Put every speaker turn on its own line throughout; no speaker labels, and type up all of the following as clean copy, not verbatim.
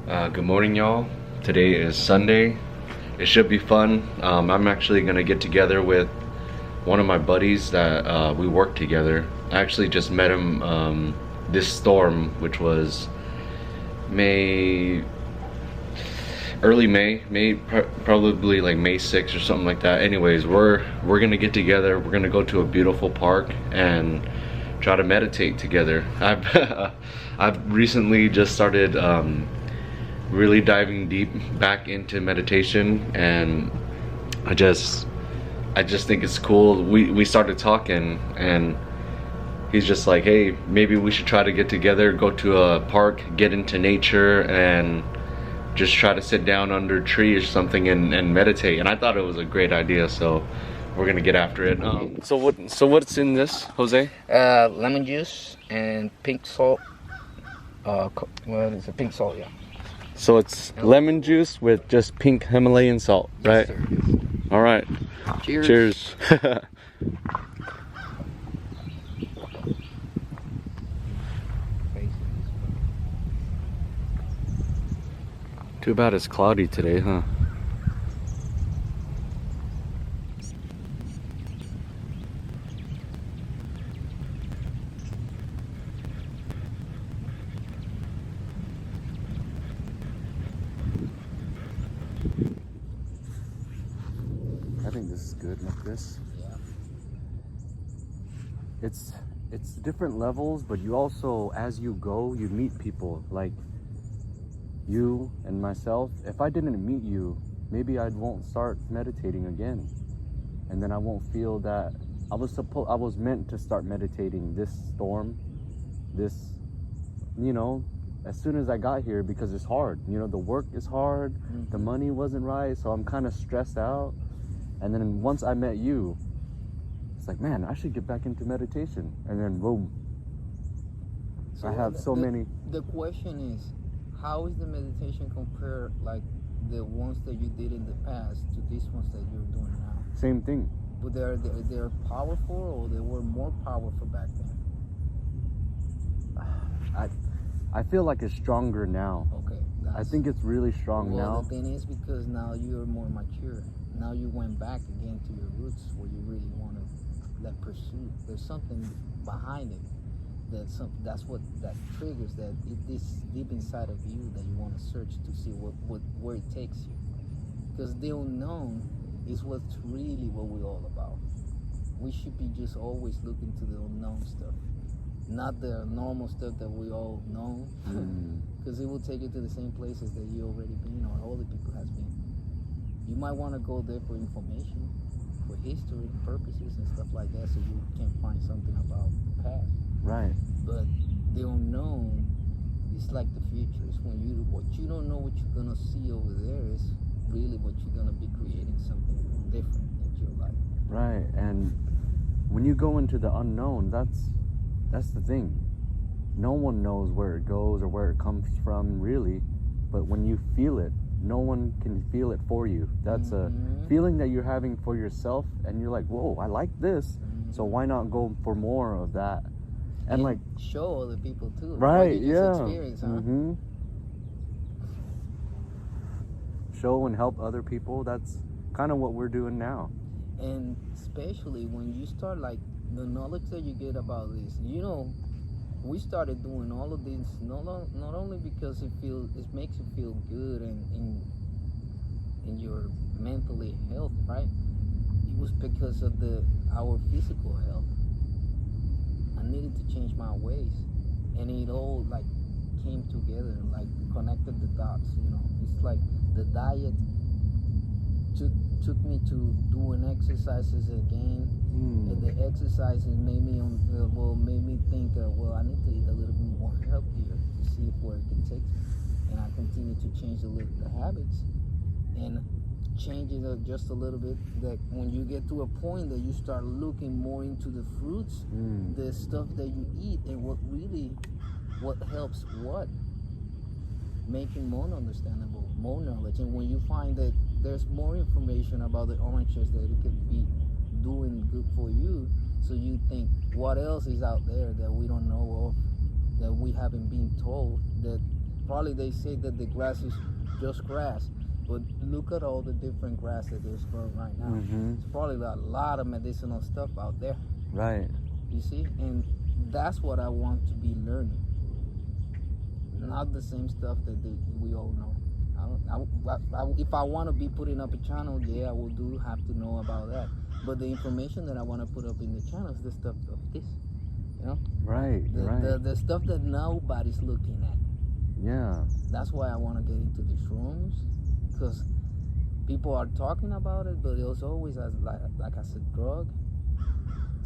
Good morning, y'all. Today is Sunday. It should be fun. I'm actually gonna get together with one of my buddies that we work together. I actually just met him this storm, which was early May, probably like May 6th or something like that. Anyways, we're gonna get together. We're gonna go to a beautiful park and try to meditate together. I've recently just started really diving deep back into meditation, and I just think it's cool. We started talking, and he's just like, hey, maybe we should try to get together, go to a park, get into nature, and just try to sit down under a tree or something and meditate. And I thought it was a great idea, so we're gonna get after it. So what's in this, Jose?
Lemon juice and pink salt. What is it? Pink salt, yeah.
So it's lemon juice with just pink Himalayan salt, right?
Yes,
All right.
Cheers.
Cheers. Too bad it's cloudy today, huh? I think this is good like this.
Yeah.
It's different levels, but you also, as you go, you meet people like you and myself. If I didn't meet you, maybe I won't start meditating again, and then I won't feel that I was meant to start meditating this storm, this, as soon as I got here, because it's hard. The work is hard, the money wasn't right, so I'm kind of stressed out. And then once I met you, it's like, man, I should get back into meditation. And then boom,
So
I have so many.
The question is, how is the meditation compared, like the ones that you did in the past to these ones that you're doing now?
Same thing.
But they're powerful, or they were more powerful back then?
I feel like it's stronger now.
Okay.
I think it's really strong now.
The thing is, because now you're more mature. Now you went back again to your roots, where you really want to pursue. There's something behind it. That's what triggers that. This deep inside of you that you want to search to see where it takes you. Because the unknown is what's really what we're all about. We should be just always looking to the unknown stuff, not the normal stuff that we all know, because it will take you to the same places that you already been or other people has been. You might want to go there for information, for history purposes and stuff like that, so you can find something about the past.
Right.
But the unknown is like the future. It's when what you don't know what you're gonna see over there is really what you're gonna be creating, something different in your life.
Right. And when you go into the unknown, that's the thing. No one knows where it goes or where it comes from, really. But when you feel it, no one can feel it for you. That's a feeling that you're having for yourself, and you're like, whoa, I like this, so why not go for more of that? And like
show other people too.
Right, yeah.
Experience, huh?
Show and help other people. That's kind of what we're doing now.
And especially when you start, like, the knowledge that you get about this, we started doing all of this not only because it makes you feel good and in your mentally health, right? It was because of our physical health. I needed to change my ways, and it all like came together, like connected the dots. It's like the diet took me to doing exercises again, and the exercises made me think, I need to eat a little bit more healthier to see where it can take me. And I continue to change the habits and change it just a little bit. That when you get to a point that you start looking more into the fruits, the stuff that you eat, and what helps making more understandable, more knowledge. And when you find that there's more information about the oranges that it could be doing good for you, so you think, what else is out there that we don't know of, that we haven't been told, that probably they say that the grass is just grass, but look at all the different grass that there's growing right now. It's probably a lot of medicinal stuff out there.
Right.
You see, and that's what I want to be learning. Not the same stuff that we all know. If I want to be putting up a channel, yeah, I will have to know about that. But the information that I want to put up in the channel is the stuff of this, you know?
Right,
the stuff that nobody's looking at.
Yeah.
That's why I want to get into these rooms, because people are talking about it, but it was always as like as a drug,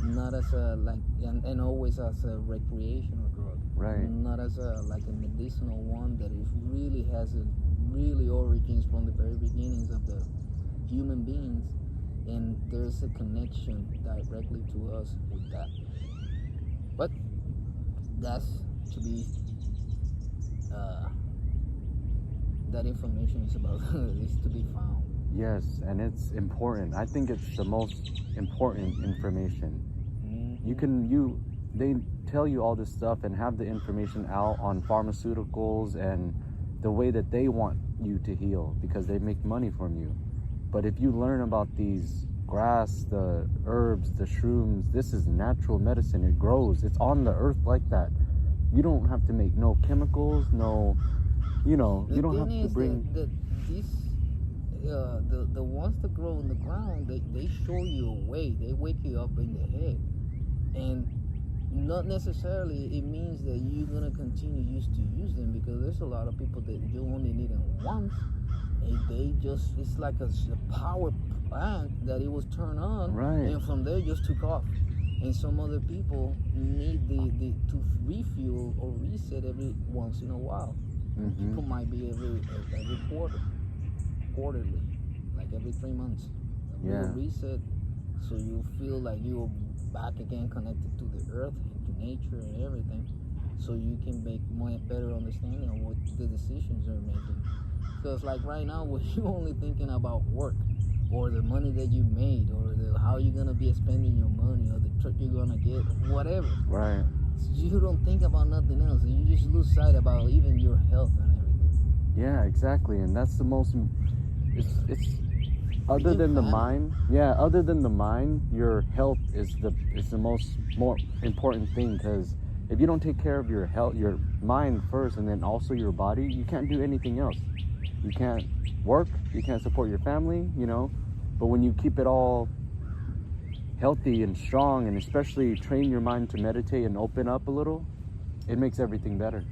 not as a and always as a recreational drug.
Right.
Not as a a medicinal one that it really has a really origins from the very beginnings of the human beings, and there's a connection directly to us with that. But that's to be that information is about is to be found.
Yes, and it's important. I think it's the most important information. They tell you all this stuff and have the information out on pharmaceuticals and the way that they want you to heal, because they make money from you. But if you learn about these grass, the herbs, the shrooms, this is natural medicine. It grows. It's on the earth like that. You don't have to make no chemicals, no, you don't have to bring...
The ones that grow in the ground, they show you a way. They wake you up in the head. And not necessarily it means that you're going to continue to use them, because there's a lot of people that you only need them once. And it's like a power plant that it was turned on,
right,
and from there it just took off. And some other people need to refuel or reset every once in a while. People might be every quarterly, like every 3 months. A little reset, so you feel like you're back again connected to the earth, to nature and everything, so you can make better understanding of what the decisions you're making. Because like right now, when you're only thinking about work, or the money that you made, or how you're gonna be spending your money, or the truck you're gonna get, whatever.
Right.
You don't think about nothing else. You just lose sight about even your health and everything.
Yeah, exactly. And that's the most. It's other than the mind. Yeah, other than the mind, your health is the more important thing, because if you don't take care of your health, your mind first, and then also your body, you can't do anything else. You can't work, you can't support your family, but when you keep it all healthy and strong, and especially train your mind to meditate and open up a little, it makes everything better.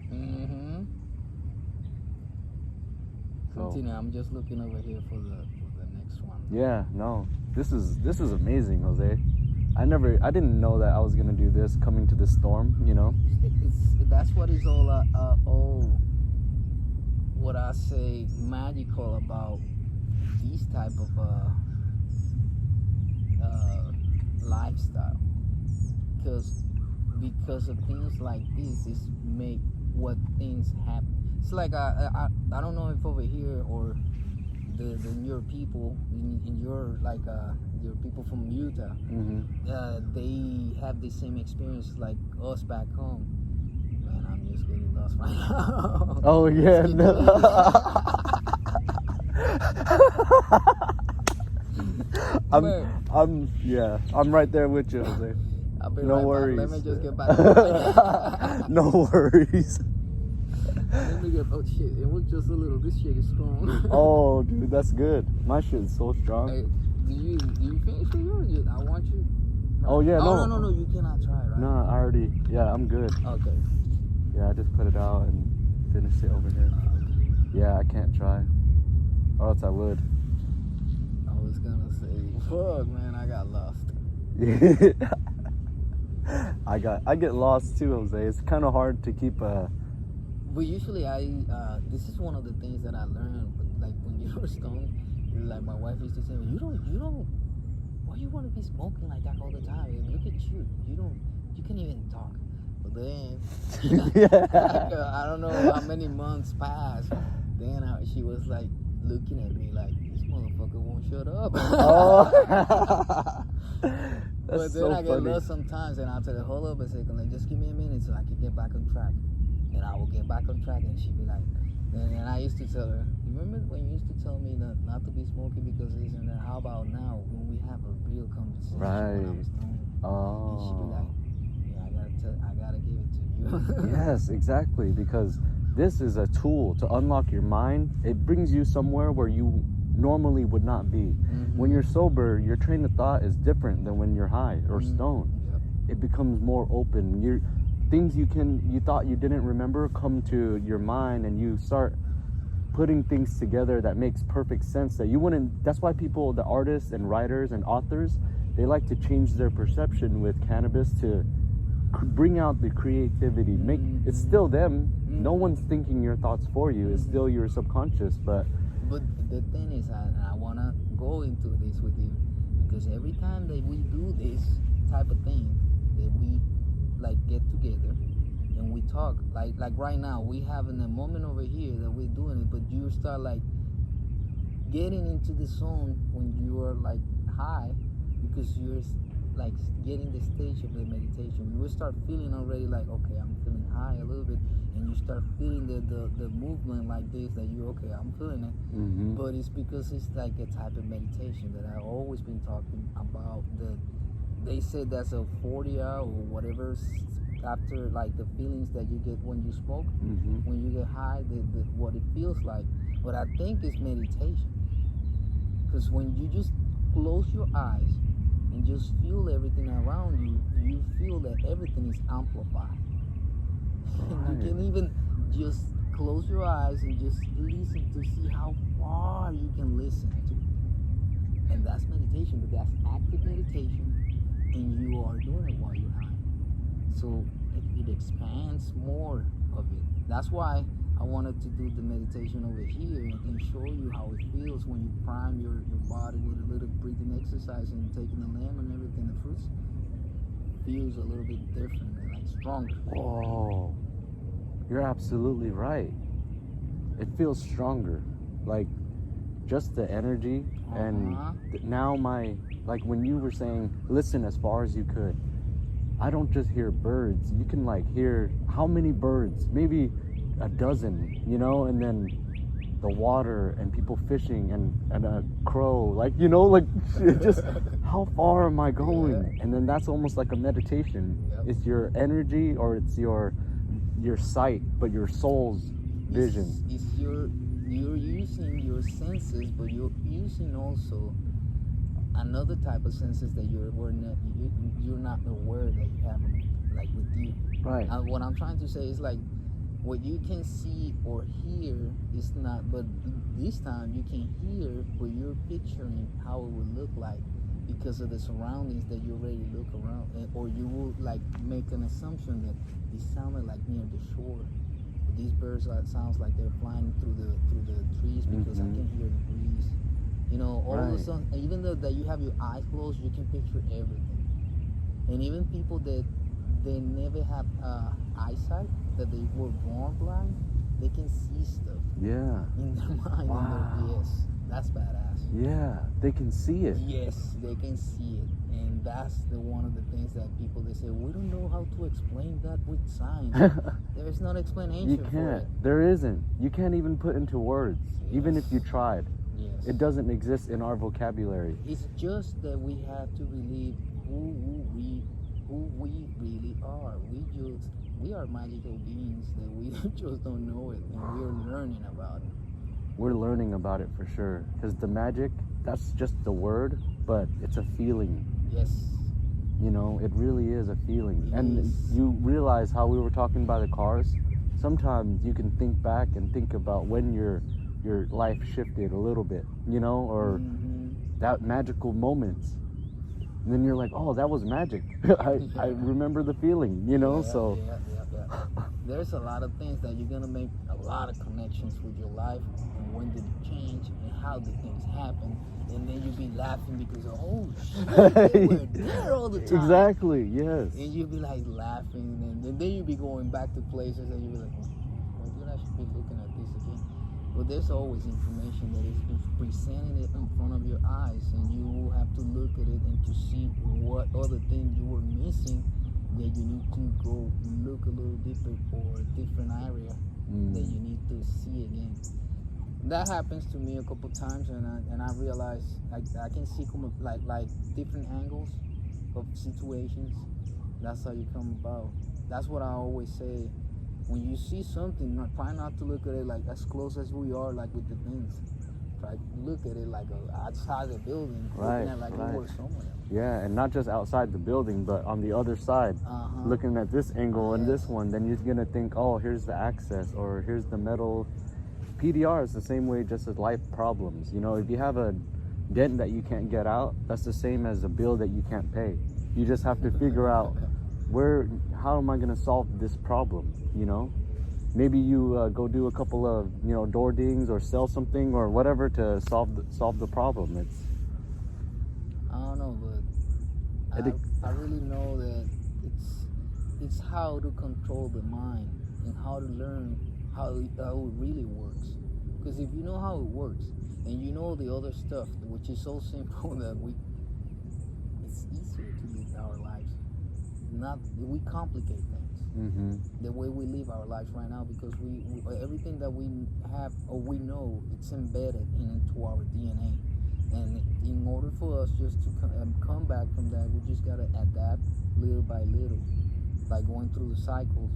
Continue. I'm just looking over here for the next one.
Yeah, no, this is amazing, Jose. I didn't know that I was gonna do this, coming to this storm.
That's what is all what I say magical about these type of lifestyle, because of things like this is make what things happen. It's like I don't know if over here or your people in your your people from Utah, they have the same experience like us back home. Man, I'm just getting lost right now.
Oh yeah, no. I'm right there with you, Jose. No worries.
Let me just get back.
No worries.
Let me get. Oh shit! It was just a little. This shit is strong.
Oh, dude, that's good. My shit is so strong.
Hey, do you finish with yours? I want you.
Oh yeah,
no. You cannot try, right?
No, I already. Yeah, I'm good.
Okay.
Yeah, I just put it out and finished it over here. Yeah, I can't try, or else I would.
I was gonna say, fuck, man, I got lost.
I get lost too, Jose. It's kind of hard to keep a.
But usually this is one of the things that I learned, like when you're stoned, like my wife used to say, you don't, why you want to be smoking like that all the time? Look at you, you can't even talk. But then, I don't know how many months passed, then she was like looking at me like, this motherfucker won't shut up.
Oh.
But then I get lost sometimes, and I'll tell her, hold up a second, like, just give me a minute so I can get back on track. And I will get back on track, and she'd be like, And I used to tell her, you remember when you used to tell me not to be smoky because this and that? How about now when we have a real conversation when I
Right.
was stoned? And she'd be
Oh.
like, yeah, I gotta give it to you.
Yes, exactly. Because this is a tool to unlock your mind. It brings you somewhere where you normally would not be. When you're sober, your train of thought is different than when you're high or stoned.
Yep.
It becomes more open. Things you thought you didn't remember come to your mind, and you start putting things together that makes perfect sense that you wouldn't. That's why people, the artists and writers and authors, they like to change their perception with cannabis to bring out the creativity. It's still them. No one's thinking your thoughts for you. It's still your subconscious. But
the thing is, I wanna go into this with you because every time that we do this type of thing, that we like get together and we talk, like right now, we having a moment over here that we're doing it, but you start like getting into the zone when you are like high because you're like getting the stage of the meditation. You will start feeling already like, okay, I'm feeling high a little bit, and you start feeling the movement like this, that you, okay, I'm feeling it. But it's because it's like a type of meditation that I've always been talking about. They said that's a 40-hour or whatever after, like the feelings that you get when you smoke, when you get high, what it feels like. But I think it's meditation, because when you just close your eyes and just feel everything around you, you feel that everything is amplified. You can even just close your eyes and just listen to see how far you can listen to. And that's meditation, but that's active meditation, and you are doing it while you're high. So it expands more of it. That's why I wanted to do the meditation over here and show you how it feels when you prime your body with a little breathing exercise and taking the lemon and everything, the fruits. Feels a little bit different, like stronger.
Oh, you're absolutely right. It feels stronger. Like just the energy. And now like when you were saying, listen as far as you could, I don't just hear birds. You can like hear how many birds, maybe a dozen, and then the water and people fishing and a crow, like, like just how far am I going? And then that's almost like a meditation. It's your energy, or it's your sight, but your soul's vision.
It's you're using your senses, but you're using also another type of senses that you're not aware that you have, like with you.
Right.
What I'm trying to say is like what you can see or hear is not, but this time you can hear, but you're picturing how it would look like because of the surroundings that you already look around, or you will like make an assumption that it sounded like near the shore. But these birds sounds like they're flying through the trees because I can hear the breeze. All of a sudden, even though that you have your eyes closed, you can picture everything. And even people that they never have eyesight, that they were born blind, they can see stuff.
Yeah.
In their mind.
Wow.
Yes, that's badass.
Yeah, they can see it.
Yes, they can see it, and that's one of the things that people, they say, we don't know how to explain that with science. There's no explanation.
You can't.
For it.
There isn't. You can't even put into words, even if you tried.
Yes.
It doesn't exist in our vocabulary.
It's just that we have to believe who we really are. We are magical beings that we just don't know it, and we're learning about it.
We're learning about it for sure, because the magic, that's just the word, but it's a feeling.
Yes.
It really is a feeling. And
Yes.
you realize how we were talking by the cars. Sometimes you can think back and think about when your life shifted a little bit, or that magical moments. And then you're like, oh, that was magic. I remember the feeling, so.
Yeah. There's a lot of things that you're going to make a lot of connections with your life, and when did it change, and how did things happen. And then you'll be laughing because, oh, shit, they were there all the time.
Exactly, yes.
And you'll be like laughing, and then you'll be going back to places, and you'll be like, well, I should be looking at this again. But there's always information that is presenting it in front of your eyes, and you will have to look at it and to see what other thing you were missing, that you need to go look a little deeper for a different area that you need to see again. That happens to me a couple times, and I realize I can see like different angles of situations. That's how you come about. That's what I always say. When you see something, try not to look at it like as close as we are, like with the things. Try to look at it like outside the building, looking at like we were somewhere.
Yeah, and not just outside the building, but on the other side, looking at this angle and this one, then you're gonna think, oh, here's the access, or here's the metal. PDR is the same way, just as life problems. You know, if you have a dent that you can't get out, that's the same as a bill that you can't pay. You just have to figure out how am I gonna solve this problem, you know? Maybe you go do a couple of, you know, door dings or sell something or whatever to solve the problem.
I don't know, but I really know that it's how to control the mind and how to learn how it really works. Because if you know how it works and you know the other stuff, which is so simple that it's easier to live our lives. We complicate things. The way we live our lives right now, because we everything that we have or we know, it's embedded into our DNA. And in order for us just to come back from that, we just gotta adapt little by little, by going through the cycles,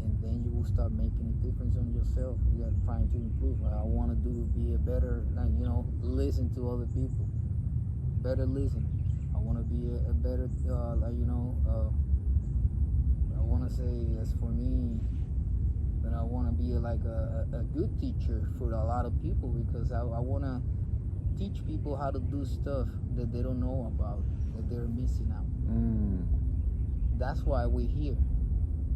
and then you will start making a difference on yourself. You are trying to improve. I want to be a better, you know, listen to other people, better listen. I want to be a better, you know, I want to say, as for me, that I want to be like a good teacher for a lot of people, because I want to teach people how to do stuff that they don't know about, that they're missing out. That's why we're here.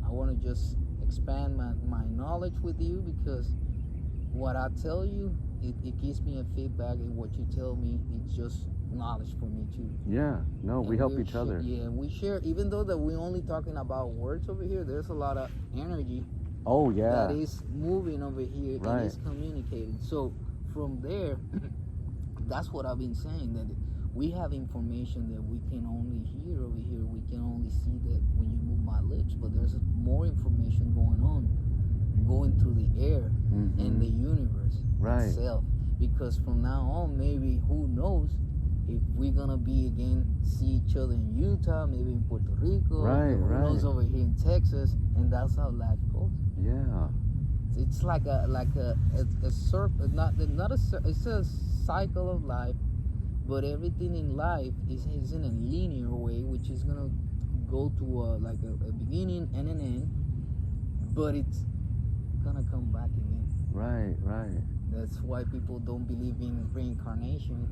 I want to just expand my knowledge with you, because what I tell you, it gives me a feedback, and what you tell me, it's just knowledge for me too.
Yeah, no, we help each other.
Yeah, we share, even though that we're only talking about words over here, there's a lot of energy.
Oh yeah.
That is moving over here,
right.
And is communicating. So from there, that's what I've been saying, that we have information that we can only hear over here. We can only see that when you move my lips, but there's more information going through the air and the universe itself. Because from now on, maybe, who knows, if we're gonna be again, see each other in Utah, maybe in Puerto Rico, who knows, over here in Texas, and that's how life goes.
Yeah.
It's like a circle, it's a cycle of life, but everything in life is in a linear way, which is gonna go to like a beginning and an end, but it's gonna come back again.
Right.
That's why people don't believe in reincarnation,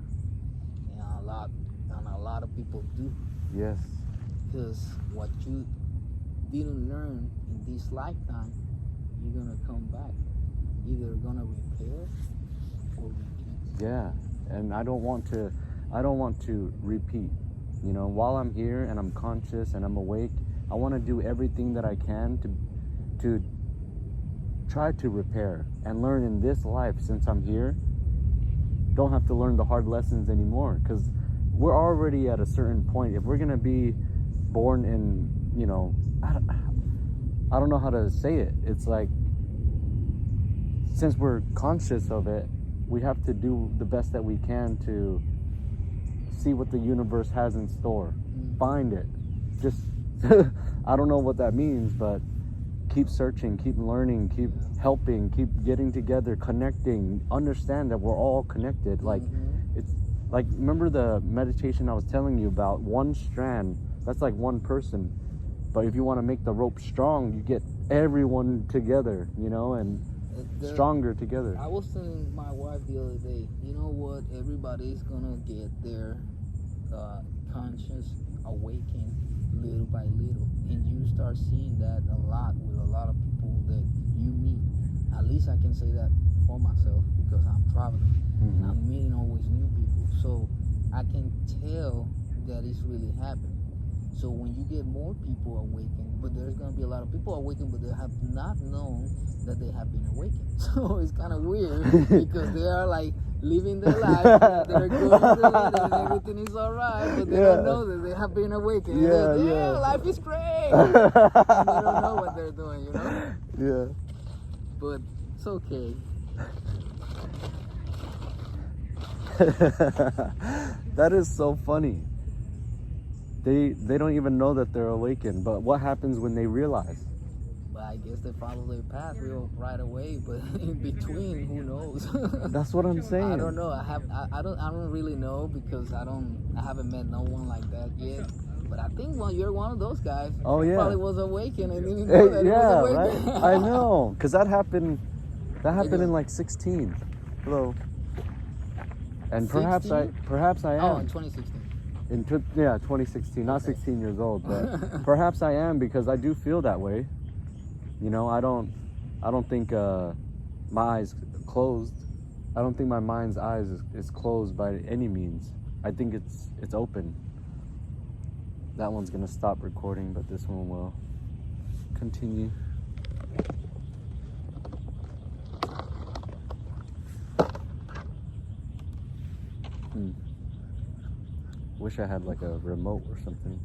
and a lot of people do.
Yes.
Because what you didn't learn in this lifetime, you're gonna come back, either gonna repair or repeat.
Yeah, and I don't want to repeat. You know, while I'm here and I'm conscious and I'm awake, I want to do everything that I can to try to repair and learn in this life. Since I'm here, don't have to learn the hard lessons anymore, because we're already at a certain point. If we're gonna be born in, you know, I don't know how to say it. It's like, since we're conscious of it, we have to do the best that we can to see what the universe has in store. Find it. Just, I don't know what that means, but keep searching, keep learning, keep helping, keep getting together, connecting, understand that we're all connected. Like, it's like, remember the meditation I was telling you about? One strand, that's like one person. But if you want to make the rope strong, you get everyone together, you know, and stronger together.
I was telling my wife the other day, you know what, everybody's gonna get their conscious awakening little by little, and you start seeing that a lot with a lot of people that you meet. At least I can say that for myself, because I'm traveling and I'm meeting always new people, so I can tell that it's really happening. So when you get more people awakened, but there's going to be a lot of people awakened, but they have not known that they have been awakened. So it's kind of weird, because they are like living their life, they're going through it, and everything is all right, but they don't know that they have been awakened. Life is great. And they don't know what they're doing, you know?
Yeah.
but it's okay.
That is so funny. They don't even know that they're awakened. But what happens when they realize?
But I guess they follow their path right away. But in between, who knows?
That's what I'm saying.
I don't know. I don't really know because I haven't met no one like that yet. But I think you're one of those guys.
Oh yeah.
Probably was awakened and didn't know that
yeah,
it was awakened.
right. I know, cause that happened in like 16. Hello. And perhaps
16?
perhaps I am.
Oh, in 2016.
2016, not 16 years old, but perhaps I am because I do feel that way. You know, I don't think my eyes closed. I don't think my mind's eyes is closed by any means. I think it's open. That one's gonna stop recording, but this one will continue. Wish I had like a remote or something.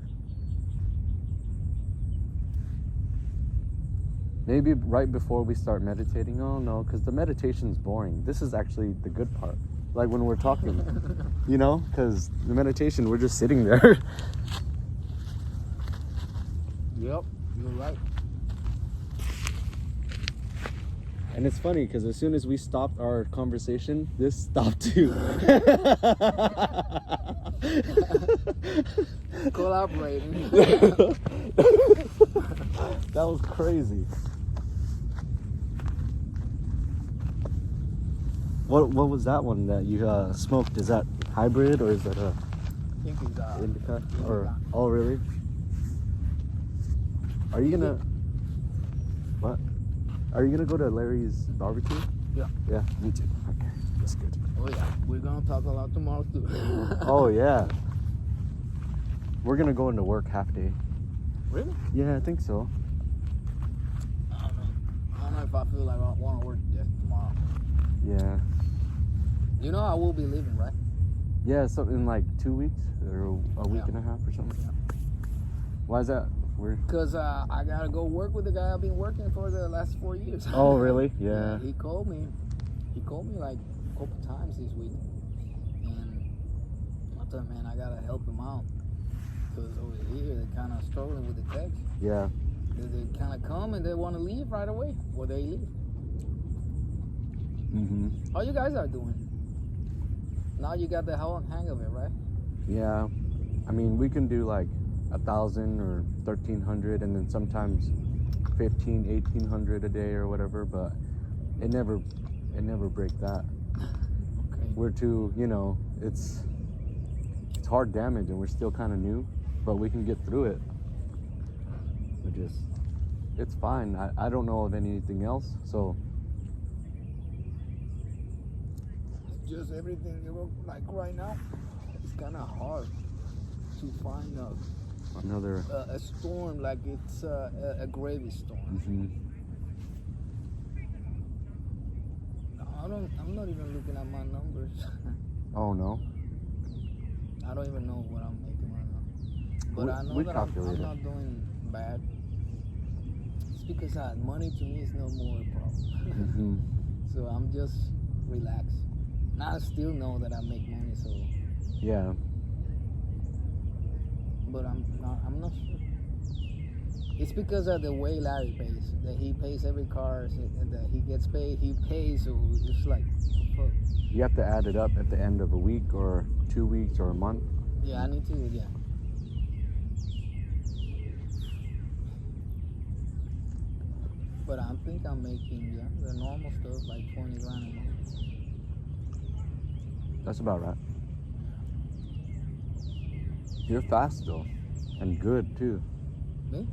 Maybe right before we start meditating. Oh no, because the meditation's boring. This is actually the good part. Like when we're talking, you know, because the meditation, we're just sitting there.
Yep, you're right.
And it's funny because as soon as we stopped our conversation, this stopped too.
Collaborating.
That was crazy. What was that one that you smoked? Is that hybrid or is that a
I think it's
indica?
indica.
Or oh really? Are you gonna what? Are you gonna go to Larry's barbecue?
Yeah.
Yeah, me too. Okay, that's good.
Oh yeah, we're gonna talk a lot tomorrow too.
Oh yeah. We're gonna go into work half day.
Really?
Yeah, I think so.
I don't know. I don't know if I feel like I want to work just tomorrow.
Yeah.
You know I will be leaving, right?
Yeah, so in like 2 weeks or a week and a half or something.
Yeah.
Why is that? Weird.
Cause I gotta go work with the guy I've been working for the last 4 years.
Oh really? Yeah.
He called me. He called me like a couple times this week, and I told him, man, I gotta help him out. Cause over here they're kind of struggling with the text.
Yeah.
They kind of come and they want to leave right away, or they leave. How you guys are doing? Now you got the hang of it, right?
Yeah. I mean, we can do like 1,000 or 1,300, and then sometimes 1,800 a day or whatever. But it never break that.
Okay.
We're too, you know, it's hard damage, and we're still kind of new, but we can get through it. It's fine. I don't know of anything else, so.
Just everything, you know, like right now, it's kind of hard to find
Another
a storm like it's a gravy storm. I'm not even looking at my numbers.
Oh no.
I don't even know what I'm making right now. But I know
we
that I'm not doing bad. It's because money to me is no more a problem. So I'm just relaxed. And I still know that I make money, so.
Yeah.
But I'm not sure. It's because of the way Larry pays. That he pays every car that he gets paid. He pays, so it's like, fuck.
You have to add it up at the end of a week or 2 weeks or a month.
Yeah, I need to. Yeah. But I think I'm making the normal stuff like 20 grand a month.
That's about right. You're fast though, and good too.
Me?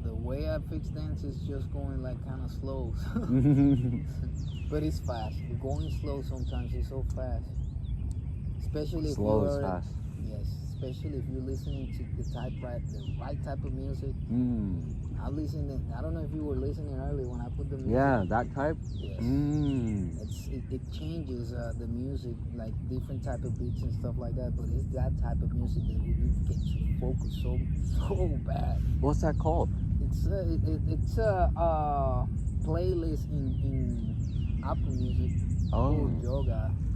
The way I fix things is just going like kind of slow. But it's fast. Going slow sometimes is so fast. Especially
Slow
if
is
you're
fast.
Yes, especially if you're listening to the right type of music.
Mm.
I don't know if you were listening earlier when I put the music.
Yeah, that type.
Yes.
Mm.
It changes the music, like different type of beats and stuff like that. But it's that type of music that it gets you focused so bad.
What's that called?
It's a playlist in Apple Music called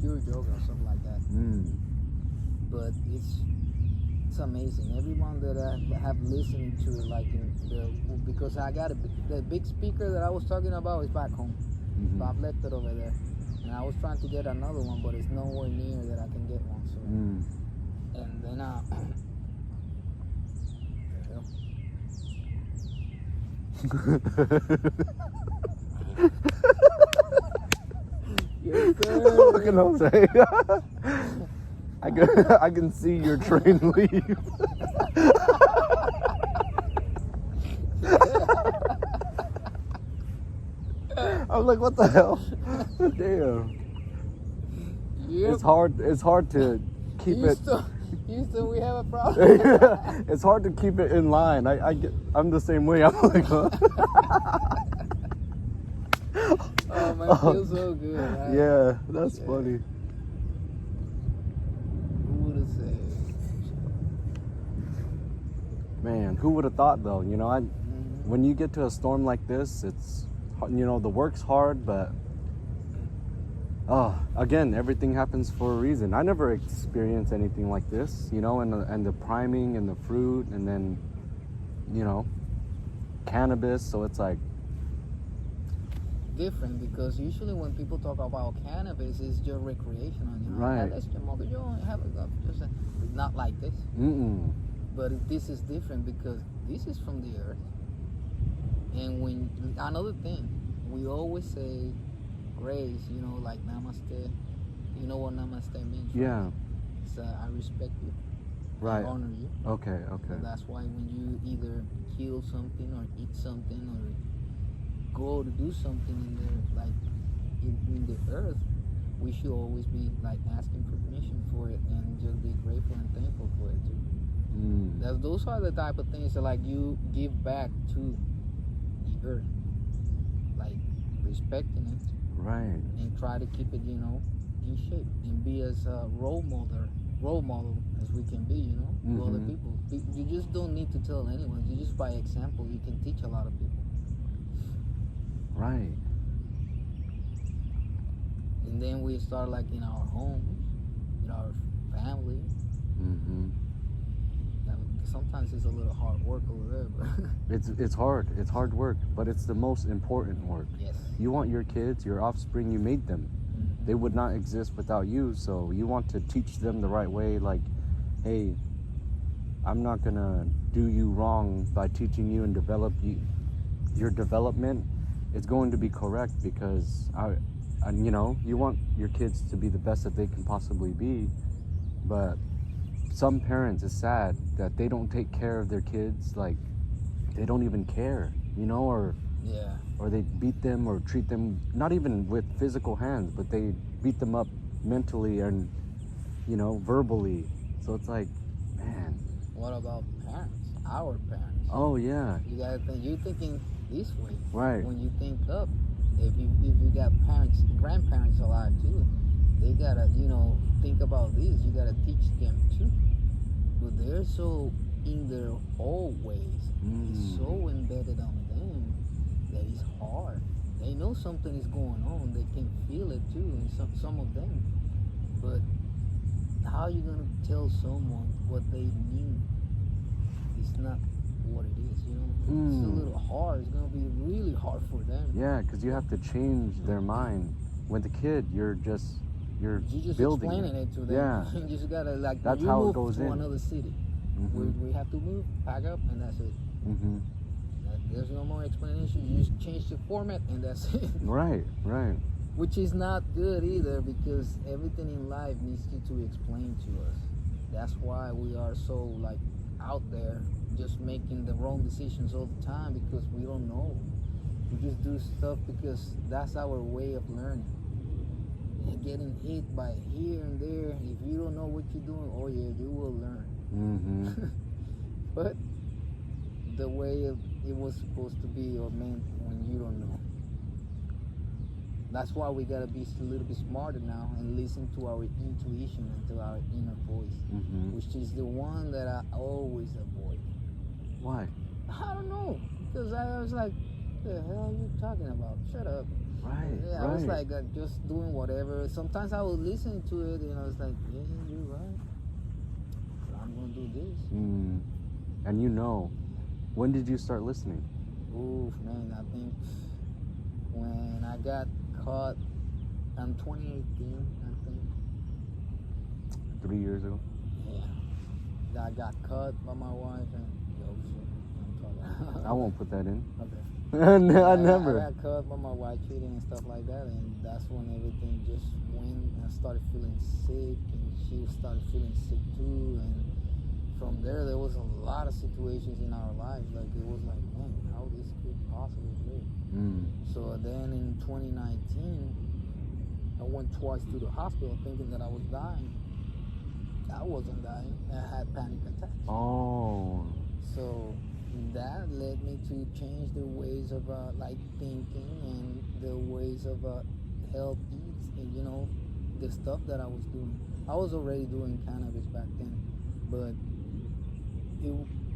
Pure Yoga, or something like that.
Mm.
But it's amazing. Everyone that I have listened to it, like because I got the big speaker that I was talking about is back home.
Mm-hmm.
So I've left it over there, and I was trying to get another one, but it's nowhere near that I can get one. So, and then yes, sir.
Look at Jose. I can see your train leave. I'm like, what the hell? Damn.
Yep.
It's hard to keep it.
Houston, we have a problem.
It's hard to keep it in line. I'm the same way. I'm like, huh?
Oh man, it feels so good. Right?
Yeah, that's funny.
Who would have said?
Man, who would have thought though? You know, when you get to a storm like this, it's, you know, the work's hard, but again, everything happens for a reason. I never experienced anything like this, you know, and the priming and the fruit, and then, you know, cannabis. So it's like
different, because usually when people talk about cannabis, it's just recreational. You know?
Right.
Let's smoke it. You don't have it's not like this. But this is different because this is from the earth. And when another thing, we always say grace, you know, like namaste. You know what namaste means? Right?
Yeah.
It's I respect you.
Right.
I honor you.
Okay.
So that's why when you either kill something or eat something or go to do something in the in the earth, we should always be like asking permission for it and just be grateful and thankful for it too. Those are the type of things that like you give back to the earth, like respecting it,
right,
and try to keep it, you know, in shape and be as a role model as we can be, you know, to other people. You just don't need to tell anyone. You just by example, you can teach a lot of people.
Right.
And then we start like in our homes, in our family. Sometimes it's a little hard work over there, but
it's hard work, but it's the most important work.
Yes.
You want your kids, your offspring, you made them. They would not exist without you, so you want to teach them the right way. Like, hey, I'm not gonna do you wrong by teaching you and develop you. Your development is going to be correct because you know, you want your kids to be the best that they can possibly be, but some parents, it's sad that they don't take care of their kids. Like, they don't even care, you know, or they beat them or treat them, not even with physical hands, but they beat them up mentally and, you know, verbally. So it's like, man.
What about parents? Our parents.
Oh yeah.
You gotta think. You're thinking this way.
Right.
When you think up, if you got parents, grandparents alive too, they gotta, you know, think about this. You gotta teach them too. But they're so in their old ways. It's so embedded on them that it's hard. They know something is going on. They can feel it too, and some of them. But how are you gonna tell someone what they need? It's not what it is, you know. It's a little hard. It's gonna be really hard for them.
Yeah, because you have to change their mind. With the kid, you're just building
explaining it to them.
Yeah.
You just gotta like.
That's
you
how
move
it goes
to
in.
another city. We have to move, pack up, and that's it. There's no more explanation. You just change the format, and that's it.
Right.
Which is not good either, because everything in life needs you to explain to us. That's why we are so like out there, just making the wrong decisions all the time because we don't know. We just do stuff because that's our way of learning. And getting hit by here and there, if you don't know what you're doing, oh yeah, you will learn.
Mm-hmm.
But the way it was supposed to be or meant when you don't know. That's why we gotta be a little bit smarter now and listen to our intuition and to our inner voice,
Mm-hmm.
which is the one that I always avoid.
Why?
I don't know, because I was like, the hell are you talking about? Shut up.
Right.
Yeah, I
right.
was like just doing whatever. Sometimes I would listen to it and I was like, yeah, you're right. I'm gonna do this.
And you know, when did you start listening?
Oof, man, I think when I got caught in 2018, I think.
3 years ago.
Yeah. I got caught by my wife and yo shit. I'm talking.
I won't put that in.
Okay.
I
I
never.
got caught by my wife cheating and stuff like that, and that's when everything just went. I started feeling sick, and she started feeling sick too. And from there was a lot of situations in our lives. Like it was like, man, how this could possibly be. So then in 2019, I went twice to the hospital thinking that I was dying. I wasn't dying. I had panic attacks.
Oh.
So that led me to change the ways of like thinking and the ways of health eats and the stuff that I was doing. I was already doing cannabis back then, but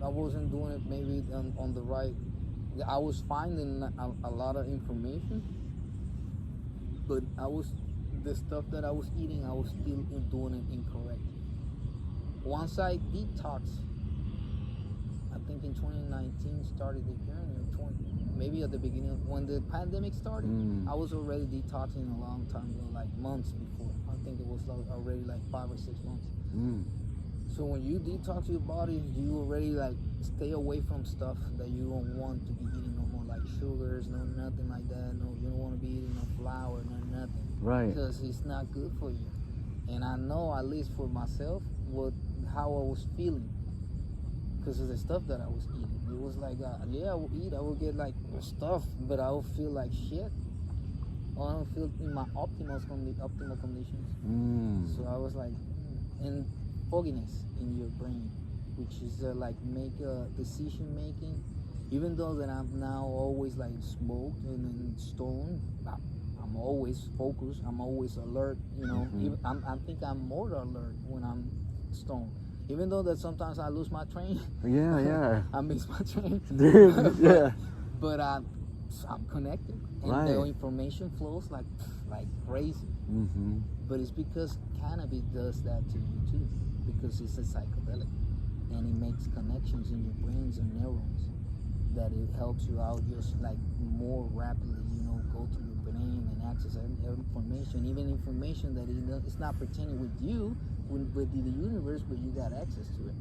I wasn't doing it maybe on the right. I was finding a lot of information, but the stuff that I was eating, I was still doing it incorrect. Once I detox, I think in 2019 started the journey, or maybe at the beginning when the pandemic started. I was already detoxing a long time ago, like months before. I think it was already like 5 or 6 months. So when you detox your body, you already like stay away from stuff that you don't want to be eating no more, like sugars, no nothing like that. No, you don't want to be eating no flour, no nothing.
Right.
Because it's not good for you. And I know, at least for myself, how I was feeling because of the stuff that I was eating. It was like, I will eat, I will get like stuff, but I will feel like shit. I don't feel in my optimal conditions. So I was like, and fogginess in your brain, which is like make a decision making. Even though that I'm now always like smoked and stoned, I'm always focused. I'm always alert. Even, I think I'm more alert when I'm stoned. Even though that sometimes I lose my train.
Yeah.
I miss my train.
Dude, yeah.
But I'm connected, and the information flows like crazy. But it's because cannabis does that to you too, because it's a psychedelic, and it makes connections in your brains and neurons that it helps you out just like more rapidly. Go to your brain and access information, even information that it's not pertaining with you, with the universe, but you got access to it.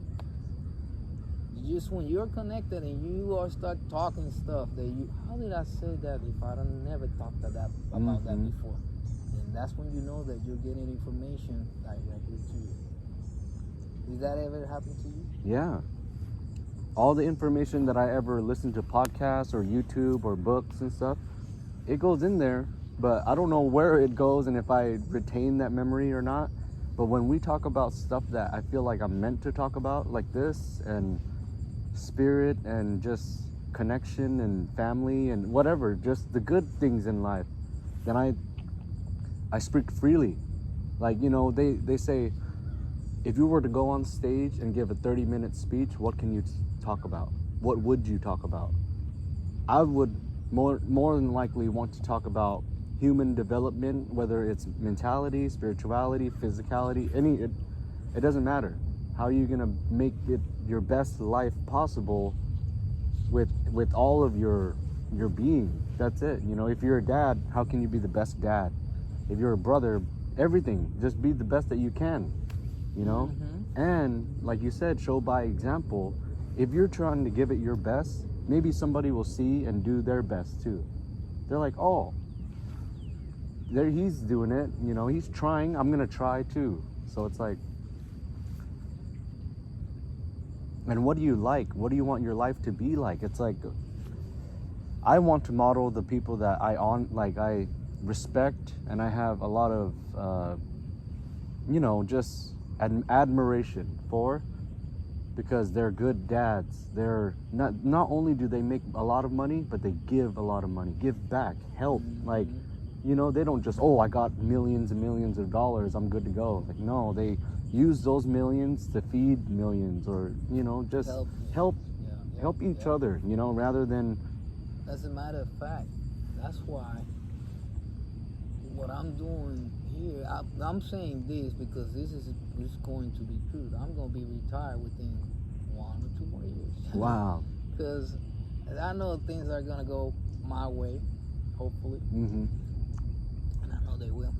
Just when you're connected and you start talking stuff that how did I say that if I never talked about that before? And that's when you know that you're getting information directly to you. Did that ever happen to you?
Yeah. All the information that I ever listened to podcasts or YouTube or books and stuff, it goes in there, but I don't know where it goes and if I retain that memory or not. But when we talk about stuff that I feel like I'm meant to talk about, like this and spirit and just connection and family and whatever, just the good things in life, then I speak freely. Like, they say, if you were to go on stage and give a 30-minute speech, what can you talk about? What would you talk about? I would more than likely want to talk about human development, whether it's mentality, spirituality, physicality, it doesn't matter. How are you gonna make it your best life possible with all of your being? That's it. If you're a dad, how can you be the best dad? If you're a brother, everything, just be the best that you can. And like you said, show by example. If you're trying to give it your best, maybe somebody will see and do their best too. They're like, oh, he's doing it, he's trying, I'm gonna try too. So it's like, and what do you like? What do you want your life to be like? It's like, I want to model the people that I respect, and I have a lot of just admiration for. because they're good dads. They're not only do they make a lot of money, but they give a lot of money, give back, help. Like, you know, they don't just, oh, I got millions and millions of dollars, I'm good to go. Like, no, they use those millions to feed millions, or, you know, just help each other, you know, rather than.
As a matter of fact, that's why what I'm doing here, I'm saying this because this is going to be true. I'm going to be retired within 1 or 2 more years.
Wow.
Because I know things are going to go my way, hopefully.
Mm-hmm.
And I know they will.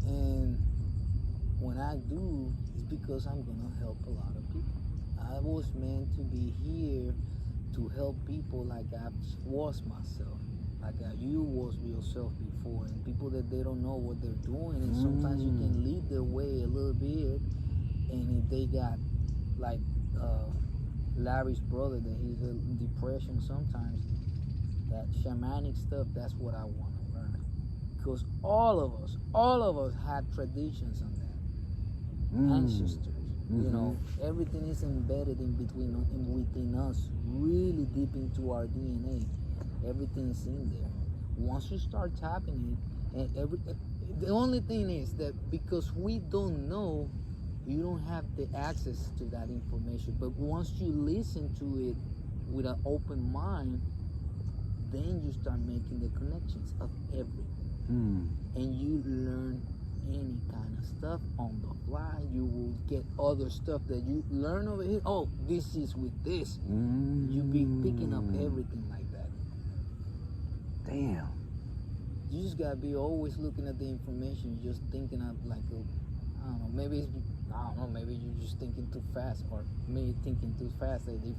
And when I do, it's because I'm going to help a lot of people. I was meant to be here to help people like I was myself. Like you was yourself before, and people that they don't know what they're doing, and sometimes you can lead their way a little bit, and if they got like Larry's brother that he's in depression sometimes, that shamanic stuff, that's what I want to learn, because all of us had traditions on that, ancestors. You know, everything is embedded within us, really deep into our DNA. Everything is in there. Once you start tapping it, and the only thing is that because we don't know, you don't have the access to that information. But once you listen to it with an open mind, then you start making the connections of everything, and you learn any kind of stuff on the fly. You will get other stuff that you learn over here. Oh, this is with this. You be picking up everything like that.
Damn.
You just gotta be always looking at the information, just thinking of like I don't know, maybe you're just thinking too fast, or maybe thinking too fast that they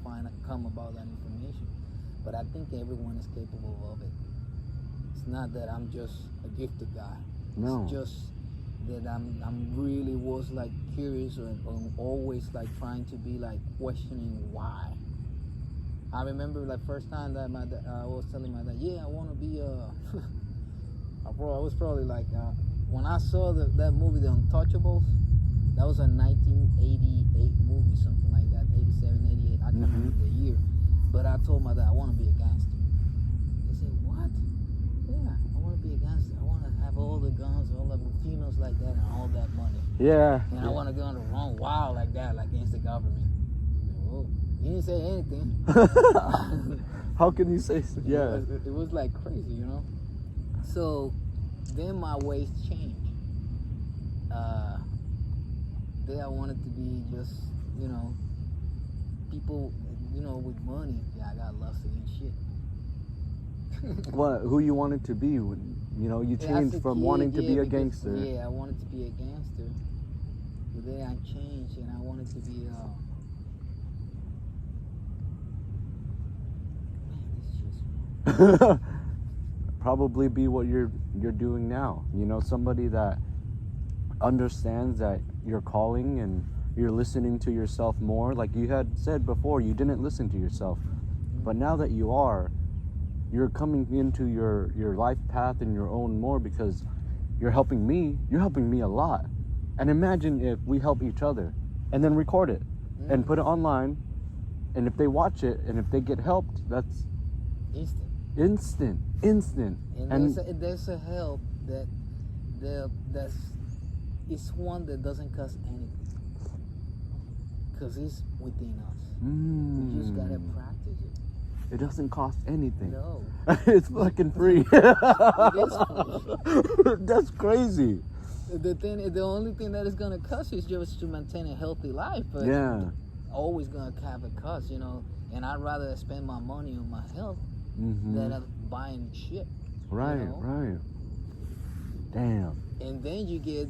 come about that information. But I think everyone is capable of it. It's not that I'm just a gifted guy.
No.
It's just that I'm really was like curious, or always like trying to be like questioning why. I remember like first time that I was telling my dad, yeah, I want to be I was probably like when I saw that movie, The Untouchables. That was a 1988 movie, something like that, 87, 88. I can't remember the year, but I told my dad I want to be a gangster. He said, what? Yeah, I want to be a gangster. I want to have all the guns, all the females like that, and all that money.
Yeah.
And I want to go on the wrong wild like that, like against the government. Whoa. He didn't say anything.
How can you say so? Yeah.
It was like crazy, you know? So then my ways changed. Then I wanted to be just, you know, people, you know, with money. Yeah, I got lusted and shit.
What? Who you wanted to be? You know, you changed from wanting to be a gangster.
Yeah, I wanted to be a gangster. But then I changed and I wanted to be
Probably be what you're doing now. You know, somebody that understands that you're calling and you're listening to yourself more. Like you had said before, you didn't listen to yourself, but now that you are, you're coming into your life path and your own more, because you're helping me a lot. And imagine if we help each other and then record it and put it online, and if they watch it and if they get helped, that's instant.
And there's a help that's it's one that doesn't cost anything, because it's within us. We just gotta practice it.
It doesn't cost anything.
No.
It's fucking free.
It is free.
That's crazy.
The only thing that is gonna cost you is just to maintain a healthy life. But
yeah.
Always gonna have a cost, you know. And I'd rather spend my money on my health than buying shit.
Right,
you know?
right. Damn.
And then you get,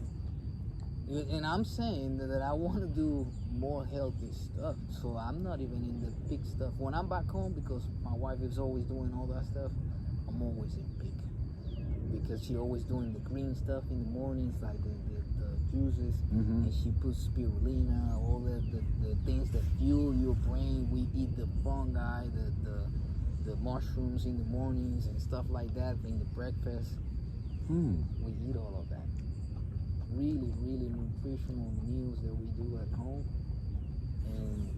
and I'm saying that I want to do more healthy stuff. So I'm not even in the big stuff. When I'm back home, because my wife is always doing all that stuff, I'm always in big. Because she's always doing the green stuff in the mornings, like the juices, and she puts spirulina, all the things that fuel your brain. We eat the fungi, the mushrooms in the mornings and stuff like that in the breakfast. We eat all of that. Really, really nutritional meals that we do at home. And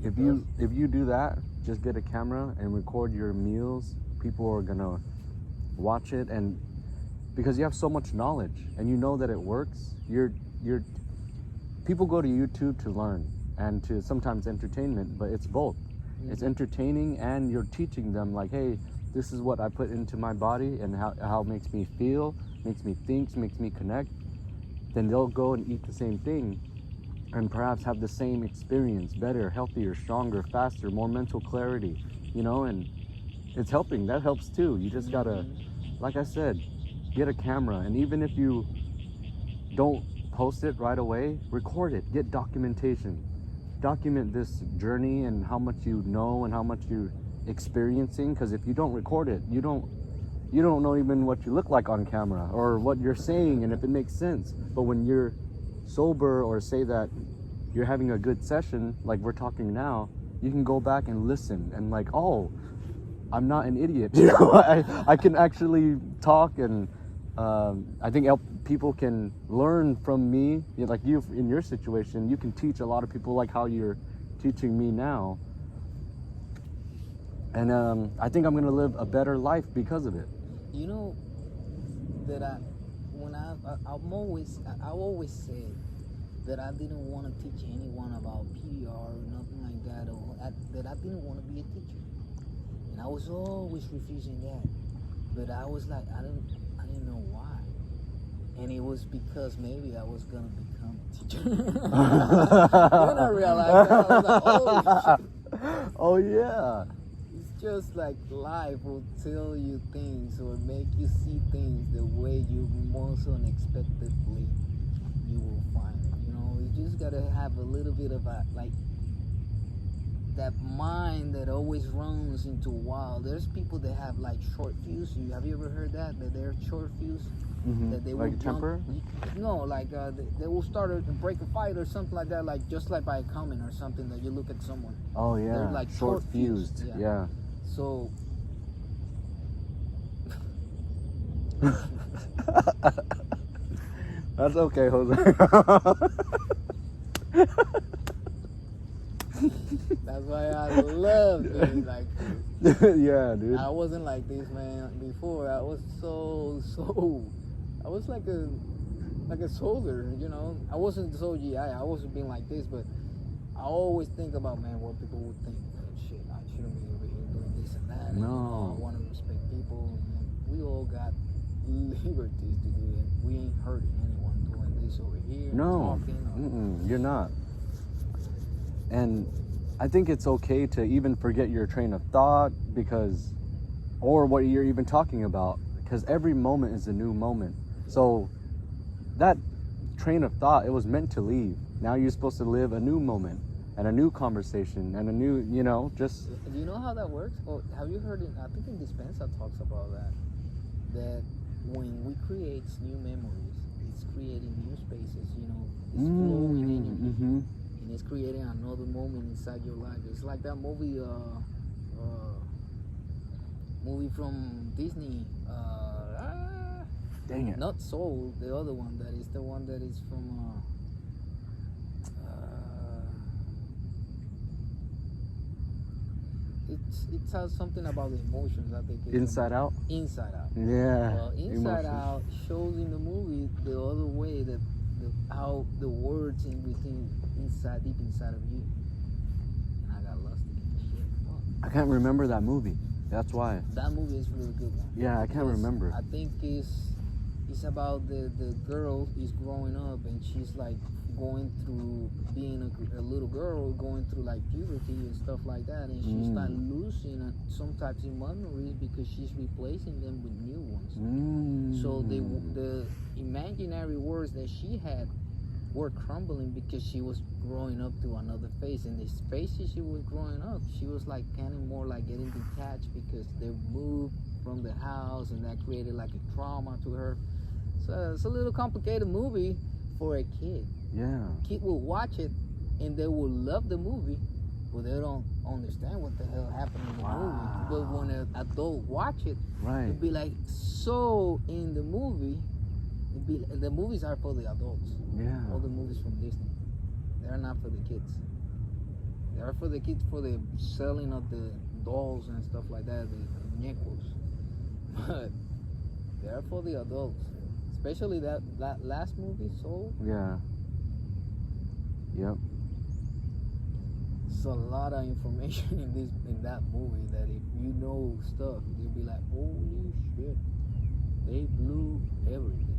If you do that, just get a camera and record your meals. People are gonna watch it, and because you have so much knowledge and you know that it works, you're people go to YouTube to learn and to sometimes entertainment, but it's both. It's entertaining and you're teaching them like, hey, this is what I put into my body and how it makes me feel, makes me think, makes me connect. Then they'll go and eat the same thing and perhaps have the same experience, better, healthier, stronger, faster, more mental clarity, and it's helping. That helps too. You just gotta, like I said, get a camera, and even if you don't post it right away, record it, get documentation. Document this journey and how much you know and how much you're experiencing, because if you don't record it, you don't know even what you look like on camera or what you're saying and if it makes sense. But when you're sober, or say that you're having a good session like we're talking now, you can go back and listen and like, oh, I'm not an idiot. I can actually talk, and I think people can learn from me. Like you, in your situation, you can teach a lot of people like how you're teaching me now. And I think I'm gonna live a better life because of it.
You know that I always said that I didn't want to teach anyone about PDR or nothing like that, or that I didn't want to be a teacher, and I was always refusing that. But I was like, I didn't know why, and it was because maybe I was gonna become a teacher. Then I realized that, I was like, oh shit.
Oh yeah.
It's just like life will tell you things or make you see things the way you most unexpectedly you will find it. You just gotta have a little bit of that mind that always runs into wild. There's people that have like short fuse. Have you ever heard that they're short fuse?
Mm-hmm.
That they
like
will
temper?
No, like they will start to break a fight or something like that, like just like by a comment or something that you look at someone.
Oh yeah.
They're like
short fused. Yeah.
So
that's okay, Jose.
that's why I love being like this.
Yeah, dude.
I wasn't like this, man. Before I was I was like a soldier, I wasn't so GI. I wasn't being like this, but I always think about, man, what people would think. Shit, I shouldn't be over here doing this and that.
No.
I want to respect people. We all got liberties to do it. We ain't hurting anyone doing this over here.
No.
Talking
you're not. And I think it's okay to even forget your train of thought or what you're even talking about, because every moment is a new moment. So that train of thought, it was meant to leave. Now you're supposed to live a new moment and a new conversation and a new, just...
Do you know how that works? Or have you heard it? I think in Dispensa talks about that when we create new memories, it's creating new spaces, it's flowing energy.
Mm-hmm.
And it's creating another moment inside your life. It's like that movie from Disney.
Dang it.
Not Soul, the other one. That is the one that is from. It has something about the emotions. I think.
Inside Out.
Inside Out.
Yeah.
Inside Out shows in the movie the other way that how the words in within deep inside of you. And I got lost in the shit.
I can't remember that movie. That's why.
That movie is a really good one.
Yeah, I can't remember.
I think it's about the girl is growing up, and she's like going through being a little girl, going through like puberty and stuff like that, and she's not losing some types of memories because she's replacing them with new ones. So the imaginary words that she had were crumbling because she was growing up to another phase. In the spaces she was growing up, she was like kind of more like getting detached because they moved from the house, and that created like a trauma to her. So it's a little complicated movie for a kid.
Yeah.
Kid will watch it and they will love the movie, but they don't understand what the hell happened in the movie. But when an adult watch it, it'll be like so in the movie. The movies are for the adults.
Yeah.
All the movies from Disney, they're not for the kids. They're for the kids, for the selling of the dolls and stuff like that, the muñecos. But they're for the adults. Especially that last movie, Soul.
Yeah. Yep.
It's a lot of information in that movie that if you know stuff, you'll be like, holy shit. They blew everything.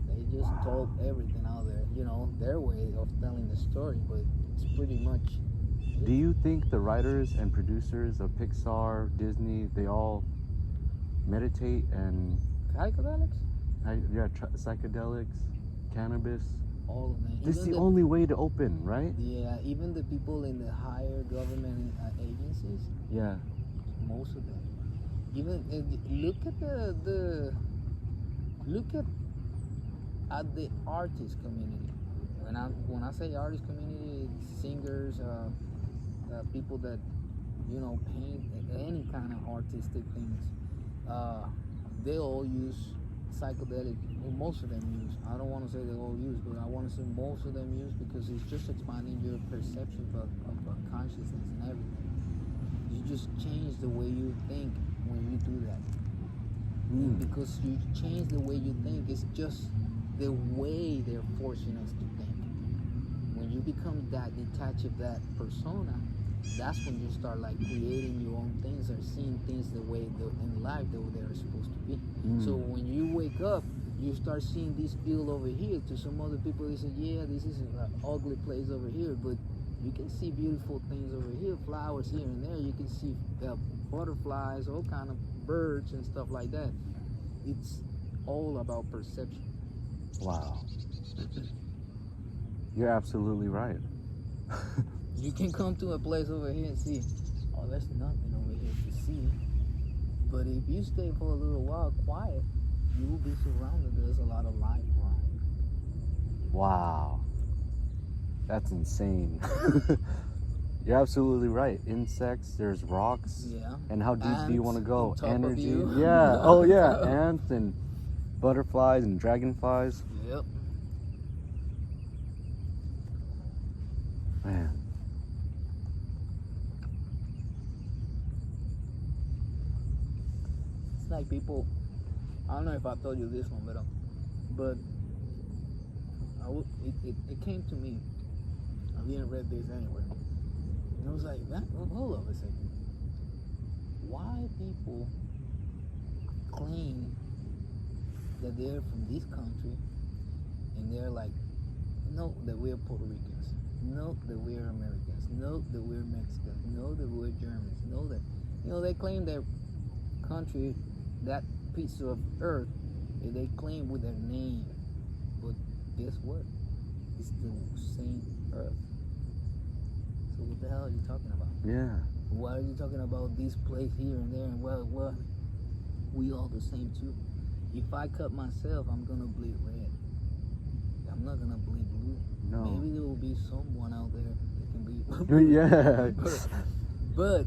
They just told everything out there. You know, their way of telling the story, but it's pretty much it.
Do you think the writers and producers of Pixar, Disney, they all meditate and
Psychedelics?
psychedelics, cannabis?
All of them.
This is the only way to open, right?
Yeah, even the people in the higher government agencies,
Yeah.
most of them. Even look at at the artist community. When I say artist community, it's singers, people that paint any kind of artistic things. They all use psychedelic. Well, most of them use. I don't want to say they all use, but I want to say most of them use because it's just expanding your perception of consciousness and everything. You just change the way you think when you do that. And because you change the way you think, it's just the way they're forcing us to think. When you become that detached of that persona, that's when you start like creating your own things or seeing things the way in life the way they're supposed to be. So when you wake up, you start seeing this field over here. To some other people, they say, yeah, this is an ugly place over here, but you can see beautiful things over here, flowers here and there. You can see butterflies, all kind of birds and stuff like that. It's all about perception.
Wow. You're absolutely right.
You can come to a place over here and see, oh, there's nothing over here to see. But if you stay for a little while quiet, you will be surrounded. There's a lot of life around.
Wow. That's insane. You're absolutely right. Insects, there's rocks.
Yeah.
And how deep do you want to go?
on top of
Energy.
you.
Yeah. Oh yeah. Ants and butterflies and dragonflies.
Yep.
Man.
It's like people, I don't know if I told you this one, but it came to me. I didn't read this anywhere. And I was like, man, hold up a second. Why people claim that they're from this country and they're like, no, that we're Puerto Ricans. No, that we're Americans. No, that we're Mexicans. No, that we're Germans. No, that, they claim their country, that piece of earth, they claim with their name. But guess what? It's the same earth. So what the hell are you talking about?
Yeah.
Why are you talking about this place here and there? And well, we all the same too. If I cut myself, I'm gonna bleed red. I'm not gonna bleed blue.
No.
Maybe there will be someone out there that can bleed.
Yeah.
but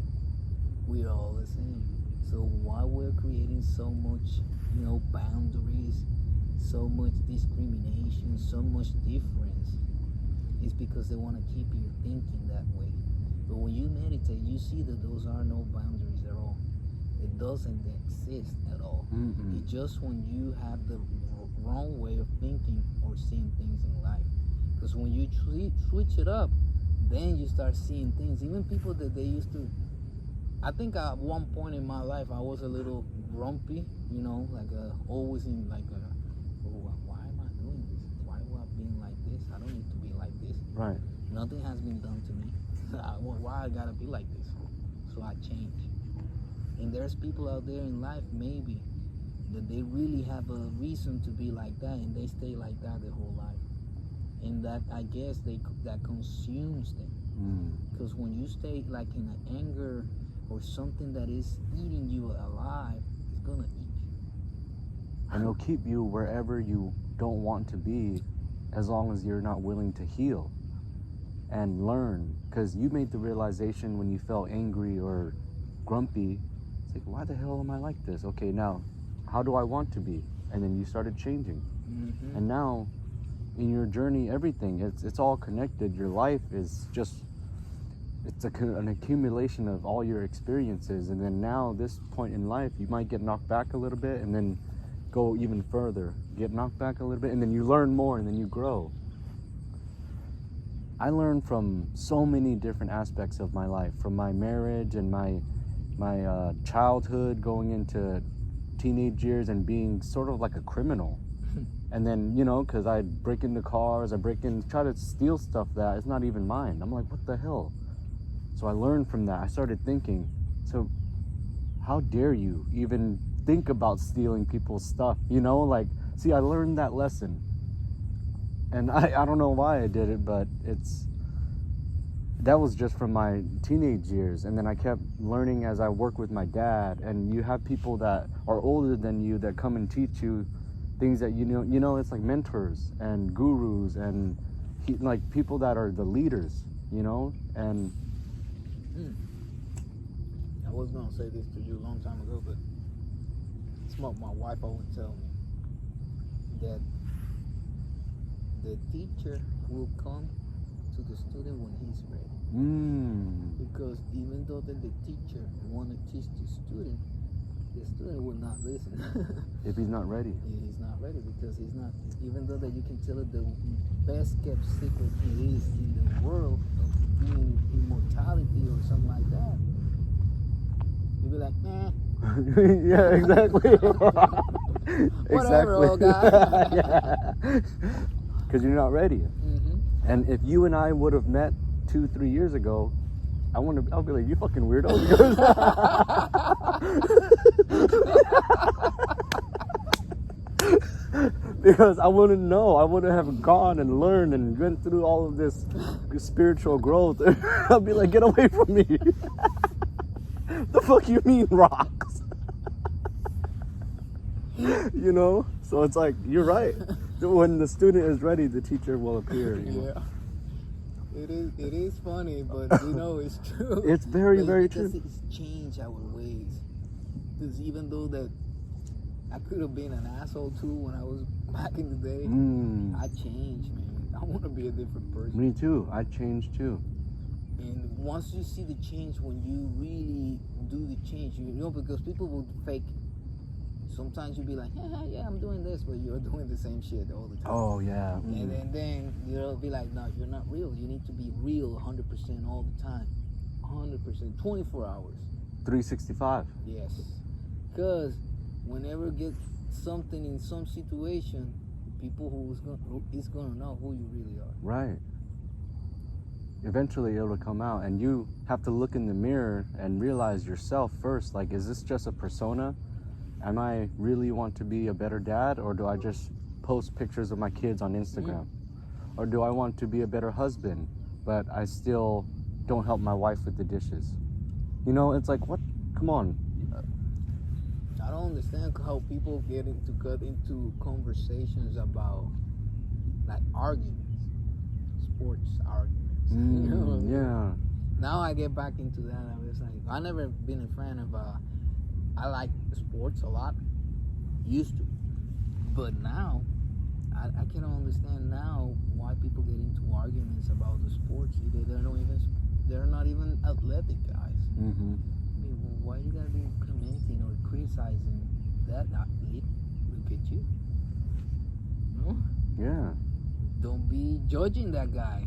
we're all the same. So why we're creating so much, boundaries, so much discrimination, so much difference, is because they want to keep you thinking that way. But when you meditate, you see that those are no boundaries at all. It doesn't exist at all. It's just when you have the wrong way of thinking or seeing things in life. Because when you switch it up, then you start seeing things. Even people that they used to, I think at one point in my life I was a little grumpy, always in why am I doing this? Why am I being like this? I don't need to be like this.
Right.
Nothing has been done to me. Why I gotta be like this? So I change. And there's people out there in life, maybe, that they really have a reason to be like that, and they stay like that their whole life. And that, I guess, that consumes them. Because when you stay like in an anger or something that is eating you alive, it's gonna eat you.
And it'll keep you wherever you don't want to be, as long as you're not willing to heal and learn. Because you made the realization when you felt angry or grumpy, it's like, why the hell am I like this? Okay, now, how do I want to be? And then you started changing. And now, in your journey, everything, it's all connected. Your life is just it's an accumulation of all your experiences, and then now this point in life you might get knocked back a little bit and then go even further, get knocked back a little bit, and then you learn more and then you grow. I learned from so many different aspects of my life, from my marriage and my childhood, going into teenage years and being sort of like a criminal. And then, you know, because I'd break into cars, try to steal stuff that is not even mine. I'm like, what the hell? So I learned from that. I started thinking, so how dare you even think about stealing people's stuff? You know, like, see, I learned that lesson. And I don't know why I did it, but that was just from my teenage years. And then I kept learning as I work with my dad. And you have people that are older than you that come and teach you things that you know, it's like mentors and gurus and like people that are the leaders, you know. And
I was gonna say this to you a long time ago, but my wife always tell me that the teacher will come to the student when he's ready. Because even though that the teacher want to teach the student will not listen.
If he's not ready.
He's not ready because he's not. Even though that you can tell it the best kept secret it is in the world of being immortality or something like that, you'll be like, nah.
Yeah, exactly.
Whatever, old guy.
Because you're not ready. And if you and I would have met 2-3 years ago, I'll be like, you fucking weirdo. Because I wouldn't know. I wouldn't have gone and learned and went through all of this spiritual growth. I'll be like, get away from me. The fuck you mean rocks? You know? So it's like, you're right. When the student is ready, the teacher will appear. You know?
Yeah. It is funny, but you know it's true.
It's very, very true.
It's changed our ways. Because even though that I could have been an asshole too when I was back in the day, I changed, man. I want to be a different person.
Me too. I changed too.
And once you see the change, when you really do the change, you know, because people will fake. Sometimes you'll be like, yeah, I'm doing this, but you're doing the same shit all the time.
Oh, yeah.
And then you'll be like, no, you're not real. You need to be real 100% all the time. 100%, 24 hours.
365.
Yes. Because whenever you get something in some situation, people is going to know who you really are.
Right. Eventually it'll come out, and you have to look in the mirror and realize yourself first, like, is this just a persona? Am I really want to be a better dad, or do I just post pictures of my kids on Instagram? Or do I want to be a better husband, but I still don't help my wife with the dishes? You know, it's like, what? Come on.
I don't understand how people get cut into conversations about, like, arguments, sports arguments. You know?
Yeah.
Now I get back into that. I was like, I never been a fan of. I like sports a lot, used to, but now I can't understand now why people get into arguments about the sports. They're not even athletic guys. I mean, why you gotta be commenting or criticizing that athlete? Look at you. No?
Yeah.
Don't be judging that guy.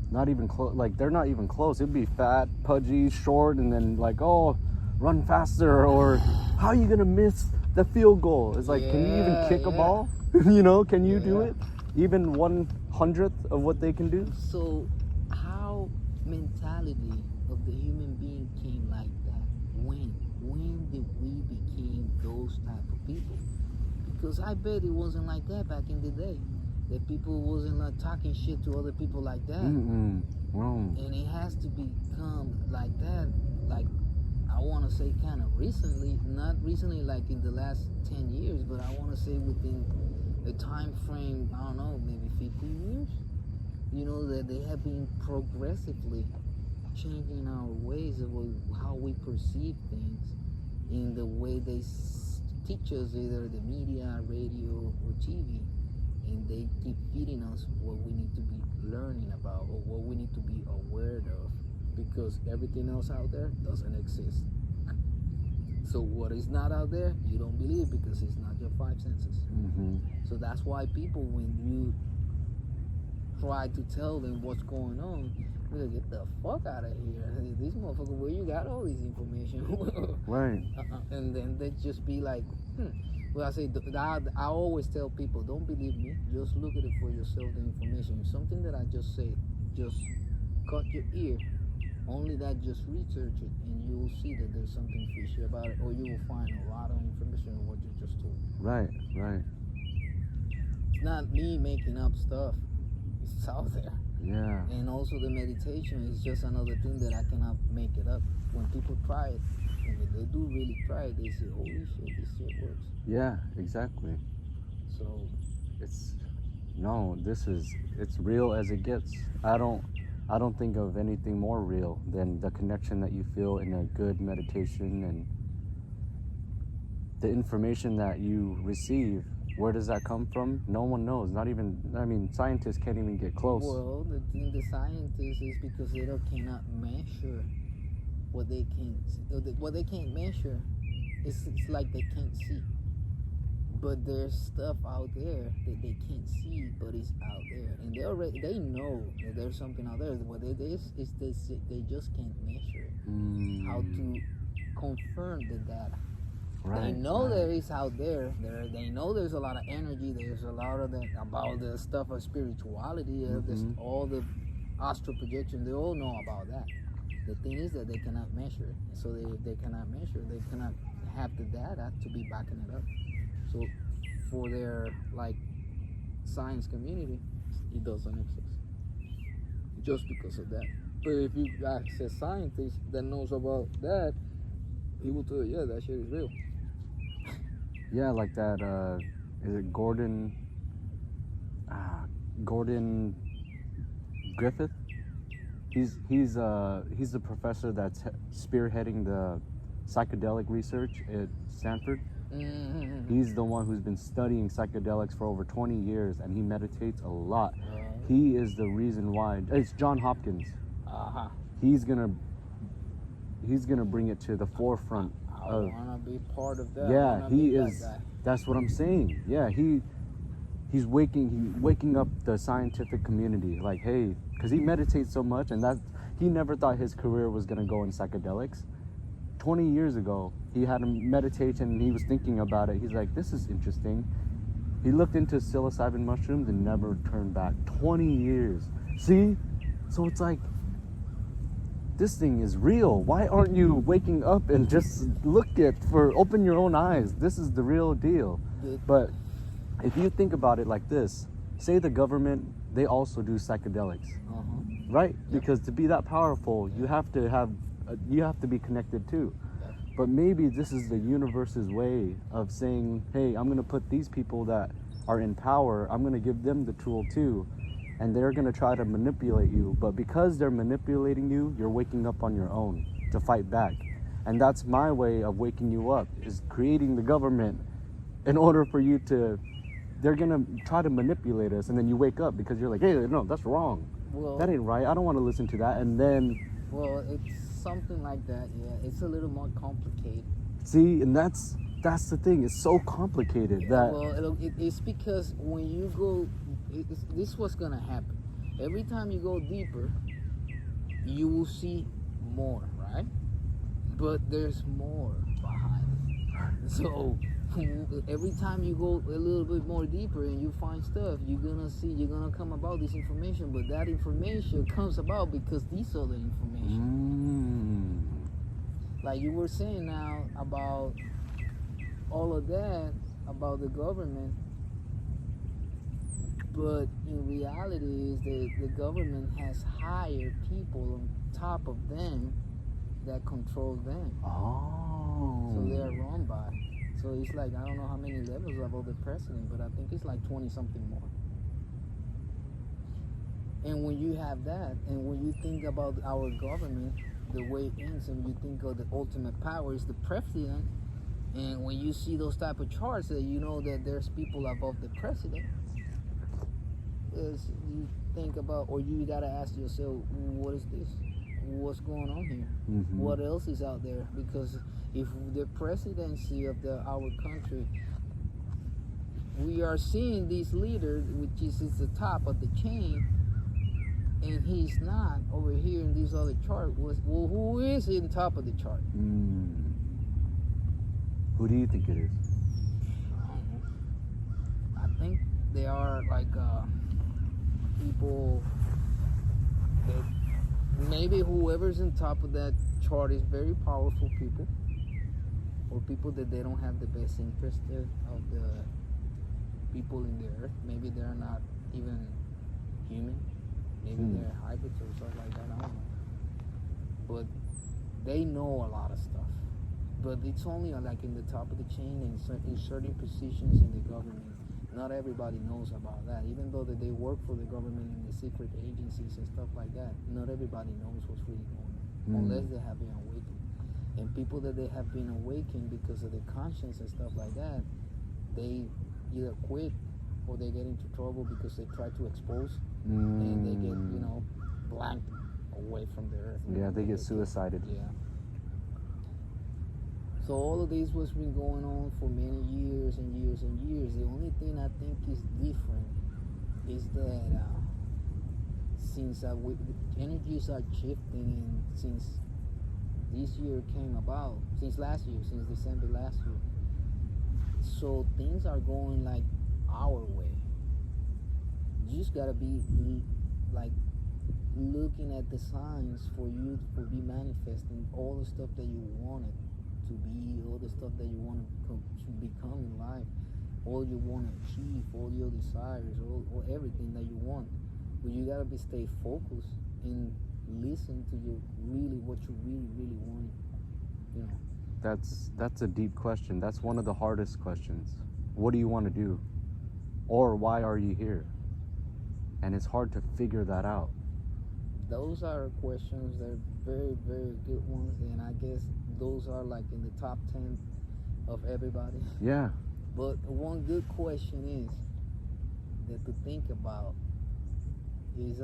Not even close. Like, they're not even close. It'd be fat, pudgy, short, and then like, oh, run faster, or how are you gonna miss the field goal? It's like, can you even kick a ball? You know, can you do it? Even 1/100th of what they can do?
So how mentality of the human being came like that? When did we become those type of people? Because I bet it wasn't like that back in the day. That people wasn't like talking shit to other people like that.
Wrong.
And it has to become like that, like, I want to say kind of recently, not recently like in the last 10 years, but I want to say within a time frame, I don't know, maybe 15 years, you know, that they have been progressively changing our ways of how we perceive things in the way they teach us, either the media, radio, or TV. and they keep feeding us what we need to be learning about or what we need to be aware of, because everything else out there doesn't exist. So what is not out there, you don't believe because it's not your five senses.
Mm-hmm.
So that's why people, when you try to tell them what's going on, they're like, get the fuck out of here. These motherfuckers, where you got all this information?
Right.
And then they just be like, Well, I say, I always tell people, don't believe me. Just look at it for yourself, the information. Something that I just say, just cut your ear. Only that, just research it, and you will see that there's something fishy about it, or you will find a lot of information on what you just told.
Right.
It's not me making up stuff. It's out there.
Yeah.
And also the meditation is just another thing that I cannot make it up. When people try it, and if they do really try it, they say, holy shit, this shit works.
Yeah, exactly.
So
It's real as it gets. I don't think of anything more real than the connection that you feel in a good meditation, and the information that you receive. Where does that come from? No one knows. Not even, scientists can't even get close.
Well, the thing the scientists is because they cannot measure what they can't measure. It's like they can't see. But there's stuff out there that they can't see, but it's out there, and they know that there's something out there. What it is they just can't measure it. How to confirm the data.
Right,
they know there is out there. They know there's a lot of energy. There's a lot of about the stuff of spirituality, all the astral projection. They all know about that. The thing is that they cannot measure it. So they cannot measure. They cannot have the data to be backing it up. So for their science community, it doesn't exist. Just because of that. But if you ask a scientist that knows about that, he will tell you, yeah, that shit is real.
Yeah, like that. Is it Gordon Griffith? He's the professor that's spearheading the psychedelic research at Stanford.
Mm-hmm.
He's the one who's been studying psychedelics for over 20 years, and he meditates a lot. He is the reason why. It's John Hopkins. He's gonna bring it to the forefront.
I wanna be part of that.
Yeah, he is. That's what I'm saying. Yeah, he's waking up the scientific community. Like, hey, because he meditates so much, and that he never thought his career was gonna go in psychedelics. 20 years ago, he had a meditation and he was thinking about it. He's like, this is interesting. He looked into psilocybin mushrooms and never turned back. 20 years. See? So it's like, this thing is real. Why aren't you waking up and just open your own eyes? This is the real deal. But if you think about it like this, say the government, they also do psychedelics, right? Yep. Because to be that powerful, you have to be connected too. But maybe this is the universe's way of saying, hey, I'm going to put these people that are in power, I'm going to give them the tool too, and they're going to try to manipulate you. But because they're manipulating you, you're waking up on your own to fight back. And that's my way of waking you up, is creating the government in order for you to, they're going to try to manipulate us, and then you wake up because you're like, hey, no, that's wrong. Well, that ain't right. I don't want to listen to that. And then...
Well, it's something like that, yeah. It's a little more complicated.
See, and that's the thing. It's so complicated that...
Well, it's because when you go... This is what's going to happen. Every time you go deeper, you will see more, right? But there's more behind it. So... every time you go a little bit more deeper and you find stuff, you're gonna come about this information, but that information comes about because these are the information. Like you were saying now about all of that, about the government, but in reality is that the government has hired people on top of them that control them. So they are run by. So it's like, I don't know how many levels above the president, but I think it's like 20 something more. And when you have that, and when you think about our government, the way it ends, and you think of the ultimate power is the president, and when you see those type of charts, that you know that there's people above the president, is you think about, or you gotta ask yourself, what is this? What's going on here? What else is out there? Because if the presidency of our country, we are seeing this leader, which is at the top of the chain, and he's not over here in this other chart. Well, who is in top of the chart?
Who do you think it is?
I think they are like people that maybe whoever's in top of that chart is very powerful people, or people that they don't have the best interest of the people in the earth. Maybe they're not even human. Maybe they're hybrids or something like that. I don't know. But they know a lot of stuff. But it's only like in the top of the chain and in certain positions in the government. Not everybody knows about that. Even though that they work for the government in the secret agencies and stuff like that, not everybody knows what's really going on, unless they have been awakened. And people that they have been awakened because of their conscience and stuff like that, they either quit or they get into trouble because they try to expose and they get, blanked away from the earth.
Yeah, they get suicided.
Yeah. So all of this was been going on for many years and years and years. The only thing I think is different is that since the energies are shifting, and since this year came about, since last year, since December last year, so things are going like our way. You just gotta be like looking at the signs for you to be manifesting all the stuff that you wanted to be, all the stuff that you want to become in life, all you want to achieve, all your desires, all everything that you want. But you gotta stay focused and listen to what you really want.
That's a deep question. That's one of the hardest questions. What do you want to do? Or why are you here? And it's hard to figure that out.
Those are questions that are very, very good ones, and I guess those are like in the top 10 of everybody.
Yeah.
But one good question is that to think about is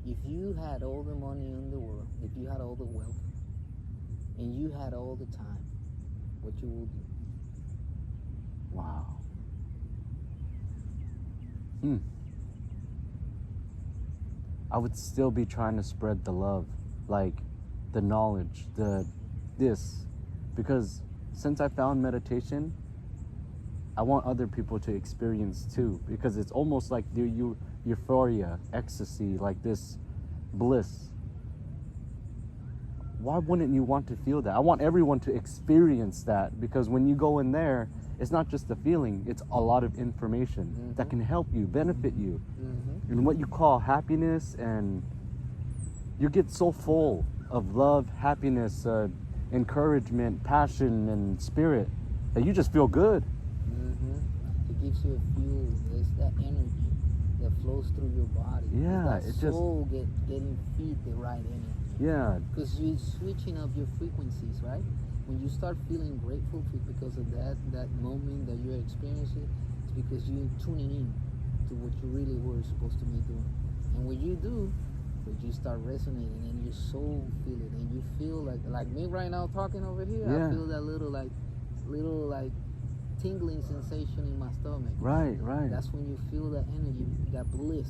if you had all the money in the world, if you had all the wealth, and you had all the time, what you will do?
Wow. I would still be trying to spread the love, like the knowledge, because since I found meditation, I want other people to experience too, because it's almost like euphoria, ecstasy, like this bliss. Why wouldn't you want to feel that? I want everyone to experience that, because when you go in there, it's not just a feeling, it's a lot of information that can help you, benefit you. And what you call happiness, and you get so full of love, happiness, encouragement, passion, and spirit that you just feel good.
It gives you a fuel. It's that energy that flows through your body.
Yeah,
it's that soul getting feed the right energy.
Yeah.
Because you're switching up your frequencies, right? When you start feeling grateful because of that moment that you're experiencing, it's because you're tuning in to what you really were supposed to be doing. And when you do, you start resonating and your soul feel it, and you feel like me right now talking over here.
Yeah.
I feel that little tingling sensation in my stomach.
Right.
That's when you feel that energy, that bliss.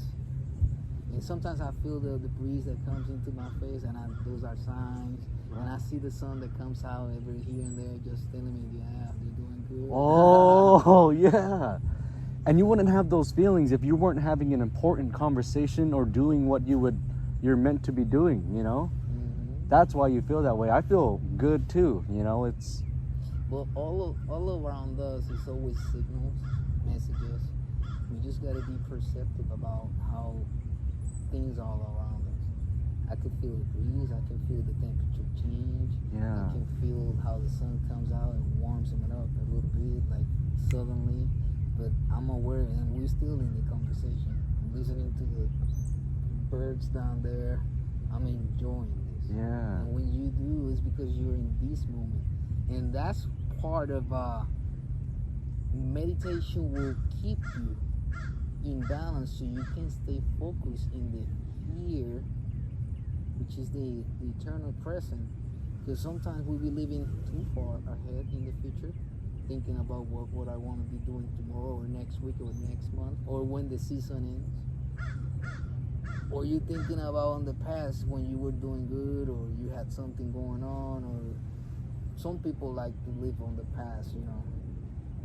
And sometimes I feel the breeze that comes into my face, and those are signs. Right. And I see the sun that comes out every here and there, just telling me, yeah, you're doing good.
Oh, yeah. And you wouldn't have those feelings if you weren't having an important conversation or doing what you're meant to be doing, That's why you feel that way. I feel good too, it's...
Well, all around us is always signals, messages. We just got to be perceptive about how things all around us. I can feel the breeze. I can feel the temperature change.
Yeah.
I can feel how the sun comes out and warms it up a little bit, like suddenly. But I'm aware, and we're still in the conversation. I'm listening to the birds down there. I'm enjoying this.
Yeah.
And when you do, it's because you're in this moment. And that's part of meditation will keep you in balance, so you can stay focused in the here, which is the eternal present. Because sometimes we be living too far ahead in the future, thinking about what I want to be doing tomorrow or next week or next month or when the season ends. Or you thinking about in the past when you were doing good or you had something going on, or some people like to live on the past, you know.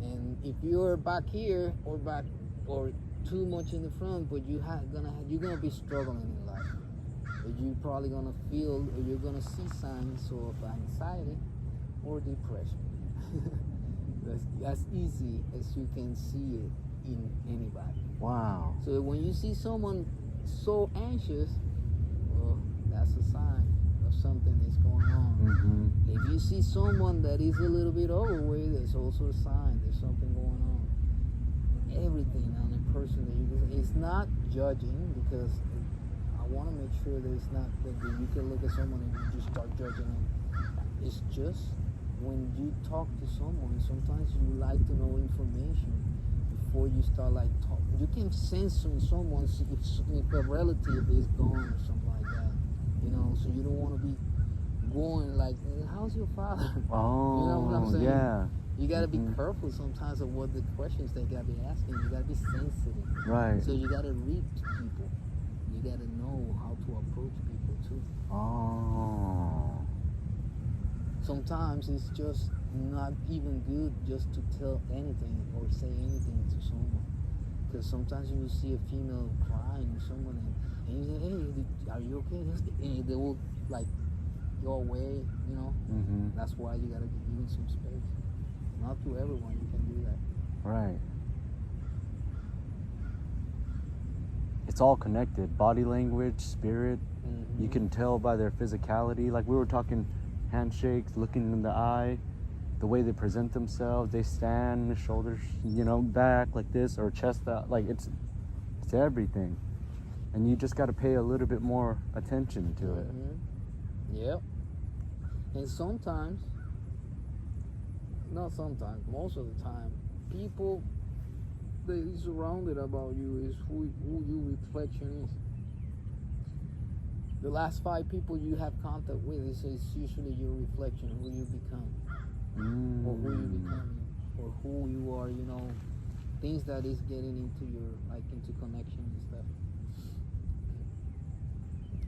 And if you're back here or too much in the front, but you're gonna be struggling in life. Or you're probably gonna feel, or you're gonna see signs of anxiety or depression. That's easy as you can see it in anybody.
Wow.
So when you see someone so anxious, well, that's a sign of something is going on.
Mm-hmm.
If you see someone that is a little bit overweight, there's also a sign there's something going on. Everything on a person that it's not judging, because I want to make sure that it's not that you can look at someone and you just start judging them. It's just when you talk to someone, sometimes you like to know information before you start like talking. You can sense when someone, if a relative is gone or something like that, you know. So you don't want to be going like, "How's your father?"
Oh,
you know what I'm saying?
Yeah.
You gotta be careful sometimes of what the questions they gotta be asking. You gotta be sensitive.
Right.
So you gotta read people. You gotta know how to approach people too.
Oh.
Sometimes it's just not even good just to tell anything or say anything to someone. Because sometimes you will see a female crying or someone and you say, "Hey, are you okay?" And they will like go away, you know.
Mm-hmm.
That's why you gotta give them some space. Not to everyone you can do that.
Right. It's all connected. Body language, spirit.
Mm-hmm.
You can tell by their physicality. Like we were talking, handshakes, looking in the eye, the way they present themselves. They stand, the shoulders, back like this, or chest out. Like it's everything. And you just got to pay a little bit more attention to it.
Yep. And sometimes, not sometimes, most of the time, people that is surrounded about you is who your reflection is. The last 5 people you have contact with is usually your reflection, who you become, or who you becoming, or who you are, things that is getting into into connection and stuff.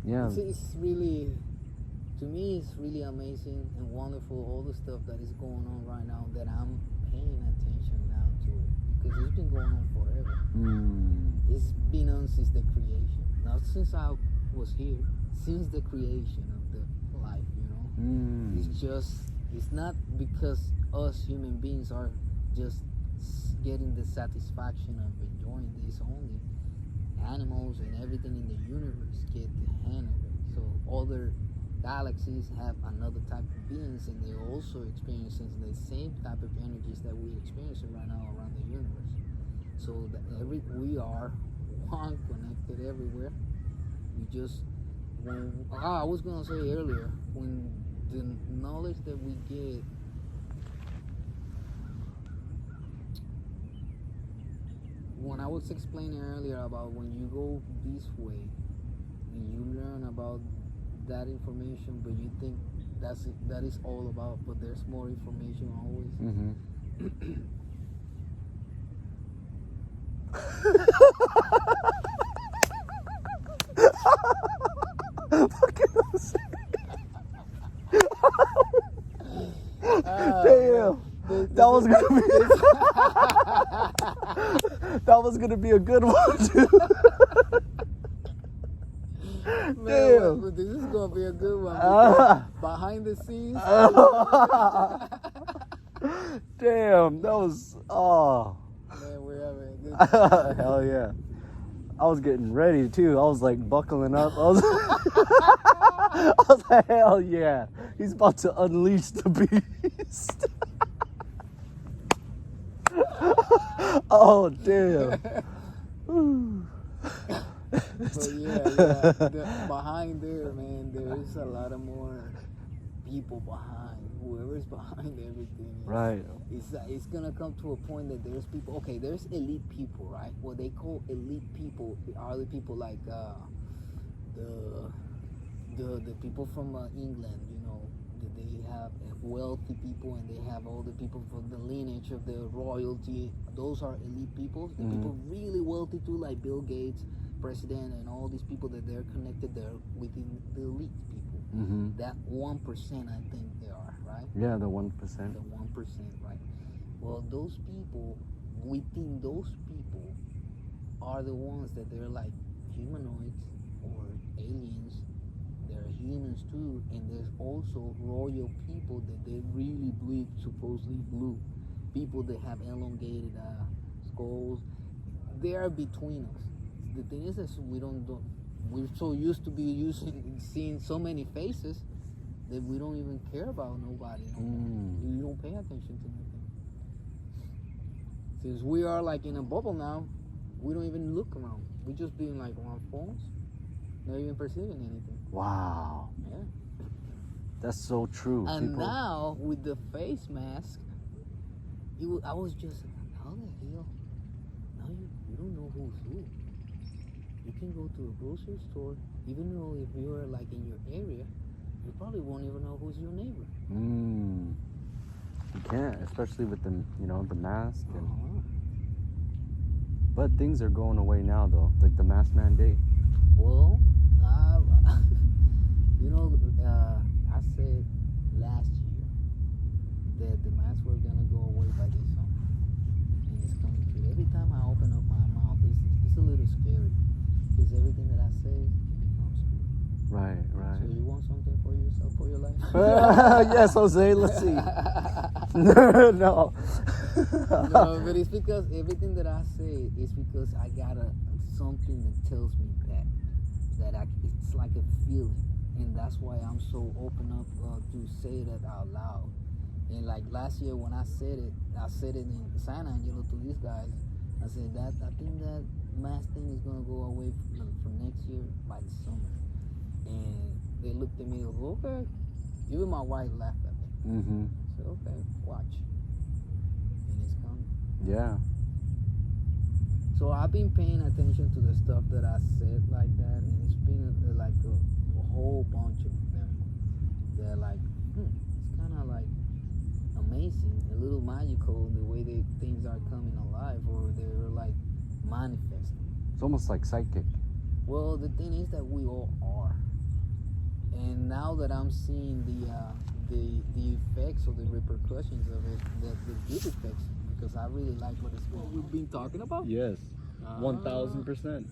Yeah.
It's really, to me, it's really amazing and wonderful, all the stuff that is going on right now, that I'm paying attention now to it, because it's been going on forever. It's been on since the creation, not since I was here, since the creation of the life, It's not because us human beings are just getting the satisfaction of enjoying this. Only animals and everything in the universe get the hand of it. So other galaxies have another type of beings, and they're also experiencing the same type of energies that we're experiencing right now around the universe. So we are one, connected everywhere. We just, I was gonna say earlier, when the knowledge that we get, when I was explaining earlier about when you go this way and you learn about that information, but you think that is all about, but there's more information always.
Damn. That was gonna be a good one too.
Man,
Damn.
this is gonna be a good one. Behind the scenes.
Damn, that was
Man, we're having a good time.
hell yeah. I was getting ready too. I was like buckling up. I was like, hell yeah. He's about to unleash the beast. Oh damn.
But yeah. Behind there, man, there is a lot of more people behind. Whoever's behind everything.
Right.
It's gonna come to a point that there's people. Okay, there's elite people, right? What they call elite people are the people like the the people from England. You know, they have wealthy people, and they have all the people from the lineage of the royalty. Those are elite people. The people really wealthy too, like Bill Gates, president, and all these people that they're connected. They're within the elite people. That 1%, I think they are, right?
Yeah, the 1%.
The 1%, right? Well, those people, within those people, are the ones that they're like humanoids or aliens. They're humans too, and there's also royal people that they really bleed, supposedly blue. People that have elongated skulls. They are between us. The thing is that we're so used to seeing so many faces that we don't even care about nobody. We don't pay attention to nothing. Since we are like in a bubble now, we don't even look around. We just being like on our phones, not even perceiving anything.
Wow.
Yeah.
That's so true.
And
people.
now with the face mask, I was just, how the hell? Now you don't know who's who. You can go to a grocery store, even though if you are like in your area, you probably won't even know who's your neighbor.
You can't, especially with the the mask. But things are going away now, though, like the mask mandate.
Well, I said last year that the masks were gonna go away by this summer, and it's coming true. Every time I open up my mouth, it's a little scary. Because everything that I say becomes true.
Right.
So you want something for yourself, for your life?
Yes, Jose, let's see. No.
No, but it's because everything that I say is because I got something that tells me that it's like a feeling. And that's why I'm so open up to say that out loud. And like last year when I said it in San Angelo to these guys. I said that I think that mask thing is gonna go away from next year by the summer. And they looked at me and go, okay. Even my wife laughed at me. I said, okay, watch. And it's coming.
Yeah.
So I've been paying attention to the stuff that I said like that, and it's been like a whole bunch of them. They're like, it's kind of like amazing, a little magical in the way things are coming alive, or they're like manifesting.
It's almost like psychic.
Well, the thing is that we all are, and now that I'm seeing the effects or the repercussions of it, the good effects, because I really like what we've been talking about.
Yes, 1000%.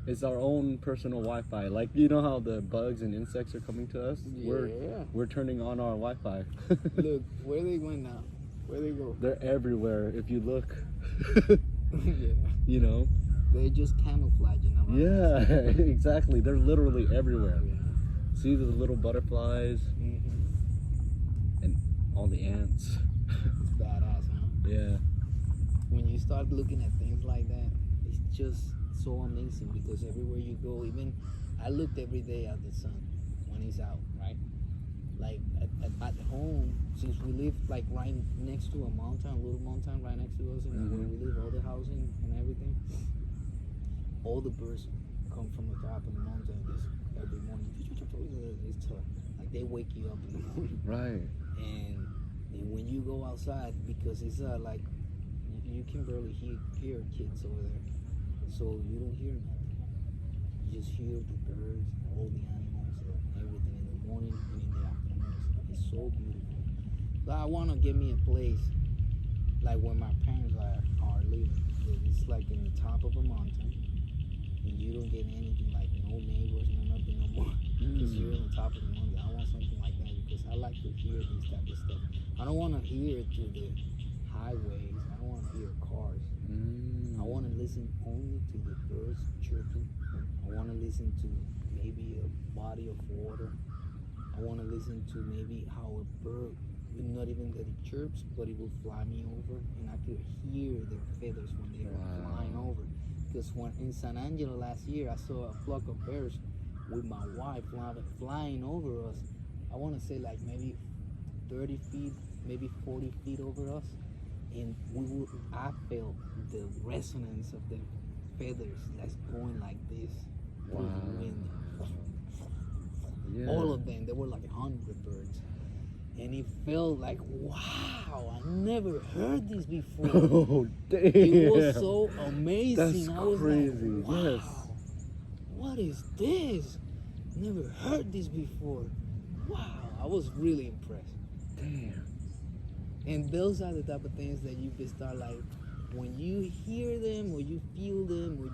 It's our own personal Wi-Fi. Like, you know how the bugs and insects are coming to us?
Yeah.
We're turning on our Wi-Fi.
Look, where they went now? Where they go?
They're everywhere if you look.
Yeah.
You know?
They're just camouflaging around.
Yeah, exactly. They're literally everywhere. Yeah. See the little butterflies and all the ants.
It's badass, huh?
Yeah.
When you start looking at things like that, it's just so amazing, because everywhere you go, even I looked every day at the sun when it's out, right? Like at home, since we live like right next to a mountain, a little mountain right next to us, and where we live, all the housing and everything, all the birds come from the top of the mountain just every morning. It's tough. Like they wake you up in the morning.
Right.
And when you go outside, because it's like you can barely hear kids over there. So you don't hear nothing. You just hear the birds, all the animals, everything in the morning and in the afternoon. It's so beautiful. So I want to get me a place like where my parents are living. It's like in the top of a mountain, and you don't get anything like no neighbors, no nothing no more. Because you're on the top of the mountain. I want something like that because I like to hear this type of stuff. I don't want to hear it through the highways. I don't want to hear cars. I want to listen only to the birds chirping. I want to listen to maybe a body of water. I want to listen to maybe how a bird, not even that it chirps, but it will fly me over, and I could hear their feathers when they were flying over. Because when in San Angelo last year, I saw a flock of birds with my wife flying over us. I want to say like maybe 30 feet, maybe 40 feet over us, and I felt the resonance of the feathers that's going like this
Wow.
through the wind.
Yeah.
All of them, there were like 100 birds, and it felt like, wow, I never heard this before.
Oh, damn.
It was so amazing.
That's
I was
crazy.
like, wow,
Yes.
what is this? Never heard this before. Wow, I was really impressed.
Damn.
And those are the type of things that you can start like, when you hear them or you feel them or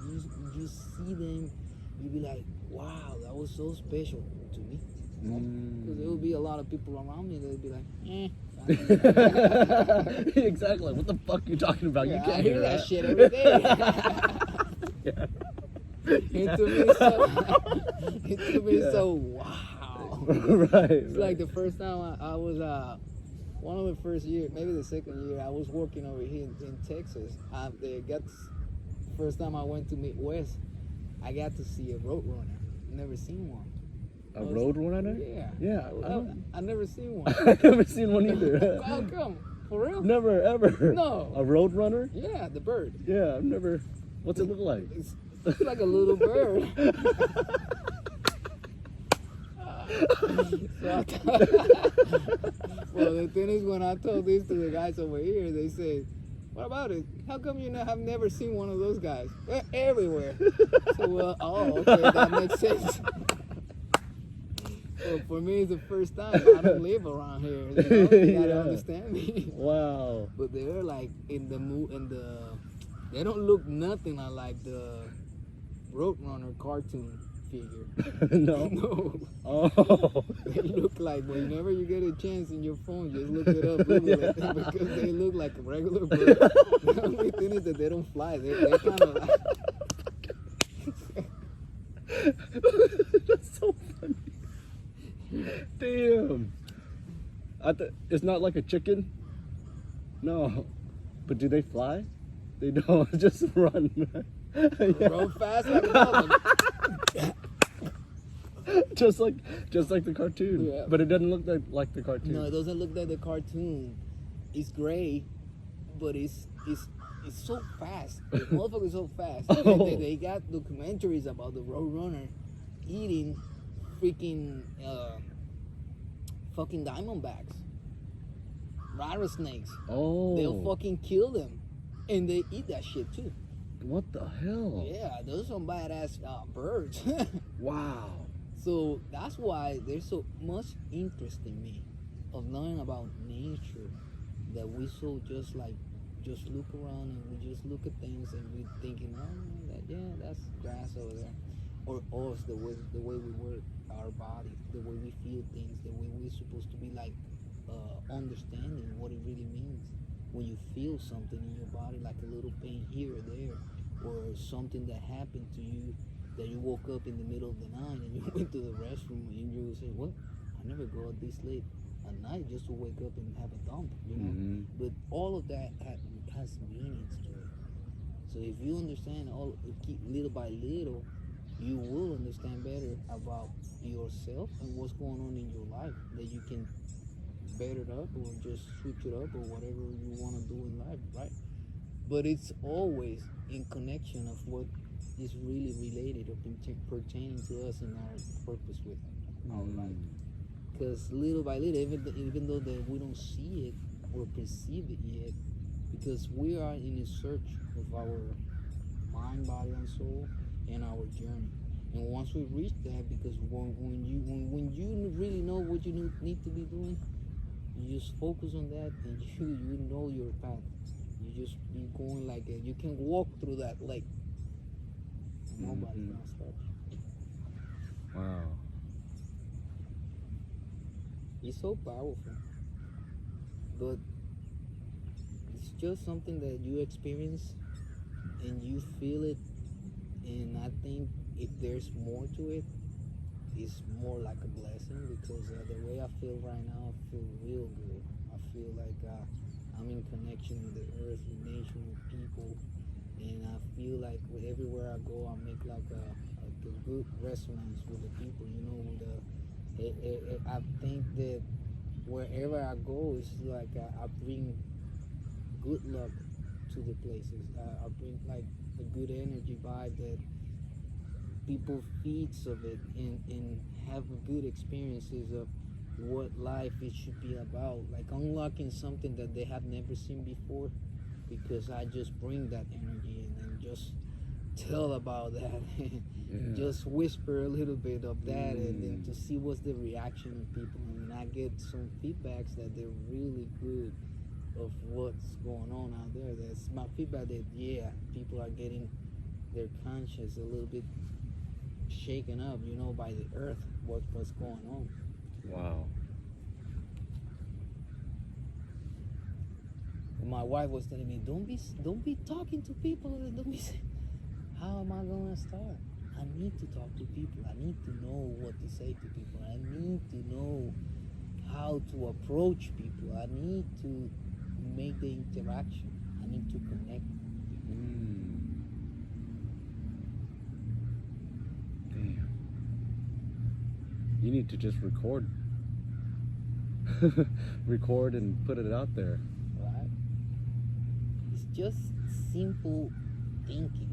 you see them, you be like, wow, that was so special to me. Because there will be a lot of people around me that will be like,
Exactly. What the fuck you talking about?
yeah,
You can't
I hear that
that.
shit every day.
Yeah.
It took me so wow.
Right.
It's like the first time I was one of the first year, maybe the second year, I was working over here in Texas. First time I went to Midwest, I got to see a roadrunner. Never seen one.
A road runner?
Yeah.
Yeah.
I never seen one.
I've never seen one either.
How come? For real?
Never ever.
No.
A road runner?
Yeah, the bird.
Yeah, I've never. What's it look like?
It's like a little bird. Well, the thing is, when I told this to the guys over here, they said, "What about it? How come you have never seen one of those guys? They're everywhere." So, well, okay, that makes sense. Well, for me, it's the first time. I don't live around here. You gotta
Yeah.
understand me.
Wow.
But they're like they don't look nothing like the Roadrunner cartoon figure.
No.
No.
Oh.
They look like, whenever you get a chance in your phone, just look it up, Google it, because they look like a regular bird. The only thing is that they don't fly. They're kind of like.
That's so funny. Damn. It's not like a chicken? No. But do they fly? They don't. Just run. Yeah.
Run fast like nothing.
just like the cartoon.
Yeah.
But it doesn't look like the cartoon.
No, it doesn't look like the cartoon. It's gray, but it's so fast. The motherfucker is so fast.
Oh.
They got documentaries about the Roadrunner eating freaking fucking diamondbacks, rattlesnakes.
Oh.
They'll fucking kill them, and they eat that shit too.
What the hell?
Yeah, those are some badass birds.
Wow.
So that's why there's so much interest in me of learning about nature, that we so just look around and we just look at things and we thinking, that's grass over there, or us, the way we work our body, the way we feel things, the way we're supposed to be like understanding what it really means when you feel something in your body, like a little pain here or there, or something that happened to you, that you woke up in the middle of the night and you went to the restroom and you say, "What? I never go out this late at night just to wake up and have a dump," you know.
Mm-hmm.
But all of that has meanings to it. So if you understand little by little, you will understand better about yourself and what's going on in your life, that you can better it up or just switch it up or whatever you want to do in life, right? But it's always in connection of what is really related or pertaining to us in our purpose with our life. Because little by little, even though that we don't see it or perceive it yet, because we are in a search of our mind, body, and soul, and our journey. And once we reach that, because when you really know what you need to be doing, you just focus on that, and you know your path. You just be going like that. You can walk through that lake. Nobody's gonna stop you.
Wow.
It's so powerful, but it's just something that you experience and you feel it. And I think if there's more to it, it's more like a blessing, because the way I feel right now, I feel real good. I feel like I'm in connection with the earth, with nature, with people, and I feel like everywhere I go, I make like a good resonance with the people. You know, I think that wherever I go, it's like I bring good luck to the places. I bring like a good energy vibe that people feeds of it and have good experiences of what life it should be about, like unlocking something that they have never seen before, because I just bring that energy and just tell about that and just whisper a little bit of that and then to see what's the reaction of people. And I get some feedbacks that they're really good of what's going on out there. That's my feedback, that people are getting their conscience a little bit shaken up, by the earth, what's going on.
Wow.
My wife was telling me, don't be talking to people, don't be how am I gonna start? I need to talk to people. I need to know what to say to people. I need to know how to approach people. I need to make the interaction. I need to connect.
Damn. You need to just record. Record and put it out there.
Right? It's just simple thinking.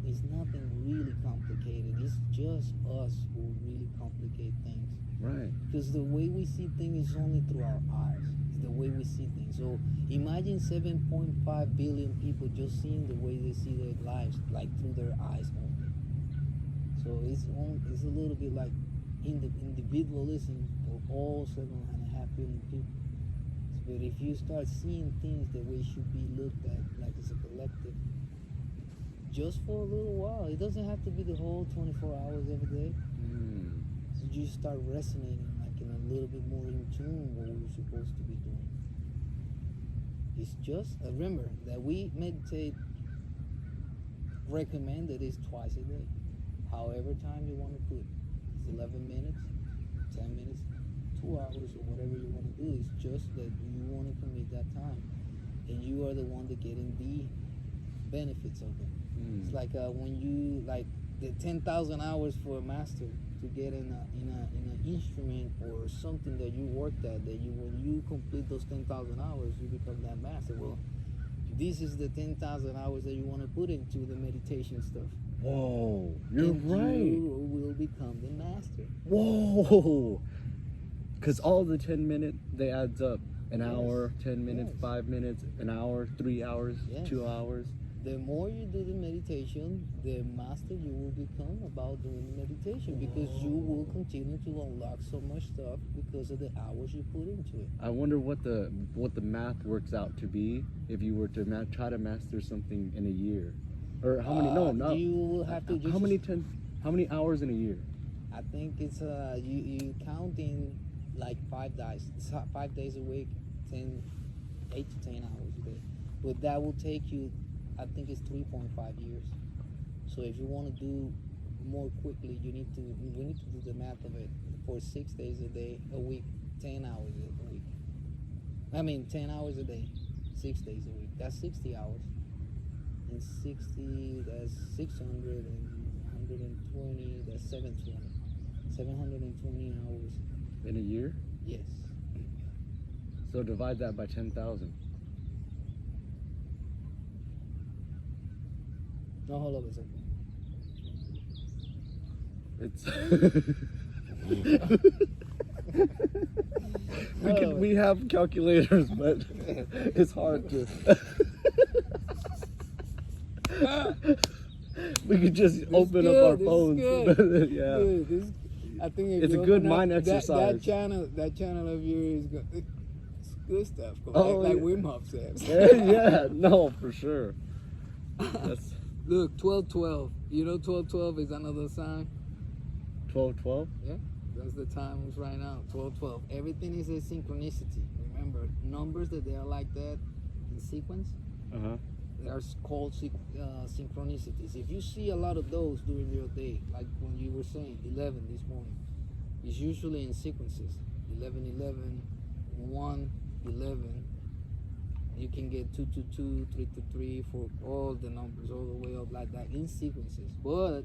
It's nothing really complicated. It's just us who really complicate things.
Right.
Because the way we see things is only through our eyes. It's the way we see things. So imagine 7.5 billion people just seeing the way they see their lives, like through their eyes only. So it's a little bit like individualism for all 7.5 billion people. But if you start seeing things the way it should be looked at, like as a collective, just for a little while, it doesn't have to be the whole 24 hours every day. So you start resonating like in a little bit more in tune what we're supposed to be doing. It's just remember that we meditate, recommended is twice a day. However time you want to put. It's 11 minutes, 10 minutes, 2 hours, or whatever you want to do. It's just that you want to commit that time, and you are the one that getting the benefits of it. It's like when you like the 10,000 hours for a master to get in an instrument or something that you worked at, that you when you complete those 10,000 hours you become that master. Well, this is the 10,000 hours that you want to put into the meditation stuff.
Whoa, you're right.
You will become the master.
Whoa, because all the 10-minute they adds up. An hour, 10 minutes, 5 minutes, an hour, 3 hours, 2 hours.
The more you do the meditation, the master you will become about doing the meditation, because you will continue to unlock so much stuff because of the hours you put into it.
I wonder what the math works out to be if you were to try to master something in a year, or how many? No.
You will have to just
how many hours in a year?
I think it's you counting like 5 days. It's 5 days a week, 8 to 10 hours a day. But that will take you, I think it's 3.5 years. So if you want to do more quickly, we need to do the math of it. For 6 days a day, a week, 10 hours a week. I mean 10 hours a day, 6 days a week. That's 60 hours. And 60, that's 600, and 120, that's 720. 720 hours.
In a year?
Yes.
So divide that by 10,000.
No, hold up a second.
It's we have calculators, but it's hard to. We could just open up our phones. Yeah.
Good. I think if
it's a good mind exercise.
That channel of yours is good. It's good stuff.
Oh,
like Wim Hof says.
Yeah, no, for sure. That's...
Look, 12-12. You know 12-12 is another sign?
12-12?
Yeah, that's the time right now. 12-12. Everything is a synchronicity. Remember, numbers that they are like that in sequence, they are called synchronicities. If you see a lot of those during your day, like when you were saying 11 this morning, it's usually in sequences. 11, 11, 1, 11. You can get 2, 2, 2, 3, 2, 3, for all the numbers, all the way up like that in sequences. But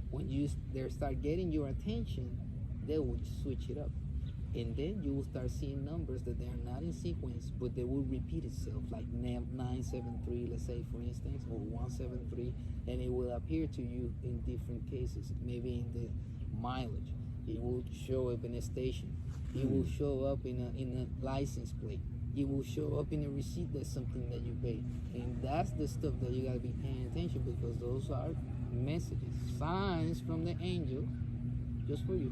when they start getting your attention, they will switch it up. And then you will start seeing numbers that they are not in sequence, but they will repeat itself, like 973, let's say, for instance, or 173, and it will appear to you in different cases. Maybe in the mileage, it will show up in a station, it will show up in a license plate, it will show up in a receipt. That's something that you pay, and that's the stuff that you gotta be paying attention, because those are messages, signs from the angel, just for you.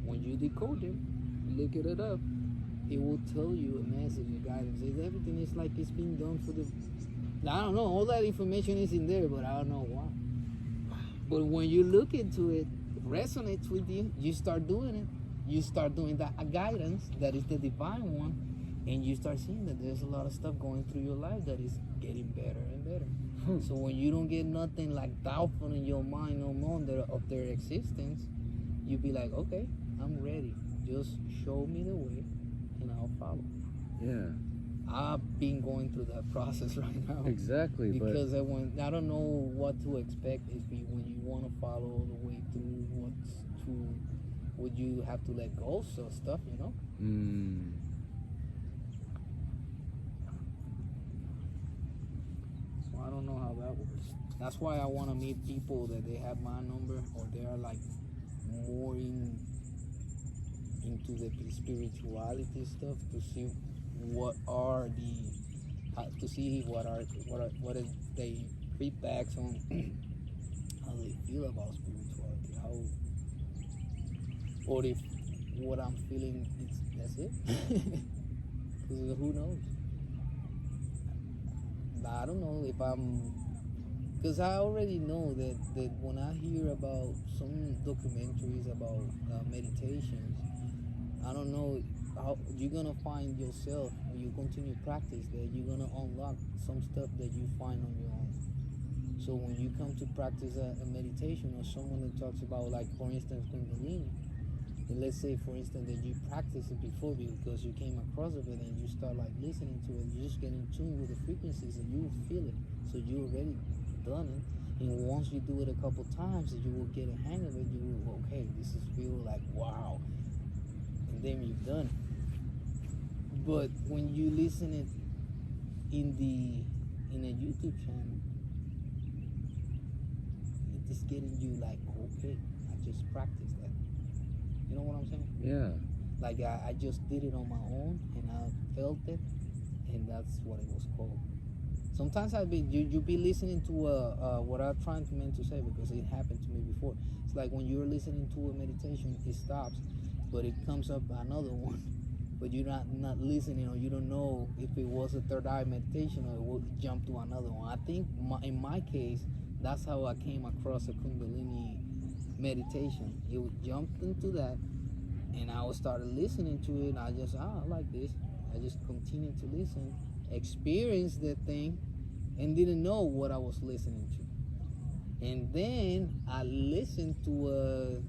When you decode them, look it up, it will tell you a message, a guidance. Everything is like it's been done for the, I don't know, all that information is in there, but I don't know why. But when you look into it, resonates with you, you start doing it. You start doing that guidance that is the divine one, and you start seeing that there's a lot of stuff going through your life that is getting better and better. So when you don't get nothing like doubtful in your mind no more of their existence, you be like, okay, I'm ready. Just show me the way, and I'll follow.
Yeah.
I've been going through that process right now.
Exactly.
Because I don't know what to expect when you want to follow all the way through would you have to let go of stuff, you know? So I don't know how that works. That's why I want to meet people that they have my number, or they are like more into the spirituality stuff, to see what are the feedbacks on how they feel about spirituality, or if what I'm feeling that's it. Because who knows? I don't know if because I already know that when I hear about some documentaries about meditations, I don't know how you're gonna find yourself when you continue practice, that you're gonna unlock some stuff that you find on your own. So when you come to practice a meditation, or someone that talks about, like, for instance, Kundalini, and let's say, for instance, that you practiced it before because you came across of it, and you start like listening to it, you just get in tune with the frequencies, and you will feel it. So you already done it, and once you do it a couple times, you will get a hang of it. You will, okay, this is feel like wow, and then you've done it. But when you listen it in a YouTube channel, it is getting you like, okay, I just practiced that. You know what I'm saying?
Yeah.
Like I just did it on my own, and I felt it, and that's what it was called. Sometimes you be listening to what I'm trying to say, because it happened to me before. It's like when you're listening to a meditation, it stops, but it comes up another one, but you're not listening, or you don't know if it was a third eye meditation, or it will jump to another one. I think in my case, that's how I came across a Kundalini meditation. It jumped into that, and I started listening to it, and I just, I like this. I just continued to listen, experienced the thing, and didn't know what I was listening to. And then I listened to a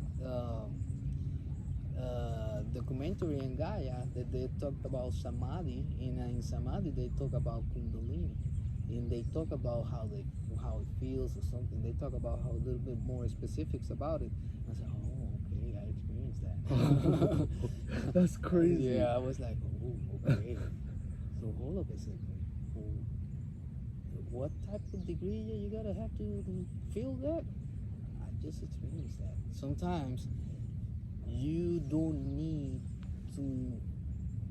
documentary in Gaia that they talked about Samadhi, and in Samadhi they talk about Kundalini, and they talk about how it feels or something. They talk about how a little bit more specifics about it. I said, oh, okay, I experienced that.
That's crazy.
Yeah, I was like, oh, okay. So hold up a second. What type of degree you gotta have to feel that? I just experienced that. Sometimes you don't need to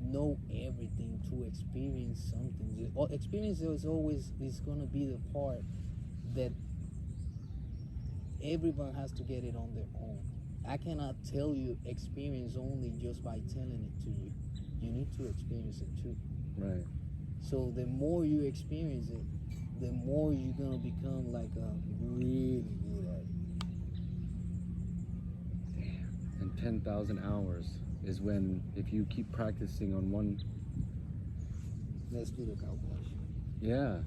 know everything to experience something. Experience is always gonna be the part that everyone has to get it on their own. I cannot tell you experience only just by telling it to you. You need to experience it too.
Right.
So the more you experience it, the more you're gonna become like really good at it.
Damn. And 10,000 hours is when, if you keep practicing on one.
Let's do the calculation.
Yeah.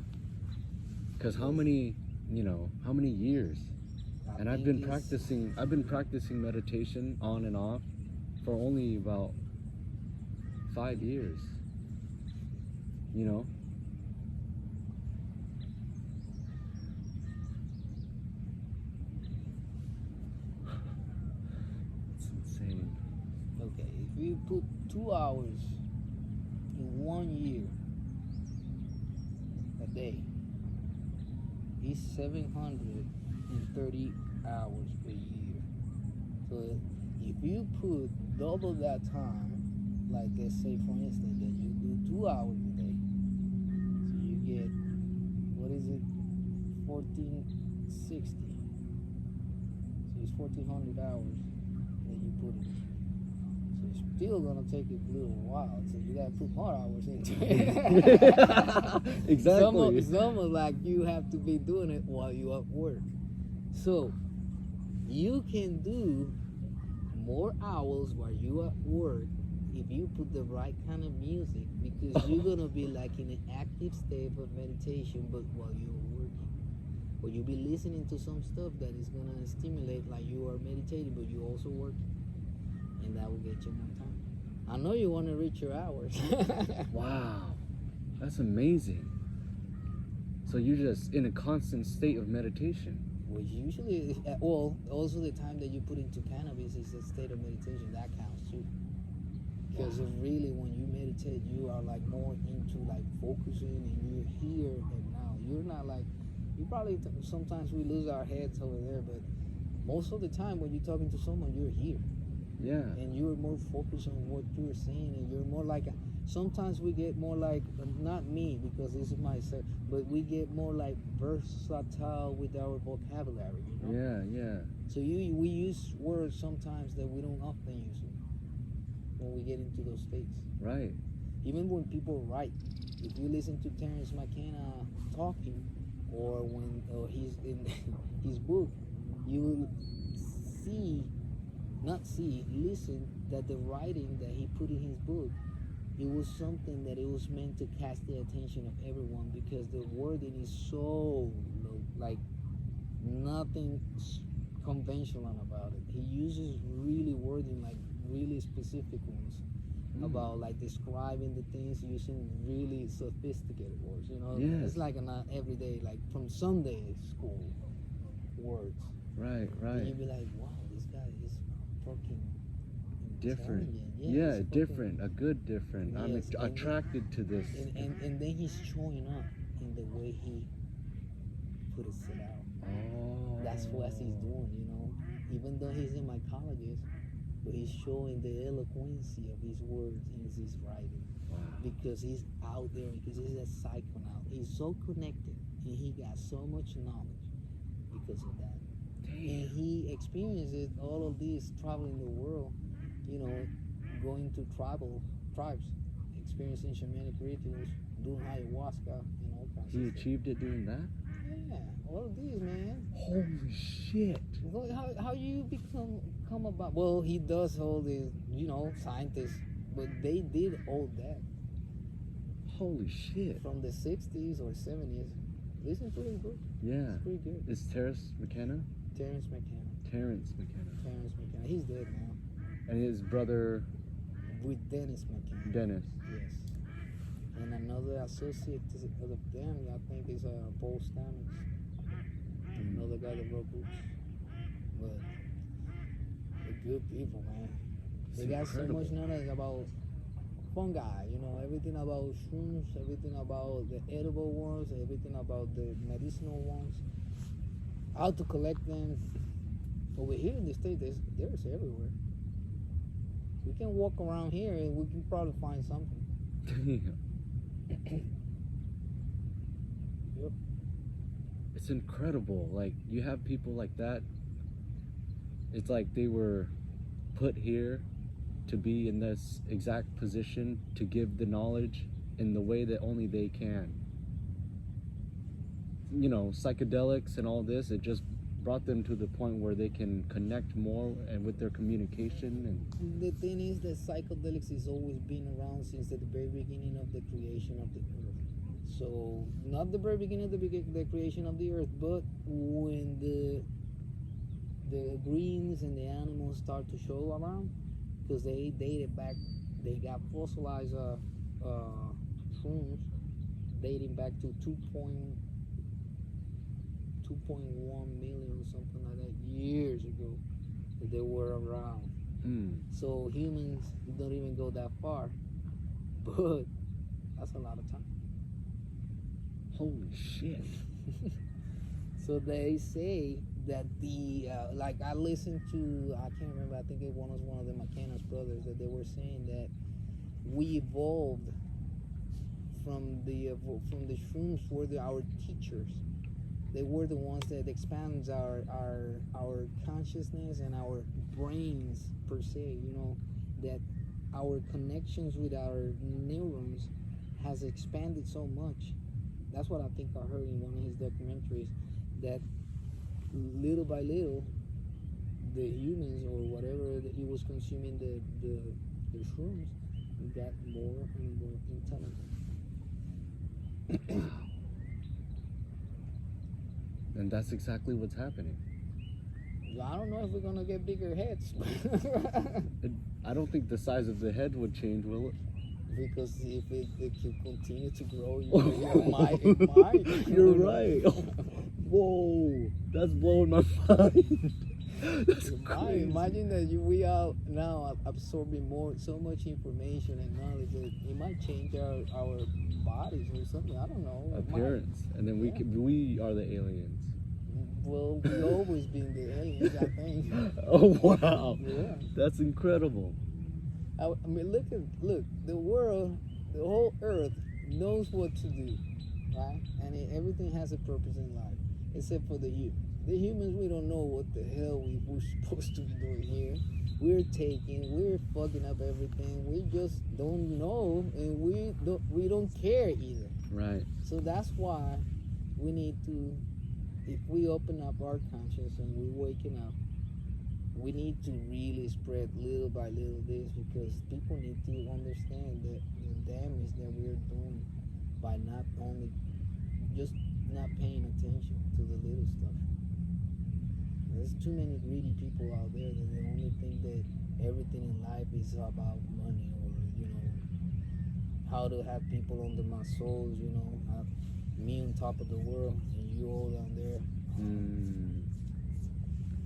Because how many years? And I've been practicing meditation on and off for only about 5 years. You know? It's insane.
Okay, if you put 2 hours in 1 year a day is 730 hours a year. So if you put double that time, like let's say for instance that you do 2 hours a day, so you get, what is it, 1460. So it's 1400 hours that you put in. So it's still gonna take a little while. So you gotta put more hours into it.
Exactly.
It's almost like you have to be doing it while you're at work. So you can do more hours while you're at work if you put the right kind of music, because you're gonna be like in an active state of meditation, but while you're working. Or you'll be listening to some stuff that is gonna stimulate like you are meditating, but you're also working, and that will get you more time. I know you want to reach your hours.
Wow, that's amazing. So you're just in a constant state of meditation.
Which usually, well, also the time that you put into cannabis is a state of meditation. That counts too. Because really, when you meditate, you are like more into like focusing, and you're here and now. You're not like, you probably, sometimes we lose our heads over there, but most of the time when you're talking to someone, you're here.
Yeah.
And you're more focused on what you're saying, and you're more like, sometimes we get more like, not me, because this is myself, but we get more like versatile with our vocabulary, you know?
Yeah.
So we use words sometimes that we don't often use when we get into those states.
Right.
Even when people write, if you listen to Terence McKenna talking, or when he's in his book, you will listen that the writing that he put in his book, it was something that it was meant to catch the attention of everyone, because the wording is so low, like nothing conventional about it. He uses really wording, like really specific ones, about like describing the things using really sophisticated words, you know.
Yes.
It's like an everyday, like from Sunday school words.
Right.
And you'd be like, wow, this guy is fucking
Different.
intelligent.
Yeah,
he's
different. A good different. I'm
Yes, and
attracted to this.
And then he's showing up in the way he put it out.
Oh.
That's what he's doing, you know. Even though he's a mycologist, but he's showing the eloquency of his words in his writing.
Wow.
Because he's out there, because he's a psychonaut. He's so connected, and he got so much knowledge because of that.
Damn.
And he experiences all of this traveling the world, you know, going to tribes, experiencing shamanic rituals, doing ayahuasca, and all kinds
He
of stuff.
achieved it doing that?
Yeah, all of these, man.
Holy shit.
How you come about? Well, he does all the, you know, scientists, but they did all that
Holy shit.
from the 60s or 70s. Listen to his book.
Yeah.
It's pretty good.
Is Terrence McKenna?
Terence McKenna.
Terrence McKenna.
Terence McKenna. He's dead now.
And his brother
With Dennis McKenna.
Dennis.
Yes. And another associate of them, I think, is Paul Stamets. Another guy that wrote books. But they're good people, man. They got so much knowledge about fungi, you know, everything about shrooms, everything about the edible ones, everything about the medicinal ones. How to collect them. Over here in the States, there's everywhere. We can walk around here and we can probably find something.
Damn.
Yep.
It's incredible. Like, you have people like that. It's like they were put here to be in this exact position to give the knowledge in the way that only they can. You know, psychedelics and all this, it just brought them to the point where they can connect more and with their communication. And
The thing is that psychedelics has always been around since the very beginning of the creation of the earth. So not the very beginning of the creation of the earth, but when the greens and the animals start to show around, because they dated back, they got fossilized shrooms dating back to 2.1 million or something like that years ago, that they were around. So humans don't even go that far, but that's a lot of time.
Holy shit.
So they say that the like I listened to, I can't remember, I think it was one of the McKenna's brothers, that they were saying that we evolved from the shrooms were our teachers. They were the ones that expands our consciousness and our brains per se. You know, that our connections with our neurons has expanded so much. That's what I think I heard in one of his documentaries, that little by little the humans or whatever that he was consuming the shrooms got more and more intelligent.
And that's exactly what's happening.
I don't know if we're gonna get bigger heads.
I don't think the size of the head would change, will it?
Because if it can continue to grow, it might.
You're right. Whoa, that's blowing my mind. That's crazy.
Imagine that we are now absorbing so much information and knowledge that it might change our bodies or something. I don't know.
Appearance, and then we are the aliens.
Well, we always been the aliens, I think.
Oh wow,
yeah,
that's incredible.
I mean, look, the world, the whole earth knows what to do, right? And everything has a purpose in life, except for the humans. The humans, we don't know what the hell we're supposed to be doing here. We're fucking up everything. We just don't know, and we don't care either.
Right.
So that's why we need to, if we open up our conscience and we're waking up, we need to really spread little by little this, because people need to understand that the damage that we're doing by not paying attention to the little stuff. There's too many greedy people out there that they only think that everything in life is about money, or how to have people under my souls, have me on top of the world and you all down there.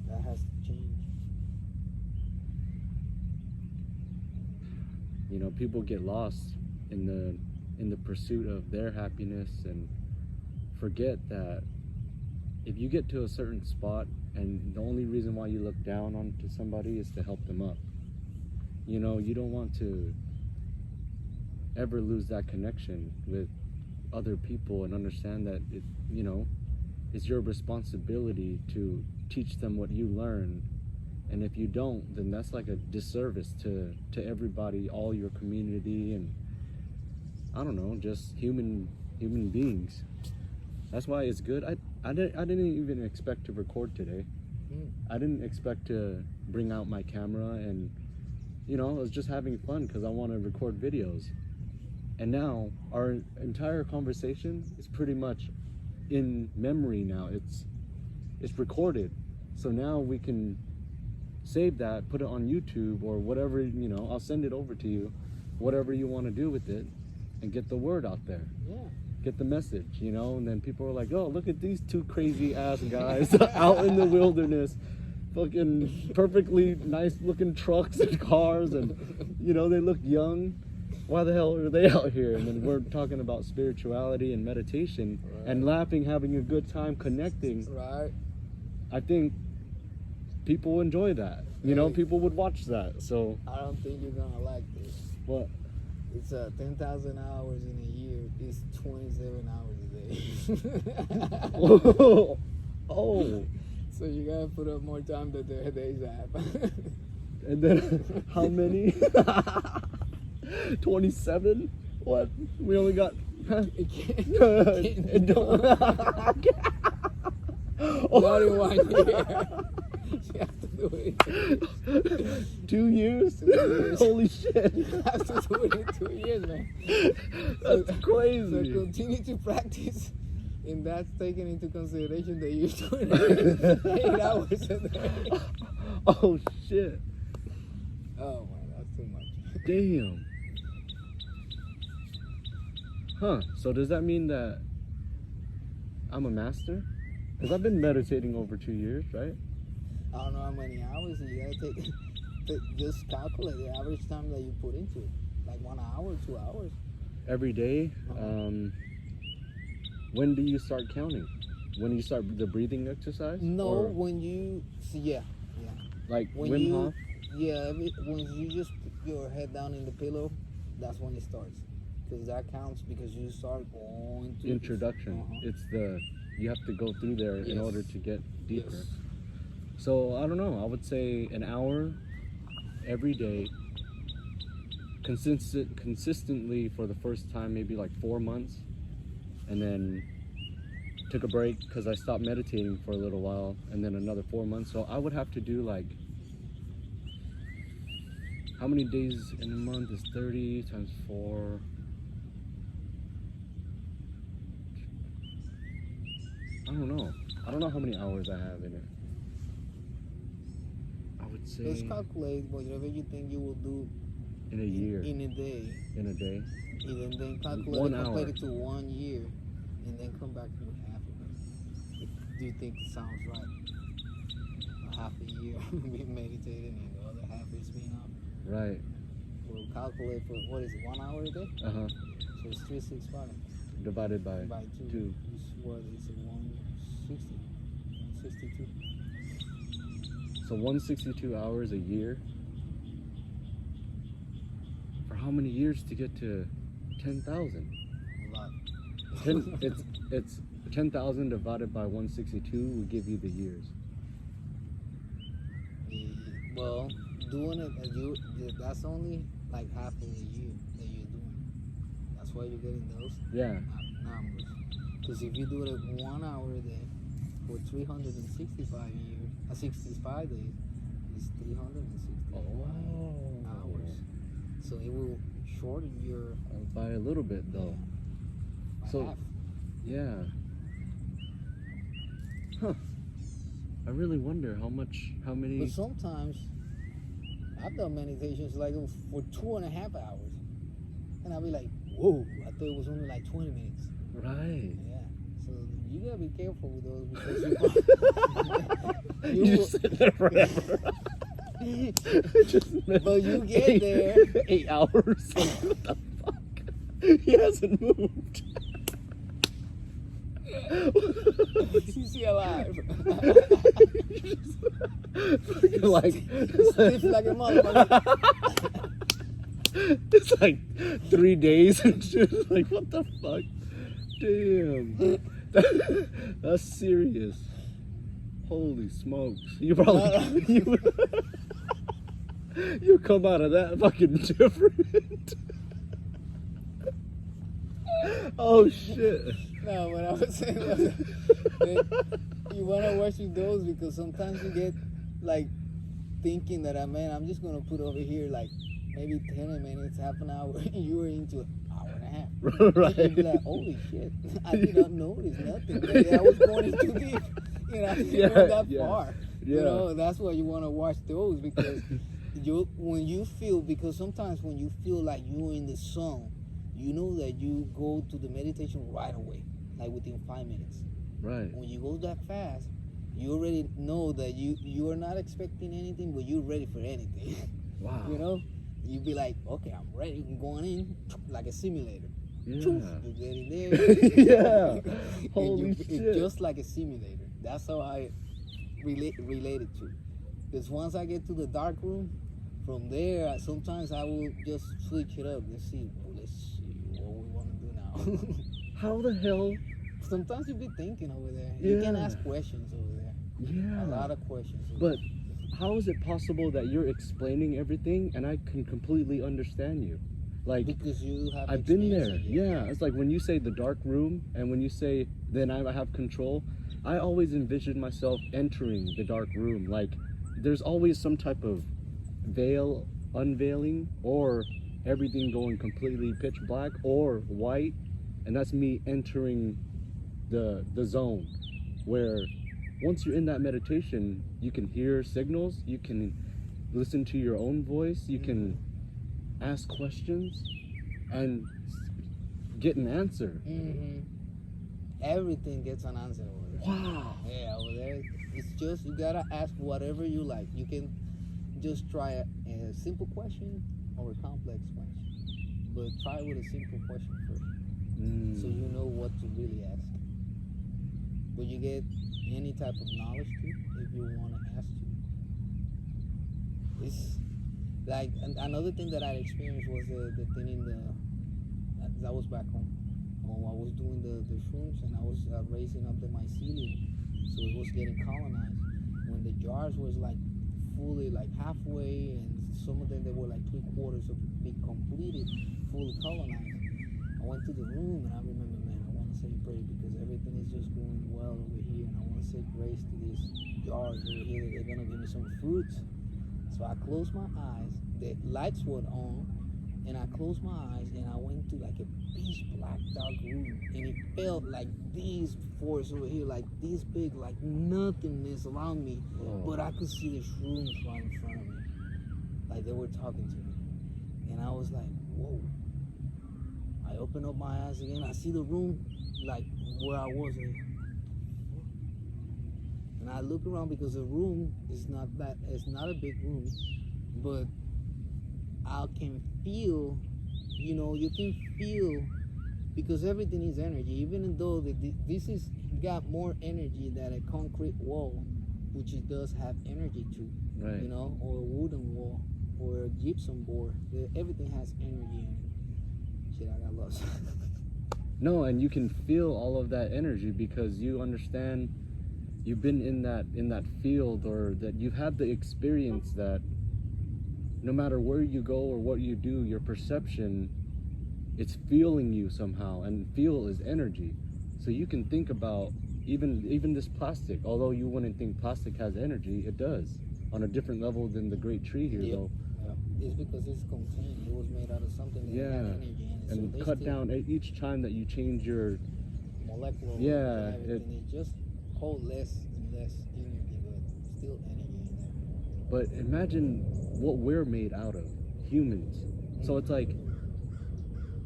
That has to change.
People get lost in the pursuit of their happiness and forget that if you get to a certain spot and the only reason why you look down onto somebody is to help them up, you don't want to ever lose that connection with other people, and understand that it's your responsibility to teach them what you learn. And if you don't, then that's like a disservice to everybody, all your community, and I don't know, just human beings. That's why it's good. I didn't even expect to record today. I didn't expect to bring out my camera, and I was just having fun because I want to record videos. And now our entire conversation is pretty much in memory now. It's recorded, so now we can save that, put it on YouTube or whatever. I'll send it over to you, whatever you want to do with it, and get the word out there.
Yeah.
Get the message, and then people are like, oh, look at these two crazy ass guys out in the wilderness, fucking perfectly nice looking trucks and cars, and they look young. Why the hell are they out here? And then we're talking about spirituality and meditation, right, and laughing, having a good time, connecting.
Right.
I think people enjoy that. People would watch that. So
I don't think you're gonna like this.
What?
It's 10,000 hours in a year. It's 27 hours a day.
Oh.
So you gotta put up more time than the days have.
And then how many? 27? What? We only got. It don't.
Not in 1 year. You have to do it.
2 years? Holy shit.
You have to do it in 2 years, man.
That's crazy.
So continue to practice, and that's taking into consideration that you're doing 8 hours a day.
Oh shit.
Oh man, that's too much.
Damn. Huh, so does that mean that I'm a master? Because I've been meditating over 2 years, right?
I don't know how many hours you gotta take. just calculate the average time that you put into it, like 1 hour, 2 hours.
Every day.
Uh-huh.
When do you start counting? When you start the breathing exercise?
No,
Or
when you see, yeah,
like
when
Wim
you,
Hof?
yeah, when you just put your head down in the pillow, that's when it starts, because that counts because you start going to
Introduction. It's the you have to go through there in
Yes.
order to get deeper.
Yes.
So I don't know. I would say an hour every day, consistently for the first time, maybe like 4 months, and then took a break because I stopped meditating for a little while, and then another 4 months. So I would have to do like, how many days in a month is 30 times 4? I don't know. I don't know how many hours I have in it. I would say
Just calculate whatever you think you will do
in a year.
in a day,
In a day.
and then calculate
1
complete
hour.
it to 1 year, and then come back with half of it. Do you think it sounds right? A half a year being meditating and the other half is being up.
Right.
We'll calculate for, what is it, 1 hour a day?
Uh-huh.
So it's 365
Divided by
by 2.
2.
Is what is it, 160? 162?
So 162 hours a year. For how many years to get to 10,000?
A lot.
It's 10,000 divided by 162 will give you the years.
Well, doing it, that's only like half of the year that you're doing. That's why you're getting those
Yeah.
numbers. Because if you do it 1 hour a day for 365 years, 65 days, it's 365 hours. So it will shorten your
By a little bit though.
by
So-
half.
Yeah. Huh. I really wonder how many.
But sometimes I've done meditations like for 2.5 hours, and I'll be like, "Whoa! I thought it was only like 20 minutes."
Right.
Yeah. So you gotta be careful with those because
You just sit there forever.
But you get there.
8 hours. What the fuck? He hasn't moved.
CC alive.
like
Stiff like a motherfucker.
It's like 3 days and shit. Like, what the fuck? Damn. That's serious. Holy smokes. You probably you come out of that fucking different. Oh shit.
No, what I was saying was that you wanna watch with those because sometimes you get like thinking that I'm just gonna put over here like maybe 10 minutes, half an hour, and you were into an hour and a half.
Right.
You'd be like, holy shit, I did not notice nothing. Maybe I was going in too deep. You know, I didn't go that far.
Yeah.
You know, that's why you want to watch those because because sometimes when you feel like you're in the zone, you know that you go to the meditation right away, like within 5 minutes.
Right.
When you go that fast, you already know that you are not expecting anything, but you're ready for anything.
Wow.
You know, you be like, okay, I'm ready. I'm going in like a simulator.
Yeah.
You get in there.
Yeah. Holy shit.
It's just like a simulator. That's how I relate it to. Because once I get to the dark room, from there, sometimes I will just switch it up. Let's see what we want to do now.
How the hell?
Sometimes you be thinking over there. You can
Yeah.
ask questions over there.
Yeah.
A lot of questions.
But how is it possible that you're explaining everything and I can completely understand you? Like,
because you have
I've been there.
experienced it.
Yeah. It's like when you say the dark room and when you say then I have control, I always envision myself entering the dark room. Like, there's always some type of veil unveiling or everything going completely pitch black or white, and that's me entering the zone where once you're in that meditation, you can hear signals, you can listen to your own voice, you can ask questions and get an answer.
Mm-hmm. Everything gets an answer over there.
Wow.
Yeah, over there. It's just you gotta ask whatever you like. You can just try a simple question or a complex question, but try with a simple question first, so you know what to really ask. But you get any type of knowledge too if you want to ask to. It's like another thing that I experienced was the thing in the that was back home. I was doing the shrooms and I was raising up the mycelium, so it was getting colonized. When the jars was like fully like halfway, and some of them they were like 3/4 of be completed, fully colonized. I went to the room and I remember, man, I want to say prayer because everything is just going well over here, and I want to say grace to these jars over here. They're gonna give me some fruits. So I closed my eyes. The lights were on, and I closed my eyes and I went to like a pitch black dark room, and it felt like these force over here, like this big, like nothingness around me.
Whoa.
But I could see the shrooms right in front of me, like they were talking to me, and I was like, whoa. I open up my eyes again. I see the room like where I was, and I look around because the room is not that. It's not a big room, but I can feel. You know, you can feel because everything is energy. Even though this is got more energy than a concrete wall, which it does have energy too.
Right.
You know, or a wooden wall, or a gypsum board. Everything has energy in it. Shit, I got lost.
No, and you can feel all of that energy because you understand, you've been in that field, or that you've had the experience that no matter where you go or what you do, your perception, it's feeling you somehow, and feel is energy. So you can think about even this plastic, although you wouldn't think plastic has energy, it does, on a different level than the great tree here.
Yep.
Though.
It's because it's contained. It was made out of something that had energy in it.
And
so
cut down each time that you change your
molecular
yeah,
and everything. It just hold less and less energy, but still energy in there.
But imagine what we're made out of, humans. So it's like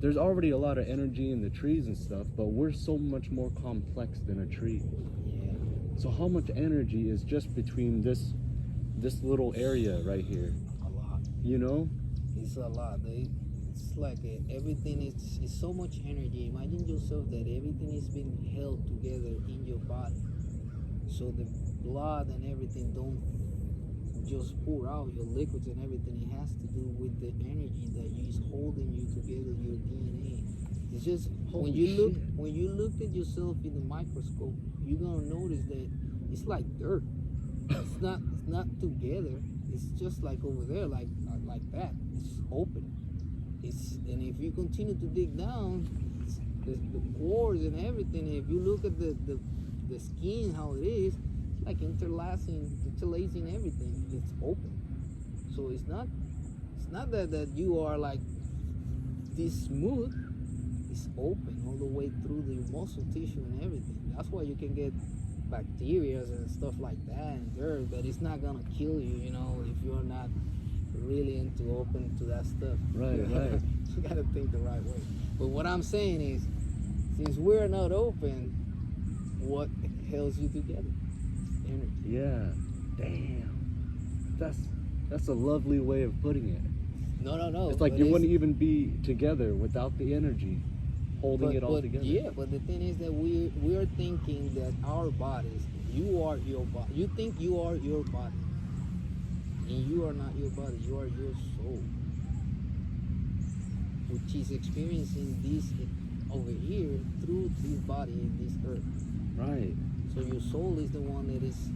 there's already a lot of energy in the trees and stuff, but we're so much more complex than a tree.
Yeah.
So how much energy is just between this little area right here?
A lot.
You know?
It's a lot. It's like everything is so much energy. Imagine yourself that everything is being held together in your body. So the blood and everything don't just pour out, your liquids and everything. It has to do with the energy that is holding you together, your DNA. It's just when you look at yourself in the microscope, you're gonna notice that it's like dirt. It's not together. It's just like over there, like that. It's open. And if you continue to dig down, the pores and everything. If you look at the skin, how it is, it's like interlacing everything. It's open. So it's not that you are like this smooth. It's open all the way through the muscle tissue and everything. That's why you can get bacteria and stuff like that and dirt, but it's not gonna kill you, you know, if you're not really open to that stuff.
Right.
You gotta think the right way. But what I'm saying is, since we're not open, what holds you together? Energy.
Yeah. Damn. That's a lovely way of putting it.
No.
It's like you wouldn't even be together without the energy holding it all together.
Yeah, but the thing is that we are thinking that our bodies, you are your body. You think you are your body. And you are not your body, you are your soul. Which is experiencing this over here through this body in this earth.
Right.
So your soul is the one that is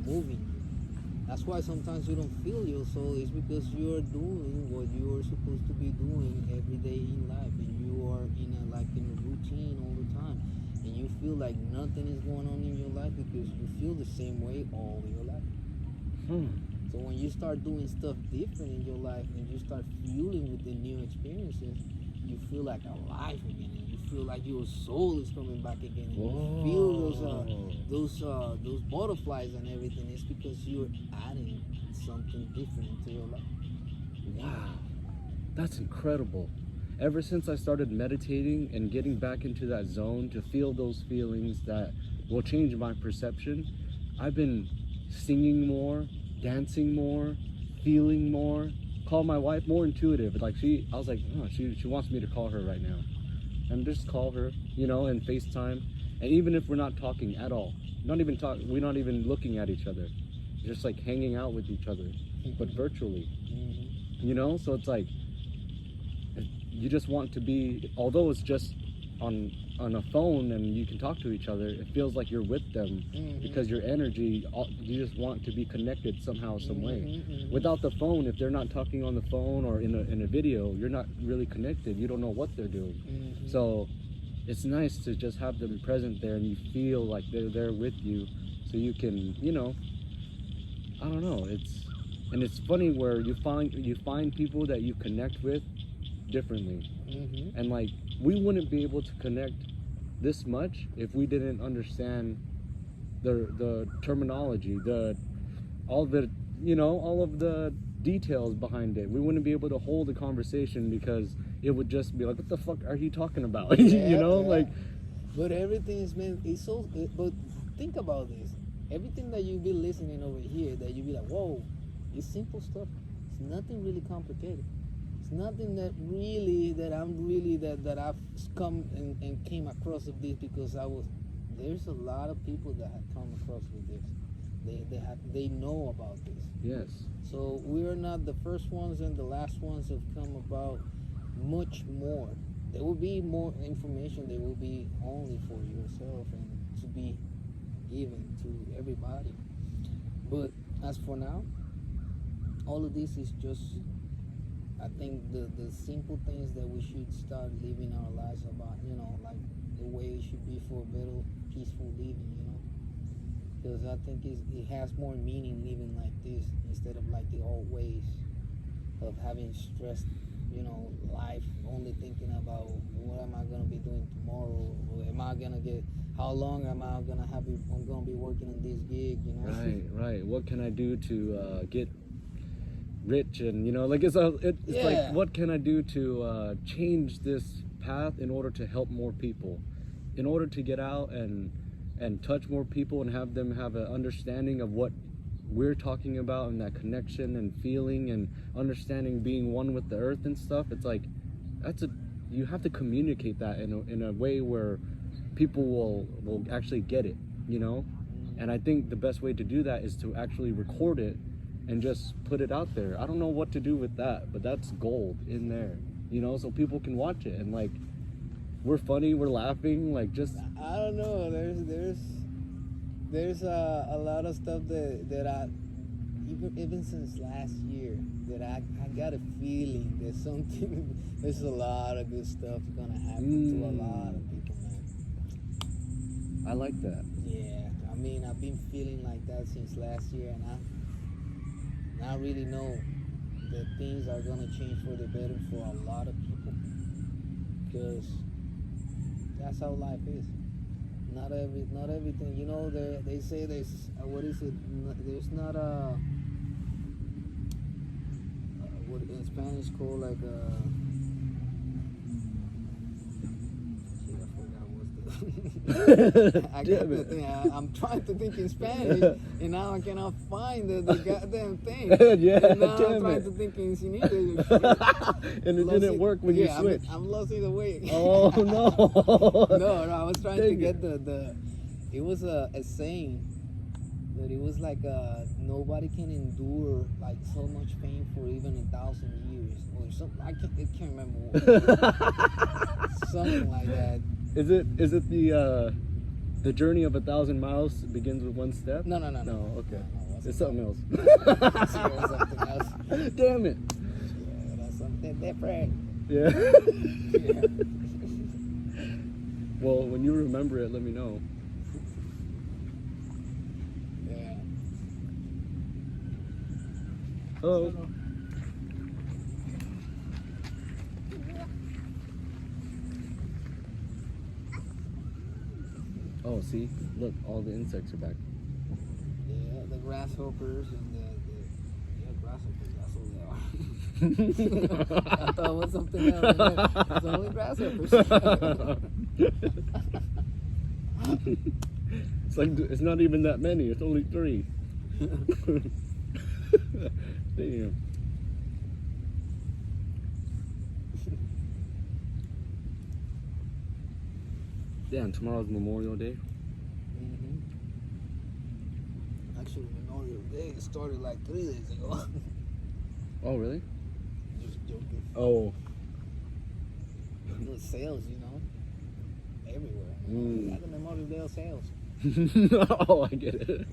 moving you. That's why sometimes you don't feel your soul, is because you are doing what you are supposed to be doing every day in life, and you are in a routine all the time, and you feel like nothing is going on in your life because you feel the same way all your life. So when you start doing stuff different in your life and you start fueling with the new experiences, you feel like alive again, and you feel like your soul is coming back again, and you feel those butterflies and everything. It's because you're adding something different into your life.
Wow, that's incredible. Ever since I started meditating and getting back into that zone to feel those feelings that will change my perception, I've been singing more, dancing more, feeling more. Call my wife, more intuitive. Like I was like, oh, she wants me to call her right now, and just call her, you know, and FaceTime. And even if we're not talking at all, we're not even looking at each other, just like hanging out with each other, but virtually, you know. So it's like you just want to be, although it's just on a phone and you can talk to each other, it feels like you're with them because your energy, you just want to be connected somehow, some way. Without the phone, if they're not talking on the phone or in a video, you're not really connected. You don't know what they're doing. So it's nice to just have them present there and you feel like they're there with you, so you can, you know, I don't know, it's funny where you find people that you connect with differently. And like, we wouldn't be able to connect this much if we didn't understand the terminology, all of the details behind it. We wouldn't be able to hold a conversation because it would just be like, what the fuck are you talking about? You know, like.
But everything is meant. But think about this. Everything that you be listening over here, that you be like, whoa, it's simple stuff. It's nothing really complicated. It's nothing that I've come and came across of this because there's a lot of people that have come across with this. They know about this.
Yes.
So we're not the first ones and the last ones have come about. Much more. There will be more information. There will be only for yourself and to be given to everybody. But as for now, all of this is just, I think, the simple things that we should start living our lives about, you know, like the way it should be for better, peaceful living, you know. Because I think it has more meaning living like this instead of like the old ways of having stressed, you know, life, only thinking about what am I gonna be doing tomorrow, or how long am I gonna I'm gonna be working in this gig, you know?
Right. What can I do to get rich, and you know, like it's like, what can I do to change this path in order to help more people, in order to get out and touch more people and have them have an understanding of what we're talking about, and that connection and feeling and understanding, being one with the earth and stuff. It's like you have to communicate that in a way where people will actually get it, you know. And I think the best way to do that is to actually record it and just put it out there. I don't know what to do with that, but that's gold in there, you know, so people can watch it and like, we're funny, we're laughing, like, just,
I don't know, there's a lot of stuff that I, even since last year, that I got a feeling there's a lot of good stuff gonna happen to a lot of people, man.
I like that.
Yeah, I mean, I've been feeling like that since last year, and I really know that things are gonna change for the better for a lot of people, because that's how life is. Not everything, you know. They say there's what is it? There's not what in Spanish called like I got the thing. I'm trying to think in Spanish, and now I cannot find the goddamn thing.
Yeah,
and now I'm
damn
trying
it.
to think in English.
And it didn't work when you switched.
I'm lost either way.
Oh no.
No, I was trying to get the. It was a saying that it was like nobody can endure like so much pain for even 1,000 years or something. I can't remember what. Something like that.
Is it the journey of 1,000 miles begins with one step?
No.
Okay.
No,
It's something else.
something else.
Damn it.
Yeah, that's something different.
Yeah.
Yeah.
Well, when you remember it, let me know.
Yeah.
Oh. Oh, see? Look, all the insects are back.
Yeah, the grasshoppers and the grasshoppers, that's what they are. I thought it was something else. It's only grasshoppers.
It's like, it's not even that many, it's only 3. Damn. Damn, tomorrow's Memorial Day.
Actually, Memorial Day started like 3 days ago.
Oh, really?
Just joking.
Oh.
The sales, everywhere.
Mm.
Got the Memorial Day sales.
Oh, I get it.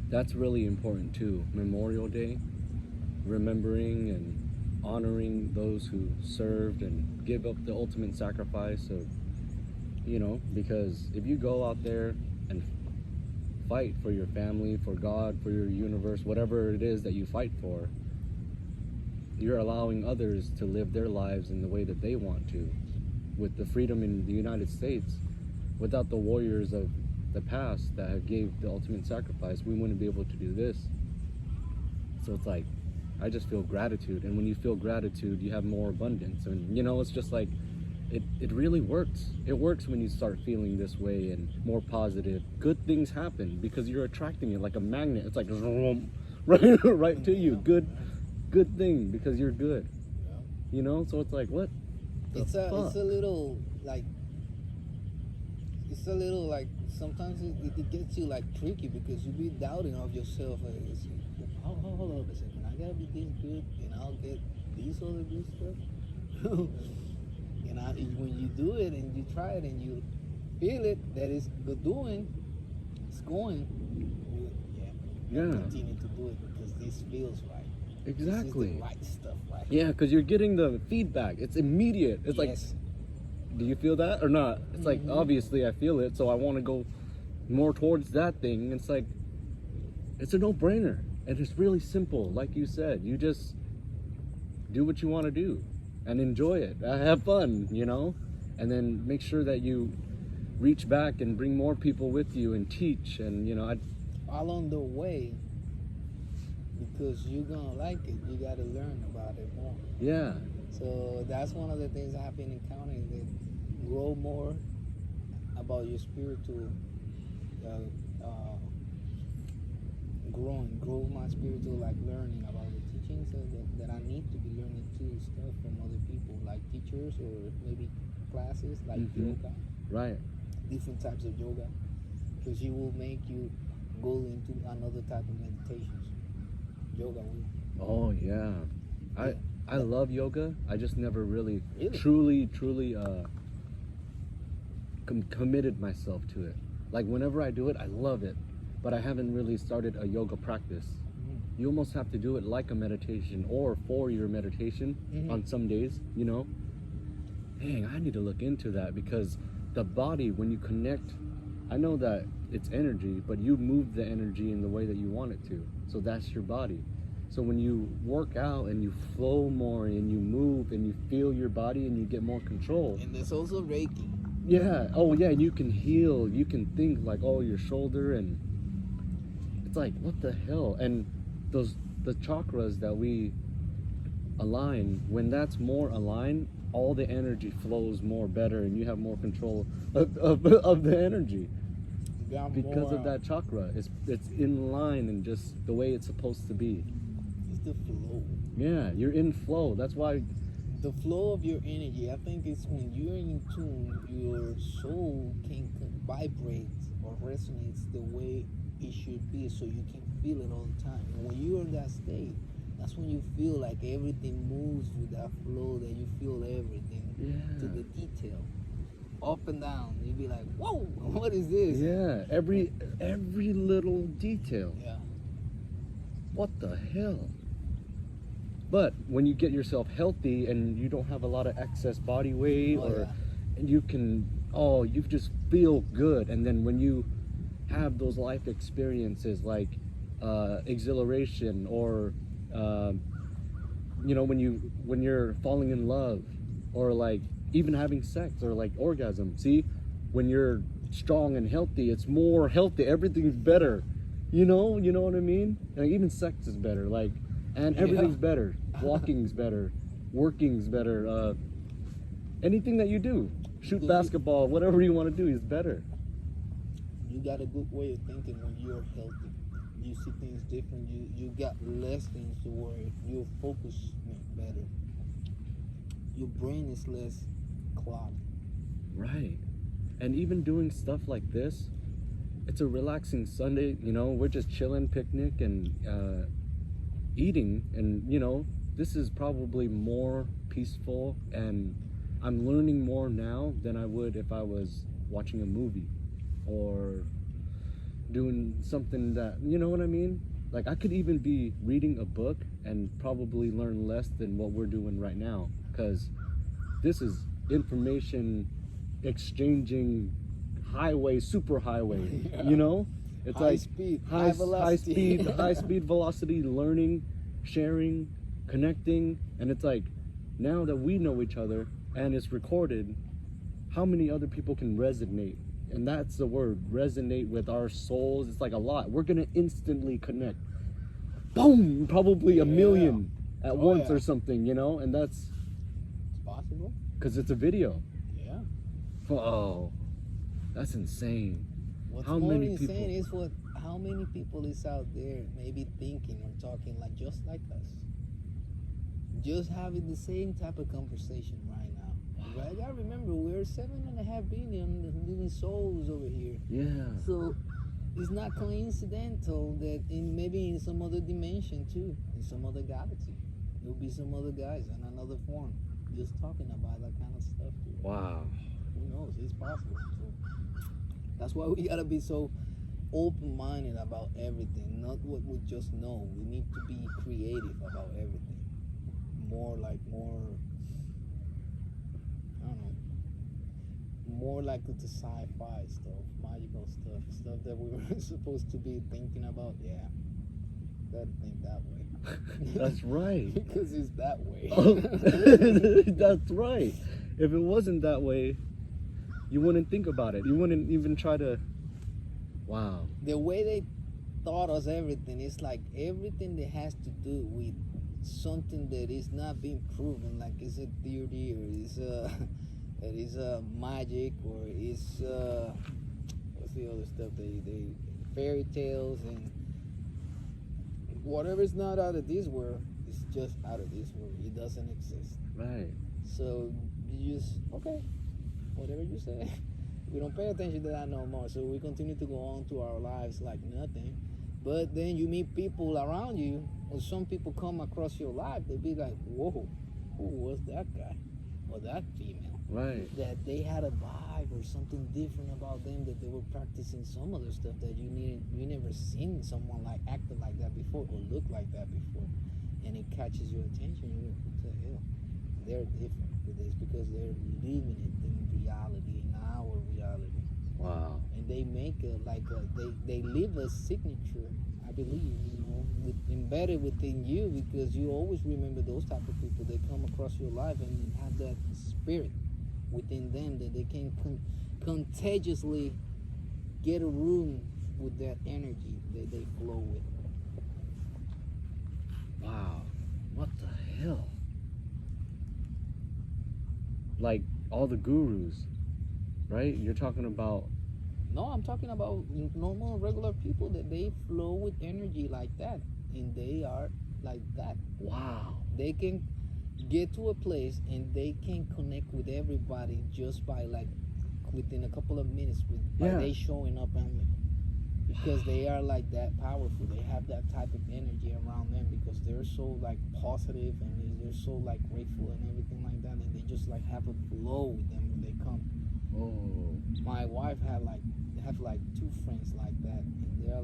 That's really important too. Memorial Day, remembering and honoring those who served and give up the ultimate sacrifice of, because if you go out there and fight for your family, for God, for your universe, whatever it is that you fight for, you're allowing others to live their lives in the way that they want to. With the freedom in the United States, without the warriors of the past that have gave the ultimate sacrifice, we wouldn't be able to do this. So it's like, I just feel gratitude, and when you feel gratitude, you have more abundance, and it's just like, it really works. It works when you start feeling this way and more positive. Good things happen because you're attracting it like a magnet. It's like right to you. Good thing because you're good. So it's like, what?
It's a little like sometimes it gets you like tricky because you be doubting of yourself. Like, hold up a second, I gotta be this good and I'll get these other good stuff. When you do it and you try it and you feel it that it's going, continue to do it because this feels right.
Exactly.
This is the right stuff, right?
Yeah, because you're getting the feedback. It's immediate. It's like,
Yes.
do you feel that or not? It's like, obviously I feel it, so I want to go more towards that thing. It's like, it's a no-brainer. And it's really simple. Like you said, you just do what you want to do and enjoy it. Have fun, and then make sure that you reach back and bring more people with you and teach. And,
along the way, because you're gonna like it, you gotta learn about it more.
Yeah.
So that's one of the things I've been encountering, that grow more about your spiritual grow my spiritual learning about the teachings that I need to be learning too, stuff from other people like teachers or maybe classes like yoga,
right,
different types of yoga, because it will make you go into another type of meditations. Yoga will.
Oh yeah. I love yoga. I just never really truly committed myself to it. Like whenever I do it, I love it, but I haven't really started a yoga practice. You almost have to do it like a meditation or for your meditation on some days, Dang, I need to look into that because the body, when you connect, I know that it's energy, but you move the energy in the way that you want it to. So that's your body. So when you work out and you flow more and you move and you feel your body and you get more control.
And there's also Reiki.
Yeah. Oh yeah. And you can heal. You can think like, oh, your shoulder, and it's like, what the hell? And the chakras that we align, when that's more aligned, all the energy flows more better, and you have more control of the energy. Because of that chakra, it's in line and just the way it's supposed to be.
It's the flow.
Yeah, you're in flow. That's why
the flow of your energy, I think it's when you're in tune, your soul can vibrate or resonates the way it should be, so you can feel it all the time. And when you're in that state, that's when you feel like everything moves with that flow, that you feel everything to the detail. Up and down, you'd be like, whoa, what is this?
Yeah, every little detail.
Yeah.
What the hell? But when you get yourself healthy and you don't have a lot of excess body weight, and you just feel good. And then when you have those life experiences like exhilaration or when you're falling in love, or like even having sex or like orgasm. See, when you're strong and healthy, it's more healthy. Everything's better. You know what I mean? Like even sex is better. Like, and everything's better. Walking's better. Working's better. Anything that you do, shoot basketball, whatever you want to do is better.
You got a good way of thinking when you're healthy. You see things different. You got less things to worry. Your focus better. Your brain is less clogged.
Right. And even doing stuff like this, it's a relaxing Sunday. We're just chilling, picnic, and eating, and this is probably more peaceful, and I'm learning more now than I would if I was watching a movie or doing something that, you know what I mean? Like I could even be reading a book and probably learn less than what we're doing right now, because this is information exchanging highway, super highway. It's
high
like
speed,
high
velocity.
speed, high speed velocity, learning, sharing, connecting. And it's like, now that we know each other and it's recorded, how many other people can resonate? And that's the word, resonate with our souls. It's like a lot. We're gonna instantly connect. Boom! Probably a million at once or something, and that's
It's possible.
because it's a video.
Yeah.
Oh, that's insane.
What's
How
more
many
insane
people?
is how many people is out there maybe thinking or talking like just like us, just having the same type of conversation right now. Right? I remember we're 7.5 billion living souls over here.
Yeah.
So it's not coincidental that maybe in some other dimension too, in some other galaxy, there'll be some other guys in another form just talking about that kind of stuff too.
Wow.
Who knows? It's possible. So that's why we gotta be so open-minded about everything, not what we just know. We need to be creative about everything. More, I don't know, more like the sci-fi stuff, magical stuff that we were supposed to be thinking about. Yeah, gotta think that way.
That's right.
Because it's that way.
That's right. If it wasn't that way, you wouldn't think about it. You wouldn't even try to. Wow.
The way they taught us everything, it's like everything that has to do with something that is not being proven, like is a theory or is a magic or is what's the other stuff they fairy tales and whatever's not out of this world is just out of this world. It doesn't exist.
Right.
So you just whatever you say. We don't pay attention to that no more. So we continue to go on to our lives like nothing. But then you meet people around you, or some people come across your life, they be like, whoa, who was that guy or that female?
Right.
That they had a vibe or something different about them, that they were practicing some other stuff that you never seen someone like acting like that before or look like that before. And it catches your attention. You're like, what the hell? They're different with this because they're living it in reality, in our reality.
Wow.
And they make they leave a signature, I believe, embedded within you, because you always remember those type of people. They come across your life and have that spirit within them that they can contagiously get a room with that energy that they flow with.
Wow. What the hell? Like all the gurus, right? You're talking about.
No, I'm talking about normal, regular people that they flow with energy like that, and they are like that.
Wow.
They can get to a place and they can connect with everybody just by within a couple of minutes by they showing up only. Because they are like that powerful. They have that type of energy around them because they're so positive and they're so grateful and everything like that, and they just have a flow with them when they come.
Oh.
My wife have two friends like that, and they're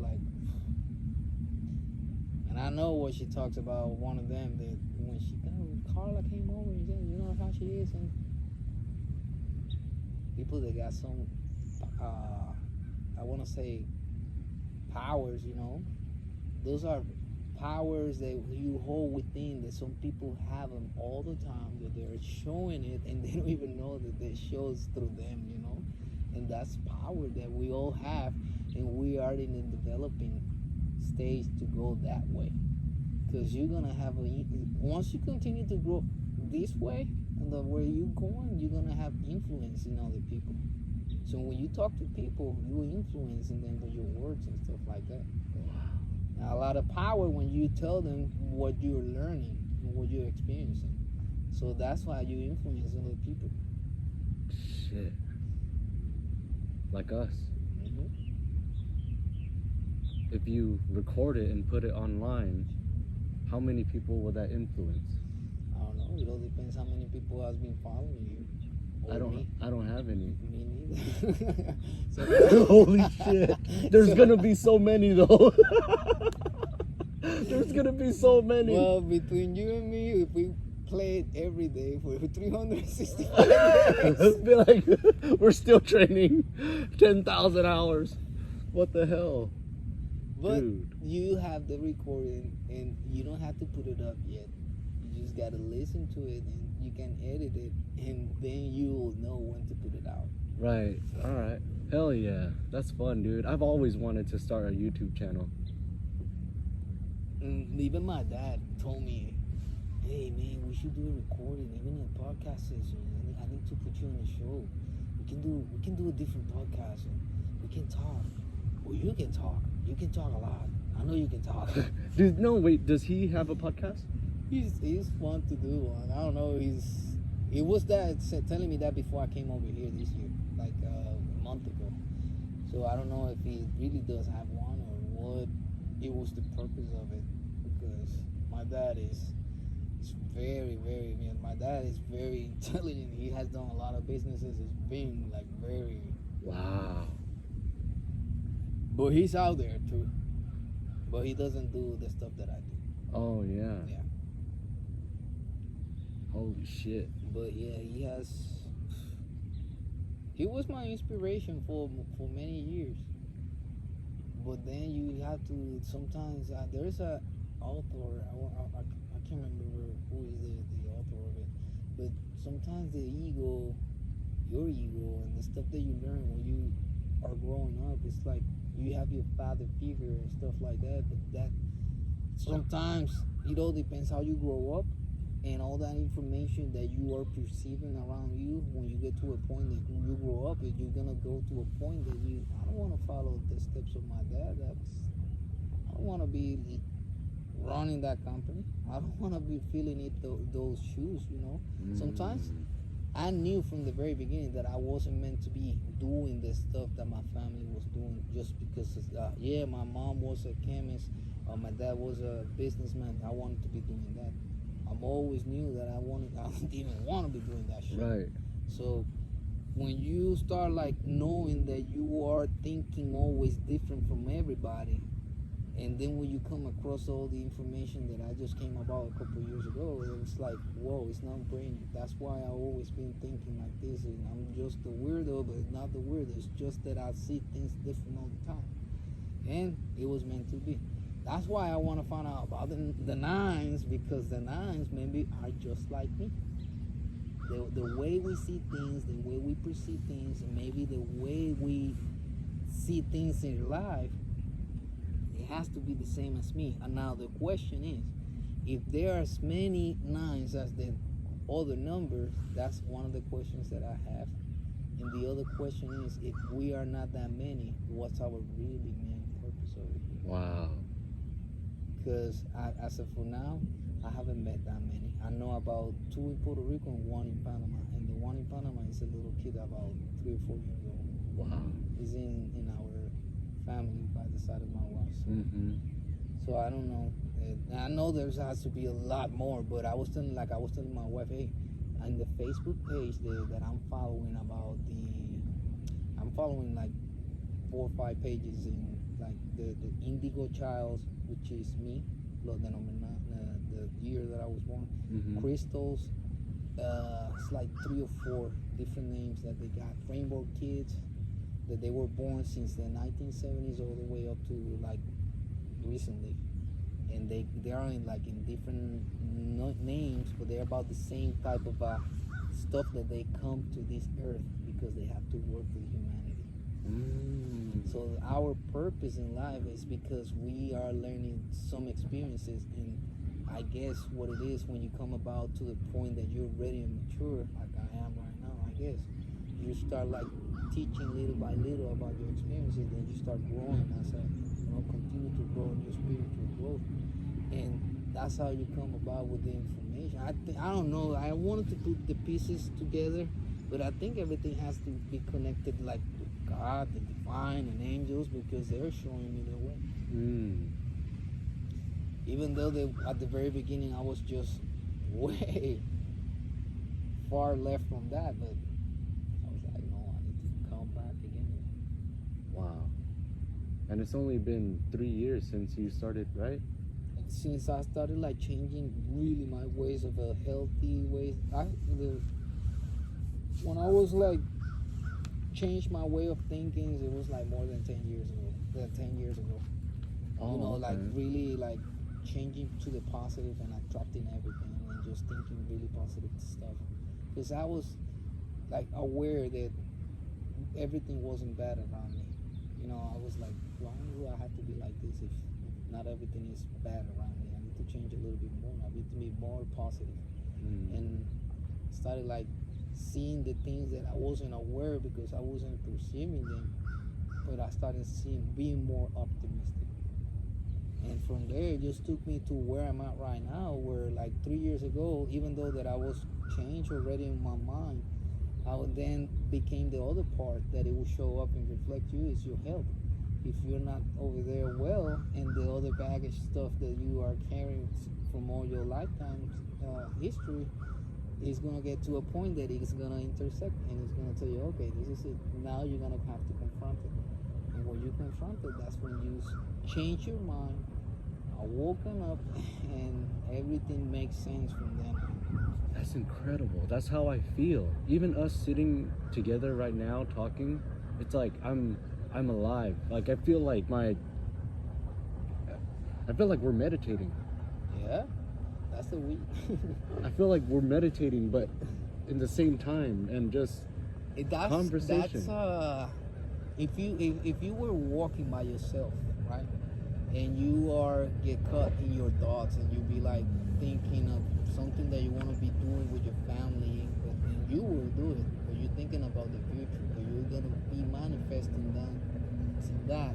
and I know what she talks about. One of them, that when Carla came over and said, you know how she is, and people that got some I want to say powers, those are powers that you hold within, that some people have them all the time, that they're showing it and they don't even know that it shows through them, and that's power that we all have, and we are in the developing stage to go that way, because you're gonna have once you continue to grow this way and the way you're going, you're gonna have influence in other people. So when you talk to people, you're influencing them with your words and stuff like that. Now, a lot of power when you tell them what you're learning and what you're experiencing. So that's why you influence other people.
Shit. Like us.
Mm-hmm.
If you record it and put it online, how many people will that influence?
I don't know. It all depends how many people has been following you.
I don't have any.
Me neither. So,
Holy shit. There's gonna be so many though. There's gonna be so many.
well, between you and me, if we play it every day for 365 days.
Be like, we're still training 10,000 hours. What the hell?
But
Dude.
you have the recording and you don't have to put it up yet. You just gotta listen to it and you can edit it, and then you will know when to put it out.
Right. All right. Hell yeah. That's fun, dude. I've always wanted to start a YouTube channel.
And even my dad told me, hey man, we should do a recording, even a podcast session. I need to put you on the show. We can do a different podcast and we can talk. Well, you can talk. You can talk a lot. I know you can talk.
Dude, no, wait. Does he have a podcast?
He's fun to do one. I don't know. He was telling me that before I came over here this year, like a month ago. So I don't know if he really does have one or what it was the purpose of it. Because my dad is very, very, man. My dad is very intelligent. He has done a lot of businesses. He's been like very.
Wow.
But he's out there too. But he doesn't do the stuff that I do.
Oh yeah.
Yeah.
Holy shit.
But yeah, he was my inspiration for many years. But then you have to sometimes there's a author, I can't remember who is the author of it, but sometimes the ego, your ego and the stuff that you learn when you are growing up, it's like you have your father figure and stuff like that, but that sometimes it all depends how you grow up. And all that information that you are perceiving around you, when you get to a point that you grow up, you're gonna go to a point that I don't want to follow the steps of my dad. I don't want to be running that company. I don't want to be filling those shoes. Sometimes I knew from the very beginning that I wasn't meant to be doing the stuff that my family was doing just because. My mom was a chemist, my dad was a businessman. I wanted to be doing that. I'm always knew that I didn't even want to be doing that shit.
Right.
So when you start like knowing that you are thinking always different from everybody, and then when you come across all the information that I just came about a couple of years ago, it's like, whoa, it's not brain. That's why I always been thinking like this, and I'm just a weirdo, but not the weirdo. It's just that I see things different all the time, and it was meant to be. That's why I want to find out about the nines, because the nines maybe are just like me. The way we see things, the way we perceive things, and maybe the way we see things in life, it has to be the same as me. And now the question is, if there are as many nines as the other numbers, that's one of the questions that I have. And the other question is, if we are not that many, what's our really main purpose over here?
Wow.
Because as of for now, I haven't met that many. I know about 2 in Puerto Rico and 1 in Panama. And the one in Panama is a little kid about 3 or 4 years old.
Wow.
He's in our family by the side of my wife. So I don't know. I know there has to be a lot more, but I was telling my wife, hey, on the Facebook page that I'm following I'm following like 4 or 5 pages in like the Indigo Childs, which is me, the year that I was born. Crystals, it's like 3 or 4 different names that they got. Rainbow Kids, that they were born since the 1970s all the way up to like recently, and they are in different names, but they're about the same type of stuff that they come to this earth because they have to work with humanity. So our purpose in life is because we are learning some experiences, and I guess what it is when you come about to the point that you're ready and mature, like I am right now, I guess you start like teaching little by little about your experiences, then you start growing as a, continue to grow in your spiritual growth, and that's how you come about with the information. I don't know. I wanted to put the pieces together, but I think everything has to be connected, like with God, the divine, and angels, because they're showing me the way. Even though at the very beginning I was just way far left from that, but I was like, no, I need to come back again.
Wow. And it's only been 3 years since you started, right?
Since I started like changing really my ways of a healthy ways, when I was like changed my way of thinking, it was like more than 10 years ago.
Oh,
Like really like changing to the positive and attracting everything and just thinking really positive stuff. Because I was like aware that everything wasn't bad around me. I was like, why do I have to be like this if not everything is bad around me? I need to change a little bit more. I need to be more positive. And started like seeing the things that I wasn't aware because I wasn't perceiving them, but I started being more optimistic. And from there, it just took me to where I'm at right now, where like 3 years ago, even though that I was changed already in my mind, I would then became the other part that it will show up and reflect you is your health. If you're not over there well, and the other baggage stuff that you are carrying from all your lifetime history is gonna get to a point that it's gonna intersect, and it's gonna tell you, okay, this is it. Now you're gonna have to confront it, and when you confront it, that's when you change your mind, are woken up, and everything makes sense from then.
That's incredible. That's how I feel. Even us sitting together right now talking, it's like I'm alive. Like I feel like we're meditating.
Yeah, that's the week.
I feel like we're meditating, but in the same time, and just conversation.
That's if you were walking by yourself, right, and you get caught in your thoughts, and you be like thinking of something that you want to be doing with your family, and you will do it, but you're thinking about the future, but you're gonna be manifesting that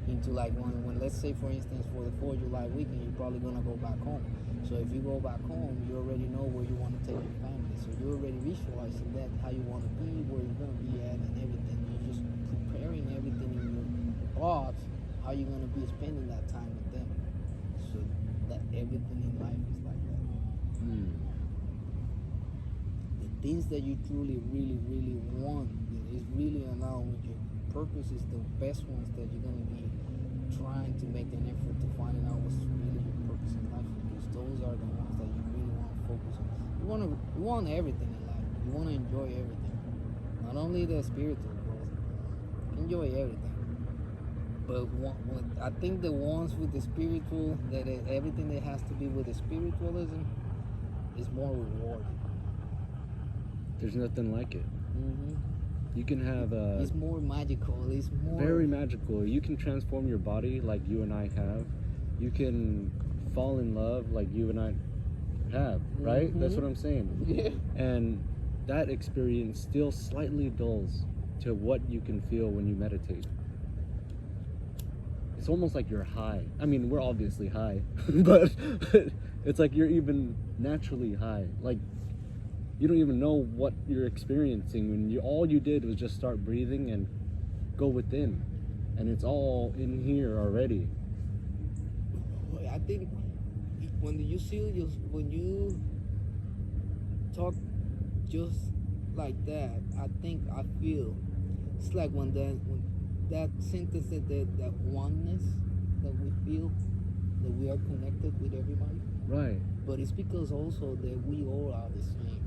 into like when let's say for instance for the 4th of July weekend, you're probably gonna go back home. So if you go back home, you already know where you want to take your family. So you're already visualizing that, how you want to be, where you're gonna be at, and everything. You're just preparing everything in your thoughts, how you're gonna be spending that time with them. So that everything in life is like that. The things that you truly, really, really want is really aligned with your purpose is the best ones that you're gonna be trying to make an effort to find out what's really your purpose in life, because those are the ones that you really want to focus on. You want everything in life. You want to enjoy everything, not only the spiritual growth. Enjoy everything, but I think the ones with the spiritual, everything that has to be with the spiritualism is more rewarding.
There's nothing like it. You can have
it's more magical. It's more
very magical. You can transform your body like you and I have. You can fall in love like you and I have, right? That's what I'm saying.
Yeah.
And that experience still slightly dulls to what you can feel when you meditate. It's almost like you're high. I mean, we're obviously high, but it's like you're even naturally high. Like you don't even know what you're experiencing when all you did was just start breathing and go within, and it's all in here already.
I think when you talk just like that, I feel it's like when that sentence that oneness that we feel that we are connected with everybody.
Right.
But it's because also that we all are the same.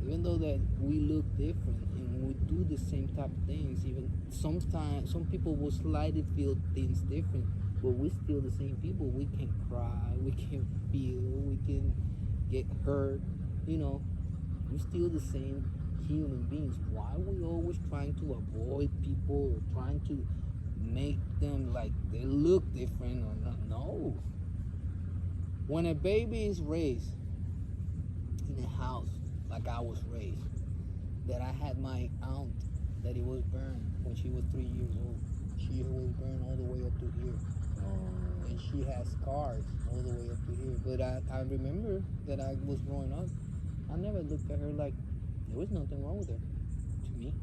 Even though that we look different and we do the same type of things, even sometimes some people will slightly feel things different, but we're still the same people. We can cry, we can feel, we can get hurt. We're still the same human beings. Why are we always trying to avoid people or trying to make them like they look different or not. No. When a baby is raised in a house like I was raised, that I had my aunt that it was burned when she was 3 years old. She was burned all the way up to here. And she has scars all the way up to here. But I remember that I was growing up, I never looked at her like there was nothing wrong with her to me.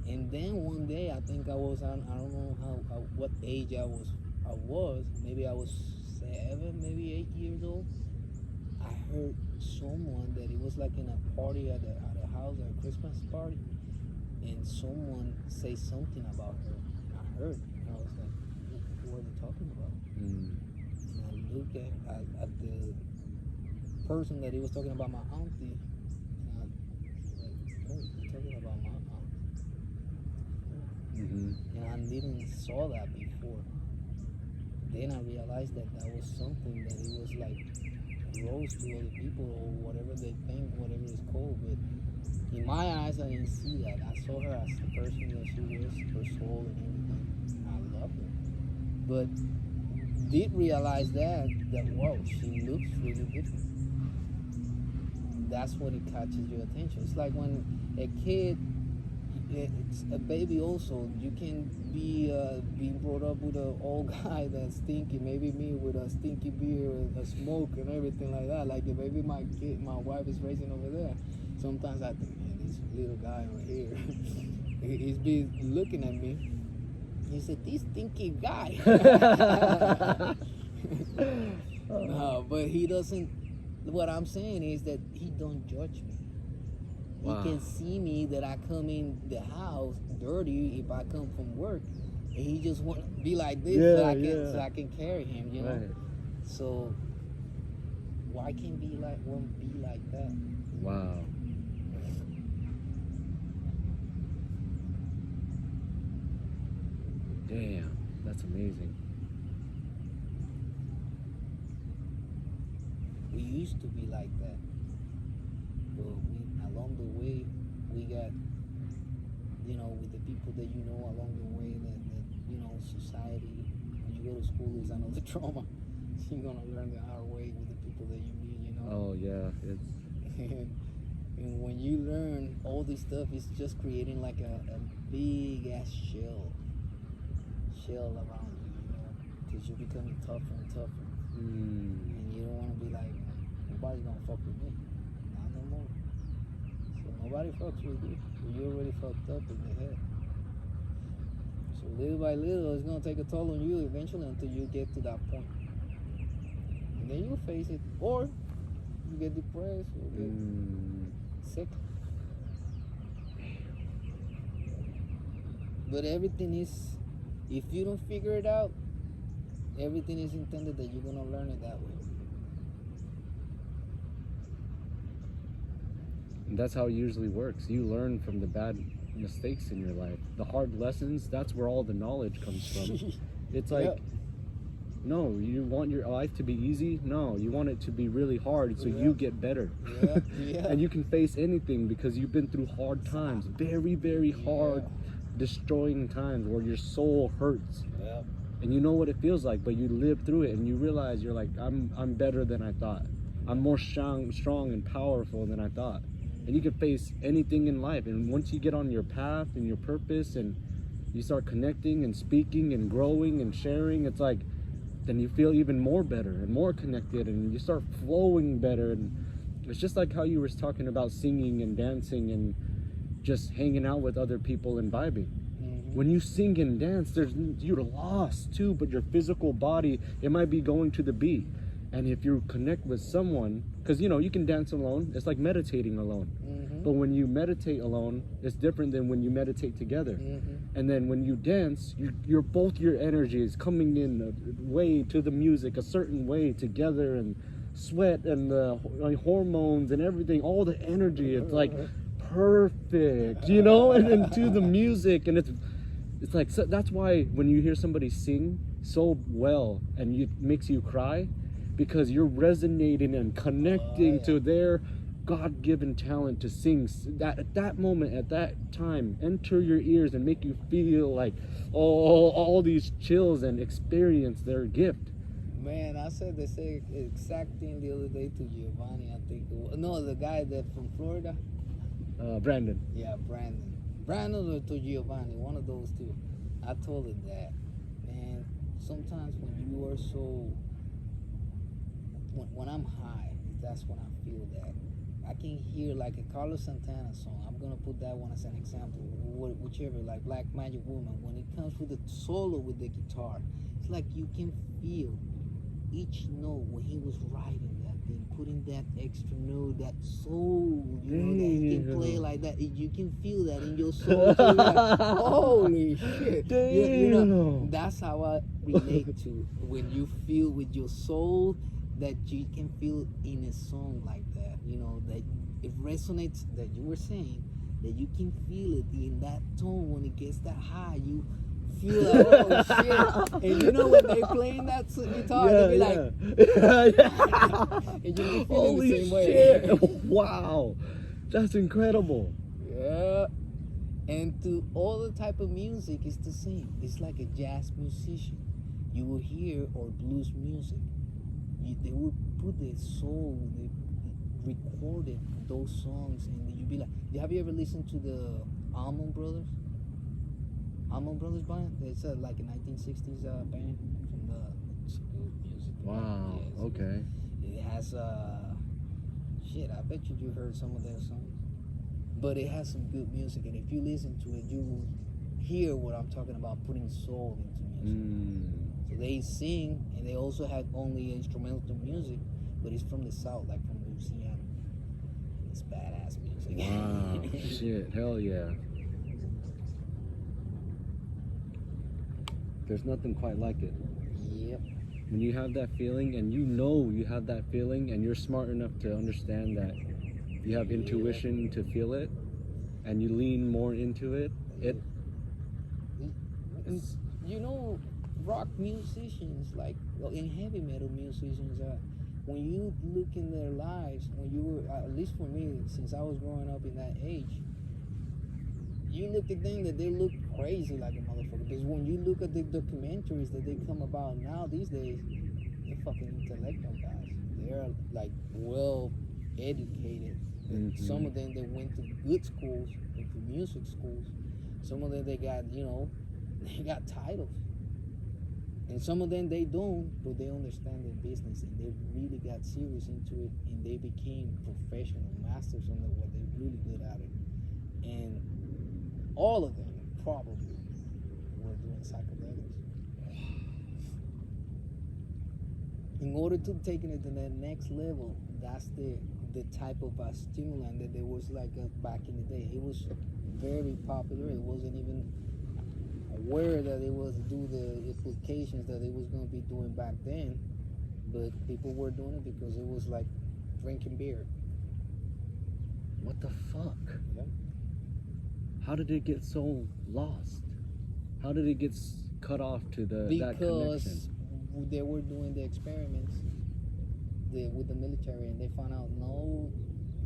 And then one day, I think I was on, I don't know how what age I was. Maybe I was 7, maybe 8 years old. I heard someone that it was like in a party at a house, a Christmas party, and someone say something about her. And I heard, and I was like, what are they talking about? And I looked at the person that he was talking about, my auntie, and I was like, oh, he's talking about my aunt. And I didn't saw that before. Then I realized that was something that it was like gross to other people or whatever they think, whatever it's called. But in my eyes, I didn't see that. I saw her as the person that she was, her soul and everything. I loved her. But did realize that whoa, she looks really different. That's when it catches your attention. It's like when a kid, it's a baby also. You can be being brought up with an old guy that's stinky, maybe me with a stinky beer, a smoke and everything like that. Like the baby my wife is raising over there. Sometimes I think, man, this little guy over here, he's been looking at me. He said, this stinky guy. No, but he doesn't, what I'm saying is that he don't judge me. Wow. He can see me that I come in the house dirty if I come from work, and he just want to be like this so I can carry him, you know. Right. So why can't one be like that?
Wow. Damn, that's amazing.
We used to be like that, but along the way, we got, with the people that you know along the way, that society, when you go to school is another trauma. You're going to learn the hard way with the people that you meet,
Oh, yeah.
And when you learn all this stuff, it's just creating like a big ass shell around you, because you're becoming tougher and tougher. And you don't want to be like, nobody's going to fuck with me. Not no more. So nobody fucks with you. You're already fucked up in the head. So little by little, it's going to take a toll on you eventually until you get to that point. And then you'll face it. Or you get depressed or get sick. But everything is, if you don't figure it out, everything is intended that you're going to learn it that way.
And that's how it usually works. You learn from the bad mistakes in your life. The hard lessons, that's where all the knowledge comes from. It's like, no, you want your life to be easy? No, you want it to be really hard so you get better. And you can face anything because you've been through hard times. Very, very hard, destroying times where your soul hurts. And you know what it feels like, but you live through it and you realize you're like, I'm better than I thought. I'm more strong and powerful than I thought. And you can face anything in life. And once you get on your path and your purpose and you start connecting and speaking and growing and sharing, it's like, then you feel even more better and more connected and you start flowing better. And it's just like how you were talking about singing and dancing and just hanging out with other people and vibing. When you sing and dance, you're lost too, but your physical body, it might be going to the beat. And if you connect with someone, because you can dance alone, it's like meditating alone. But when you meditate alone, it's different than when you meditate together. And then when you dance, both your energy is coming in a way to the music, a certain way together, and sweat and the hormones and everything, all the energy, it's like perfect, and to the music, and it's like, so that's why when you hear somebody sing so well and it makes you cry, because you're resonating and connecting to their God-given talent to sing, that at that moment, at that time, enter your ears and make you feel like all these chills and experience their gift.
Man, I said the same exact thing the other day to Giovanni. I think no, the guy that from Florida.
Brandon.
Yeah, Brandon or to Giovanni, one of those two. I told him that, man. Sometimes when you are so, when I'm high, that's when I feel that. I can hear like a Carlos Santana song. I'm gonna put that one as an example. Whichever, like Black Magic Woman. When it comes with the solo with the guitar, it's like you can feel each note when he was writing that thing, putting that extra note, that soul, you know, that he can play like that. You can feel that in your soul. So you're like, holy shit. You know, that's how I relate to when you feel with your soul that you can feel in a song like that, you know, that it resonates, that you were saying, that you can feel it in that tone when it gets that high. You feel like, oh shit. And you know when they playing that guitar, they'll be like, and you be feeling
holy
the same
shit.
way.
Wow, that's incredible.
Yeah. And to all the type of music, it's the same. It's like a jazz musician. You will hear, or blues music. They would put their soul, they recorded those songs, and you'd be like, have you ever listened to the Allman Brothers? Allman Brothers band? It's like a 1960s band from the, it's good music.
Wow,
Yeah,
okay.
it has, shit, I bet you heard some of their songs. But it has some good music, and if you listen to it, you will hear what I'm talking about, putting soul into music. So they sing, and they also have only instrumental music, but it's from the South, like from Louisiana. It's badass music.
Wow, shit, hell yeah. There's nothing quite like it.
Yep.
When you have that feeling, and you know you have that feeling, and you're smart enough to understand that you have intuition to feel it, and you lean more into it,
you know, rock musicians, like, well, in heavy metal musicians, when you look in their lives, when you were, at least for me, since I was growing up in that age, you look at them that they look crazy like a motherfucker. Because when you look at the documentaries that they come about now these days, they're fucking intellectual guys. They're like well educated. Some of them they went to good schools, into music schools. Some of them they got, you know, they got titles. And some of them they don't, but they understand their business and they really got serious into it, and they became professional masters on what they're really good at it. And all of them probably were doing psychedelics. In order to take it to that next level, that's the type of stimulant that there was like back in the day. It was very popular. It wasn't even aware that it was do the implications that it was going to be doing back then, but people were doing it because it was like drinking beer.
what the fuck?
Yep.
How did it get so lost? How did it get cut off to that connection?
Because they were doing the experiments with the military, and they found out no,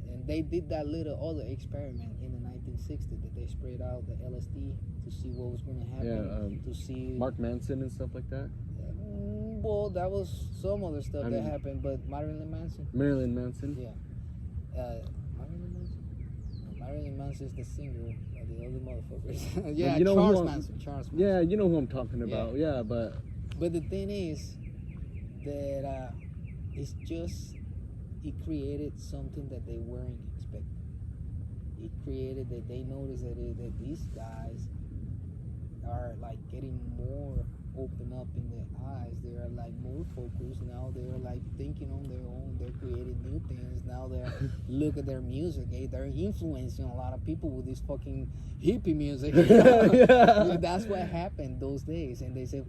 and they did that little other experiment in the 1960s that they sprayed out the LSD to see what was going to happen. To see
Mark Manson and stuff like that.
Well, that was some other stuff that happened, but Marilyn Manson.
Marilyn Manson.
Yeah. Marilyn Manson. No, Marilyn Manson is the singer of the other motherfuckers. Yeah,
you know
Charles Manson.
Yeah, you know who I'm talking about. Yeah, but
the thing is that it's just, it created something that they weren't expecting. It created that they noticed that these guys are like getting more open up in their eyes. They are like more focused now. They are like thinking on their own. They're creating new things now. They're look at their music. They're influencing a lot of people with this fucking hippie music.
Yeah.
That's what happened those days, and they said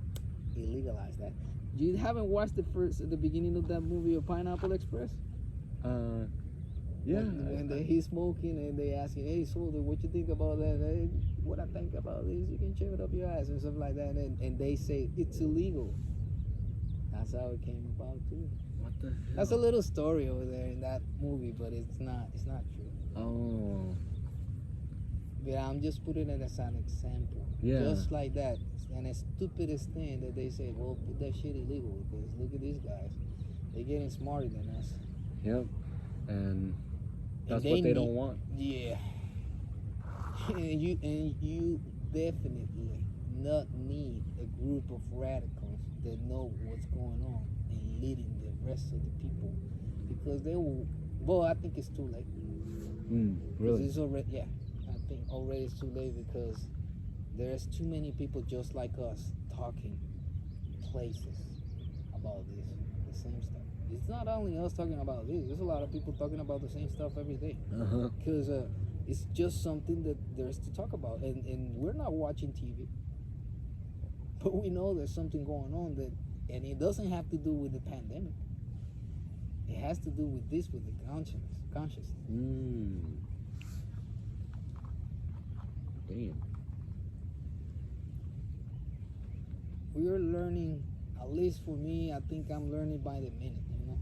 illegalize that. You haven't watched the beginning of that movie of Pineapple Express?
Yeah.
When he's smoking and they asking, hey, soldier, what you think about that? Hey, what I think about this, you can shove it up your ass and stuff like that. And they say it's illegal. That's how it came about too.
What the hell?
That's a little story over there in that movie, but it's not true.
Oh.
Yeah, I'm just putting it as an example.
Yeah.
Just like that. And the stupidest thing that they say, well, put that shit illegal because look at these guys. They're getting smarter than us.
Yep. And that's
And
what they don't want.
Yeah. and you definitely not need a group of radicals that know what's going on and leading the rest of the people because they will. Well, I think it's too late.
Really?
It's already, yeah. I think already it's too late because there's too many people just like us talking places about this, the same stuff. It's not only us talking about this. There's a lot of people talking about the same stuff every day. Because it's just something that there's to talk about. And we're not watching TV. But we know there's something going on that, and it doesn't have to do with the pandemic. It has to do with this, with the consciousness.
Damn.
We're learning, at least for me, I think I'm learning by the minute, you know.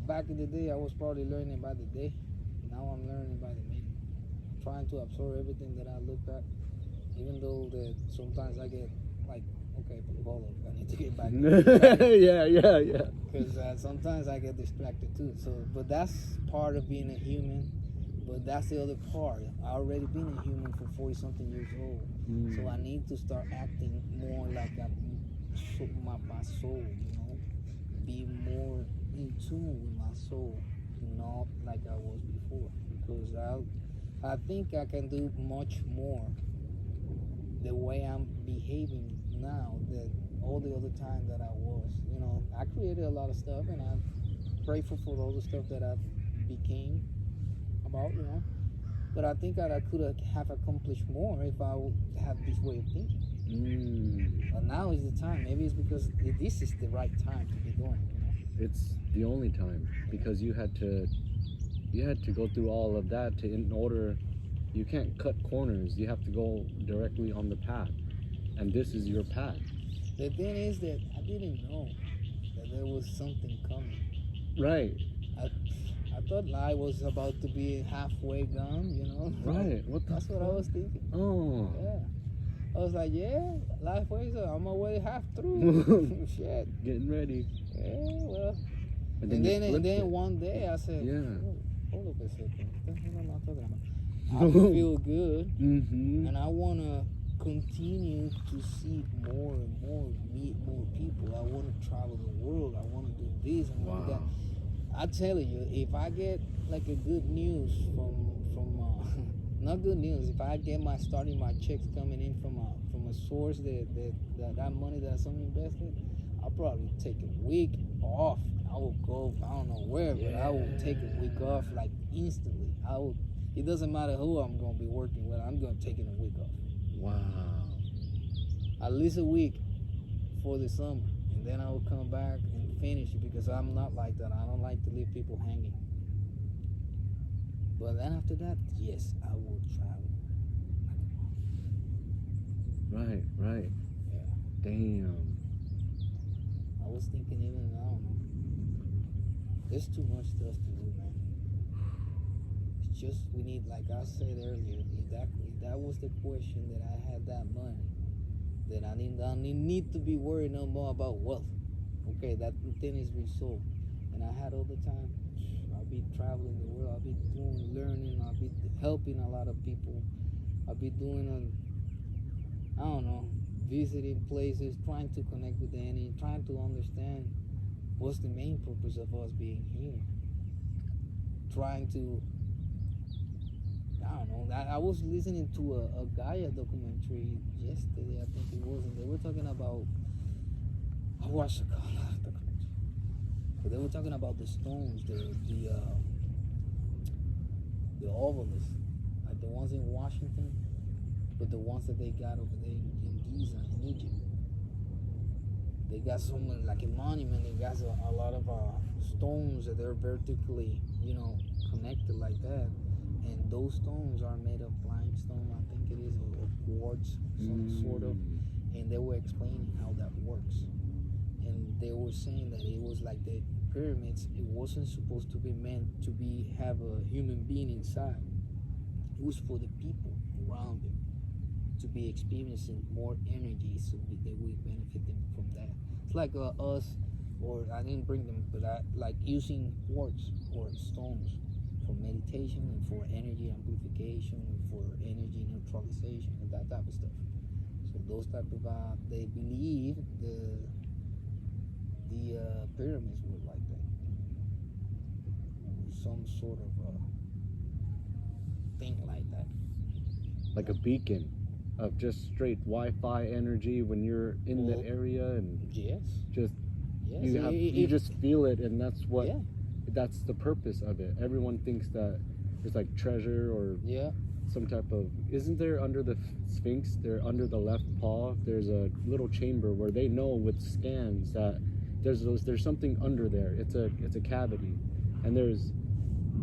Back in the day, I was probably learning by the day. Now I'm learning by the minute. Trying to absorb everything that I look at, even though that sometimes I get like, okay, but hold on, I need to get back.
yeah.
Because sometimes I get distracted too. So, but that's part of being a human. But that's the other part. I already been a human for 40-something years old. So I need to start acting more like my soul, you know? Be more in tune with my soul, not like I was before. Because I think I can do much more the way I'm behaving now than all the other time that I was. You know, I created a lot of stuff and I'm grateful for all the stuff that I became about, you know. But I think that I could have accomplished more if I would have this way of thinking. But now is the time. Maybe it's because this is the right time to be doing it, you know.
It's the only time because you had to go through all of that in order. You can't cut corners. You have to go directly on the path, and this is your path.
The thing is that I didn't know that there was something coming.
Right.
I thought life was about to be halfway gone, you know.
Right.
That's what I was thinking.
Oh.
Yeah. I was like, yeah, life ways up. I'm already half through. Shit.
Getting ready.
Yeah, well.
And
then one day I said,
yeah.
Oh, hold up a second. What the hell am I talking about? I feel good, and I want to continue to see more and more, meet more people. I want to travel the world. I want to do this and do that. I tell you, if I get like a good news from not good news, if I get my checks coming in from a source that money that some invested, I'll probably take a week off. I will go, I don't know where, but I will take a week off like instantly. It doesn't matter who I'm going to be working with. I'm going to take a week off.
Wow.
At least a week for the summer. And then I will come back and finish it because I'm not like that. I don't like to leave people hanging. But then after that, yes, I will travel.
Right.
Yeah.
Damn.
I was thinking even, I don't know. There's too much stuff to do, man. It's just, we need, like I said earlier, if that was the question that I had that money, then I need to be worried no more about wealth. Okay, that thing is resolved. And I had all the time. I'll be traveling the world. I'll be learning. I'll be helping a lot of people. I'll be doing I don't know, visiting places, trying to connect with the enemy, trying to understand what's the main purpose of us being here. Trying to, I don't know. I was listening to a Gaia documentary yesterday, I think it was, and they were talking about, I watched a lot of documentaries, but they were talking about the stones, the obelisks, like the ones in Washington, but the ones that they got over there in Giza, in Egypt. They got someone like a monument. They got a lot of stones that they're vertically, connected like that. And those stones are made of limestone, I think it is, or quartz, some sort of. And they were explaining how that works. and they were saying that it was like the pyramids. It wasn't supposed to be meant to be have a human being inside. It was for the people around it to be experiencing more energy, so they would benefit them from that. It's like us, or I didn't bring them, but I like using quartz or stones for meditation and for energy amplification and for energy neutralization and that type of stuff. So those type of they believe the pyramids were like that, some sort of thing like that.
Like a beacon of just straight Wi-Fi energy when you're in
Well,
that area, and
Yes.
just
Yes.
you just feel it, and that's what
Yeah.
that's the purpose of it. Everyone thinks that it's like treasure or
Yeah.
some type of, isn't there under the Sphinx, there under the left paw, there's a little chamber where they know with scans that there's something under there. It's a cavity, and there's,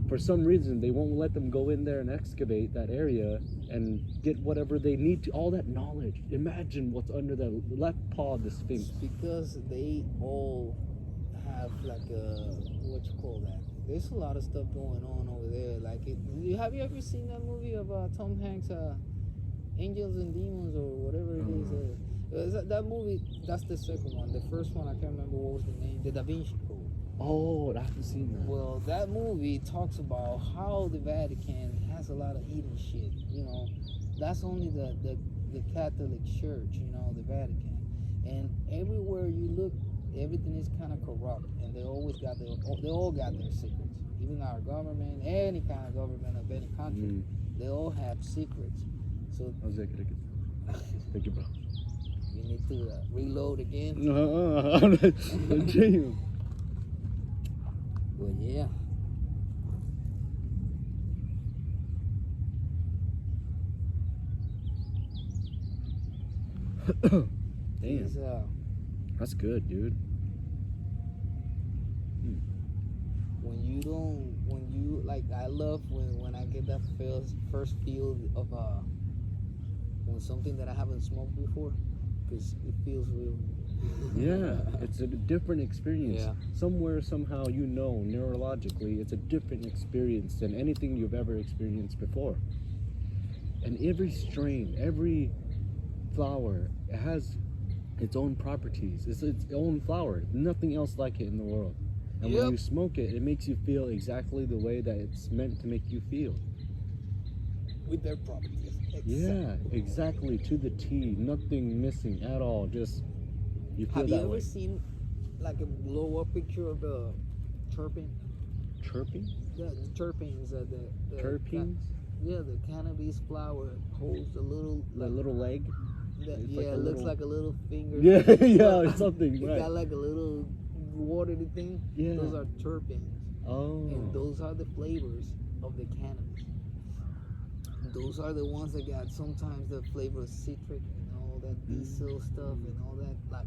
for some reason they won't let them go in there and excavate that area and get whatever they need to, all that knowledge. Imagine what's under the left paw of the Sphinx.
Because they all have like a, what you call that? There's a lot of stuff going on over there. Like, have you ever seen that movie of Tom Hanks, Angels and Demons or whatever it is? That movie, that's the second one. The first one, I can't remember what was the name. The Da Vinci Code.
Oh, I haven't seen that.
Well, that movie talks about how the Vatican has a lot of hidden shit. That's only the Catholic Church, the Vatican. And everywhere you look, everything is kind of corrupt, and they all got their secrets. Even our government, any kind of government of any country, they all have secrets. So
Thank you, bro.
you need to reload again.
Damn.
Well, yeah.
Damn. That's good, dude.
When you like, I love when I get that first feel of when something that I haven't smoked before, because it feels real.
Yeah, it's a different experience.
Yeah.
Somewhere, somehow, neurologically, it's a different experience than anything you've ever experienced before. And every strain, every flower, it has its own properties. It's its own flower. Nothing else like it in the world. And when you smoke it, it makes you feel exactly the way that it's meant to make you feel.
With their properties.
Yeah, exactly, to the T. Nothing missing at all. Just, you feel
Have you
that
ever
way.
seen like a blow up picture of the terpene?
Chirping?
Yeah, the terpenes. The
Terpenes?
Yeah, the cannabis flower holds a little.
The little leg?
It
like a
looks
little-
like a little finger.
Yeah, yeah, something,
It
right.
got like a little watery thing.
Yeah.
Those are terpenes.
Oh.
And those are the flavors of the cannabis. Those are the ones that got sometimes the flavor of citric and all that diesel stuff and all that like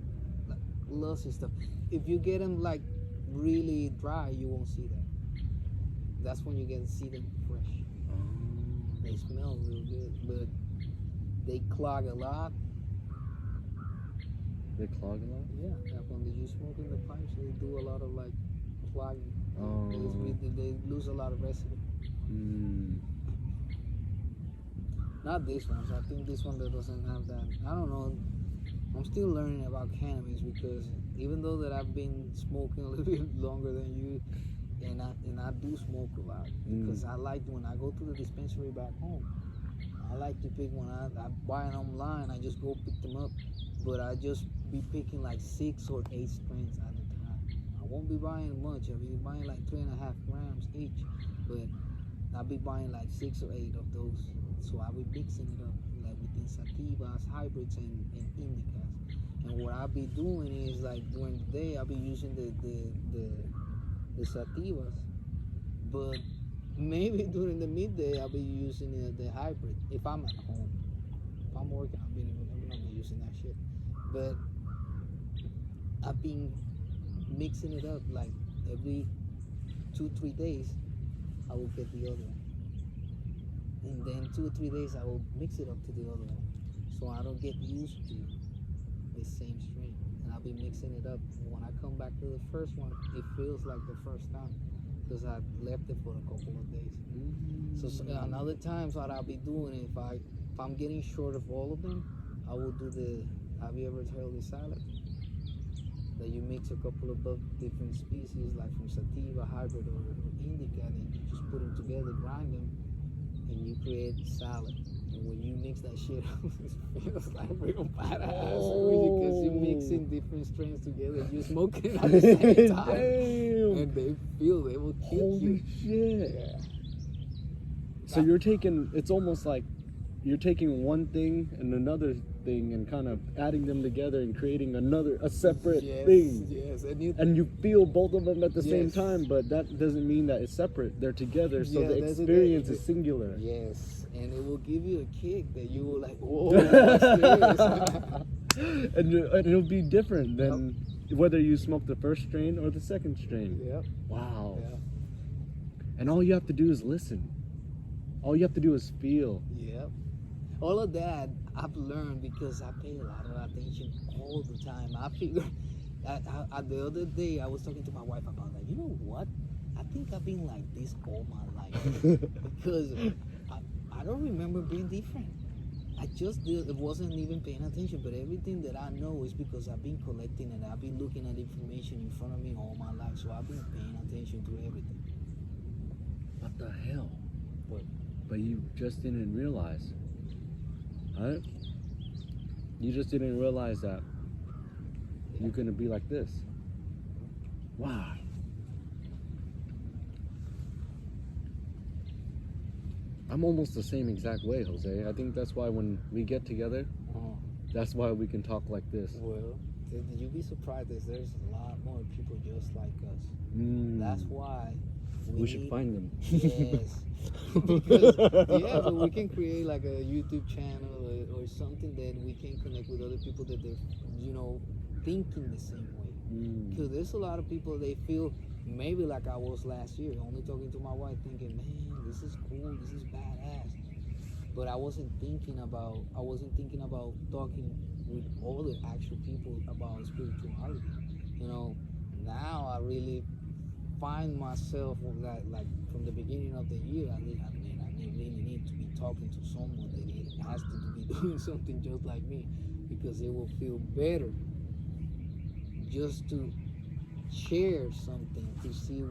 lusty stuff. If you get them like really dry, you won't see that. That's when you get to see them fresh. They smell real good, but they clog a lot.
They clog a lot?
Yeah, when you smoke in the pipes, they do a lot of like clogging.
Oh.
They lose a lot of residue. Not this one. I think this one that doesn't have that. I don't know. I'm still learning about cannabis because even though that I've been smoking a little bit longer than you, and I do smoke a lot because I like when I go to the dispensary back home. I like to pick when I buy it online. I just go pick them up, but I just be picking like 6 or 8 strains at a time. I won't be buying much. I'll be buying like 3.5 grams each, but I'll be buying like 6 or 8 of those. So I'll be mixing it up like within sativas, hybrids, and indicas. And what I'll be doing is like during the day I'll be using the sativas, but maybe during the midday I'll be using the hybrid if I'm at home. If I'm working, I'm not be using that shit. But I've been mixing it up like every 2-3 days. I will get the other one, and then 2 or 3 days I will mix it up to the other one, so I don't get used to the same strain. and I'll be mixing it up. When I come back to the first one, it feels like the first time because I left it for a couple of days. So another times what I'll be doing, if I'm getting short of all of them, I will do the. Have you ever heard of the salad? That you mix a couple of different species, like from sativa, hybrid, or indica, and you just put them together, grind them, and you create salad. And when you mix that shit up, it feels like real badass because you're mixing different strains together. You're smoking at the same time, and they will kill you.
Holy shit!
Yeah.
So you're taking. It's almost like you're taking one thing and another thing and kind of adding them together and creating a separate thing.
Yes,
and you feel both of them at the same
Yes.
time, but that doesn't mean that it's separate. They're together, so
Yeah,
the
that's
experience is singular.
Yes, and it will give you a kick that you will like, whoa, what's this?
and it'll be different than whether you smoke the first strain or the second strain.
Yep.
Wow.
Yeah.
And all you have to do is listen. All you have to do is feel.
Yep. All of that I've learned because I pay a lot of attention all the time. I figure, the other day I was talking to my wife about that. You know what? I think I've been like this all my life because I don't remember being different. I just wasn't even paying attention, but everything that I know is because I've been collecting and I've been looking at information in front of me all my life. So I've been paying attention to everything.
What the hell?
What?
But you just didn't realize. Right? You just didn't realize that you're gonna be like this. Wow. I'm almost the same exact way, Jose. I think that's why when we get together, that's why we can talk like this.
Well, you'd be surprised that there's a lot more people just like us. That's why
we should find them.
Yes. Because, yeah, but we can create like a YouTube channel or something that we can connect with other people that they're, thinking the same way. Because there's a lot of people, they feel maybe like I was last year, only talking to my wife, thinking, man, this is cool, this is badass. But I wasn't thinking about talking with other actual people about spirituality. Now I really find myself like from the beginning of the year, I really need to be talking to someone that it has to be doing something just like me, because it will feel better just to share something to see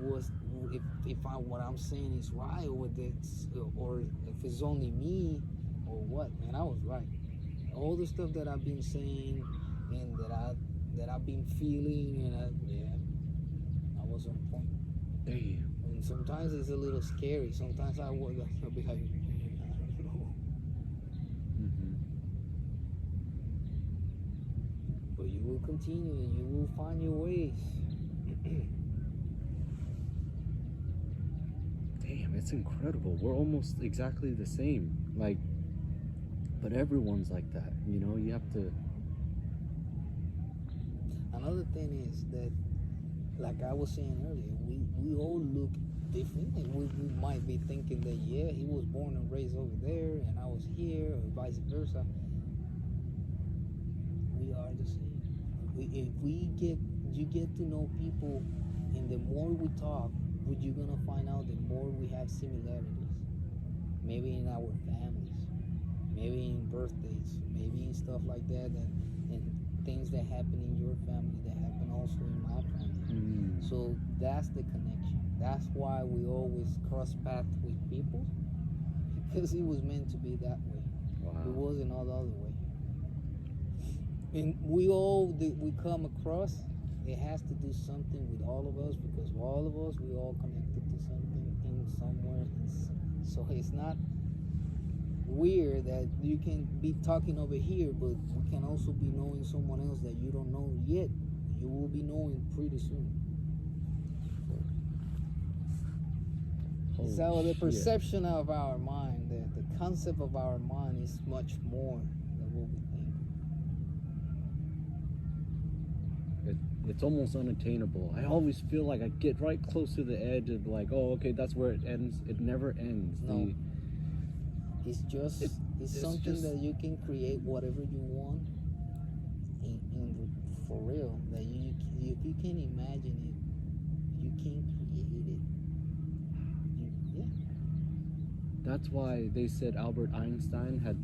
if what I'm saying is right, or if it's only me or what. And I was right. All the stuff that I've been saying and that I've been feeling, and I was on point.
Damn.
And sometimes it's a little scary. Sometimes I'll be like, but you will continue and you will find your ways.
Damn, it's incredible. We're almost exactly the same. But everyone's like that. You have to.
Another thing is that, like I was saying earlier, we all look different, and we might be thinking that he was born and raised over there and I was here, or vice versa. We are the same. You get to know people, and the more we talk, you're gonna find out the more we have similarities. Maybe in our families, maybe in birthdays, maybe in stuff like that, and things that happen in your family that happen also in my family. So that's the connection. That's why we always cross paths with people, because it was meant to be that way.
Wow.
It wasn't all the other way. And we come across, it has to do something with all of us, because all of us, we all connected to something in somewhere. So it's not weird that you can be talking over here, but we can also be knowing someone else that you don't know yet. You will be knowing pretty soon. So the perception of our mind, the concept of our mind is much more than what we think.
It's almost unattainable. I always feel like I get right close to the edge of okay, that's where it ends. It never ends.
No. It's something that you can create whatever you want and for real. That if you can't imagine it, you can't create it. Yeah.
That's why they said Albert Einstein had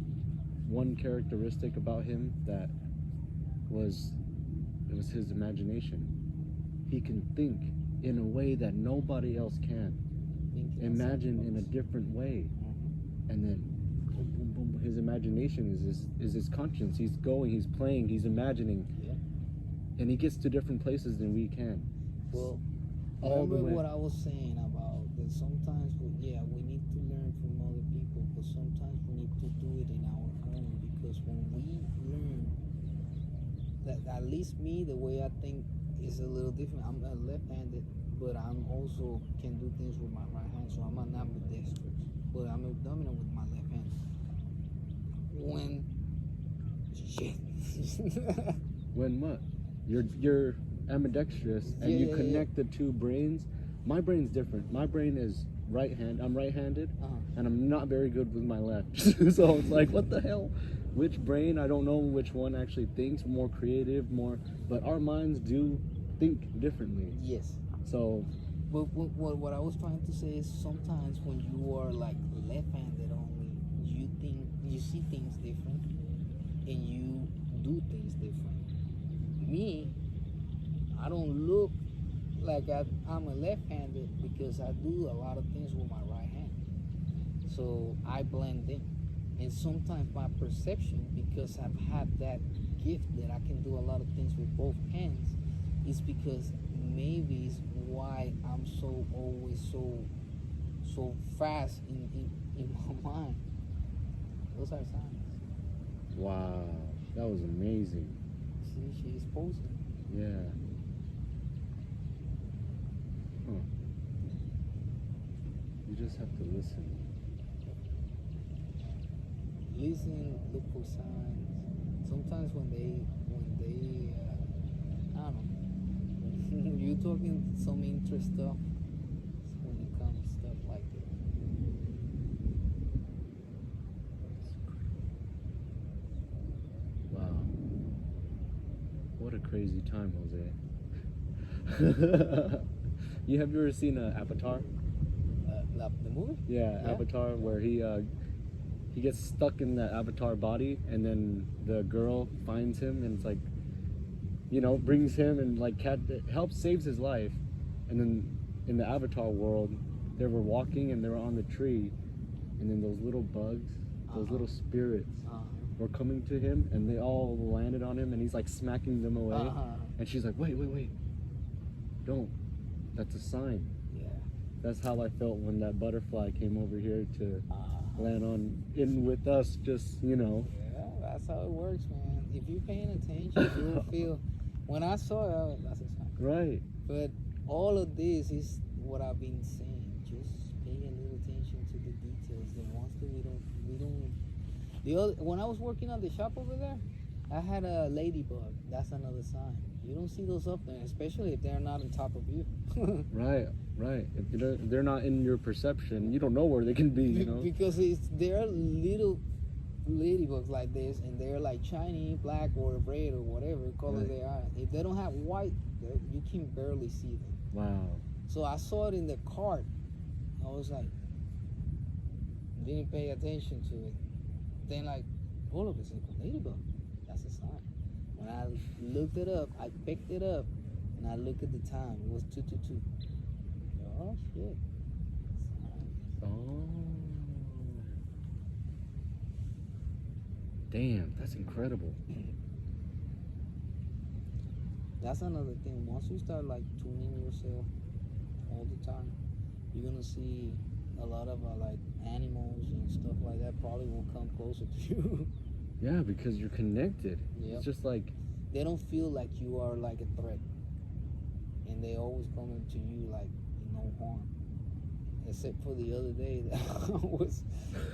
one characteristic about him that was his imagination. He can think in a way that nobody else can. Imagine in a different way, and then boom, boom, boom. His imagination is his conscience. He's going, he's playing, he's imagining, and he gets to different places than we can.
Well,
all the
remember
way.
what I was saying about that sometimes we need to learn from other people, but sometimes we need to do it in our own, because when we learn that, at least me, the way I think is a little different. I'm left-handed, but I'm also can do things with my right hand, so I'm not ambidextrous, but I'm dominant with my left hand. When shit.
When what? You're ambidextrous and you connect the two brains. My brain's different. My brain is right hand. I'm right-handed, and I'm not very good with my left. So it's like, what the hell? Which brain? I don't know which one actually thinks more creative, more. But our minds do think differently.
Yes.
So.
But what I was trying to say is sometimes when you are like left-handed only, you see things different, and you do things different. Me, I don't look like I'm a left-handed because I do a lot of things with my right hand. So I blend in. And sometimes my perception, because I've had that gift that I can do a lot of things with both hands, is because maybe it's why I'm always so fast in my mind. Those are signs.
Wow, that was amazing.
See, she's posing.
Yeah. Huh. You just have to listen.
Listen, look for signs. Sometimes when they I don't know, you talking some interest stuff, when it comes stuff like that.
Wow. What a crazy time, Jose. You ever seen Avatar?
The movie?
Yeah, Avatar, where he gets stuck in that Avatar body, and then the girl finds him, and it's like, brings him and like helps saves his life, and then in the Avatar world, they were walking and they were on the tree, and then those little bugs, those little spirits, were coming to him, and they all landed on him, and he's like smacking them away, and she's like, wait, don't. That's a sign.
Yeah.
That's how I felt when that butterfly came over here to land in with us, just,
Yeah, that's how it works, man. If you're paying attention, you'll feel. When I saw it, that's a sign.
Right.
But all of this is what I've been saying. Just pay a little attention to the details. The ones that we don't. When I was working on the shop over there, I had a ladybug. That's another sign. You don't see those up there, especially if they're not on top of you.
Right. If they're not in your perception, you don't know where they can be,
Because they're little ladybugs like this, and they're like shiny, black, or red, or whatever color they are. If they don't have white, you can barely see them.
Wow.
So I saw it in the cart. I was like, didn't pay attention to it. Then like, all of a sudden, ladybug. That's a sign. When I looked it up, I picked it up, and I looked at the time. It was 2:22. Oh shit.
Oh. Damn, that's incredible.
That's another thing. Once you start like tuning yourself all the time, you're gonna see a lot of like animals and stuff like that probably will come closer to you.
Yeah, because you're connected.
Yep.
It's just like
They don't feel like you are like a threat, and they always come into you like no harm. Except for the other day that I was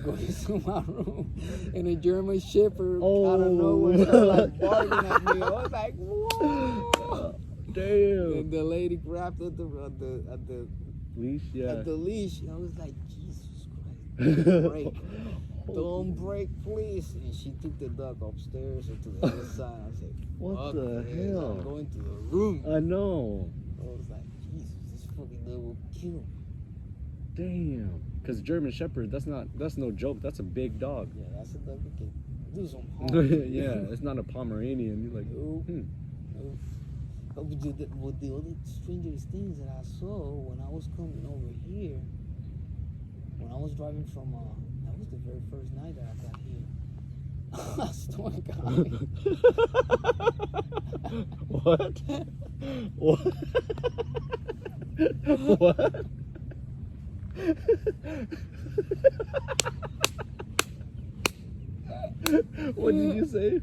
going to my room, and a German Shepherd out of nowhere started like barking at me. I was like, whoa!
Damn.
And the lady grabbed at the
leash, yeah.
at the leash. I was like, Jesus Christ, break. don't break, please. And she took the dog upstairs or to the other side. I was like,
What
fuck
the
this,
hell?
I'm going to the room.
I know.
I was like, Jesus, this fucking dog will kill.
Damn. Because German Shepherd, that's no joke. That's a big dog.
Yeah, that's a dog that can do some harm.
Yeah, it's not a Pomeranian. You're like,
Nope. Nope. But the other strangest things that I saw when I was coming over here, when I was driving from, that was the very first night that I got here. I saw a guy.
What? What? What? What did you say?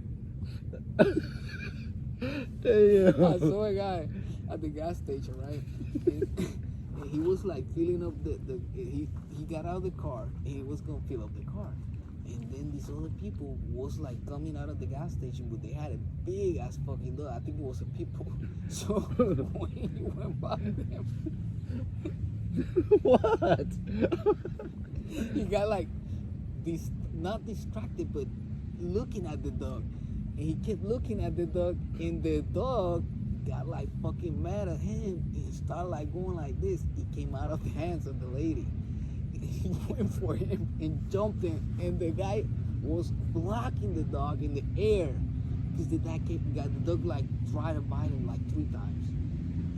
Damn.
I saw a guy at the gas station, right? And he was like filling up he got out of the car and he was gonna fill up the car. And then these other people was like coming out of the gas station, but they had a big ass fucking dog. I think it was a pit bull. So when he went by them,
What?
he got like this, not distracted, but looking at the dog. And he kept looking at the dog, and the dog got like fucking mad at him and started like going like this. He came out of the hands of the lady. He went for him and jumped him, and the guy was blocking the dog in the air because the dog like tried to bite him like 3 times.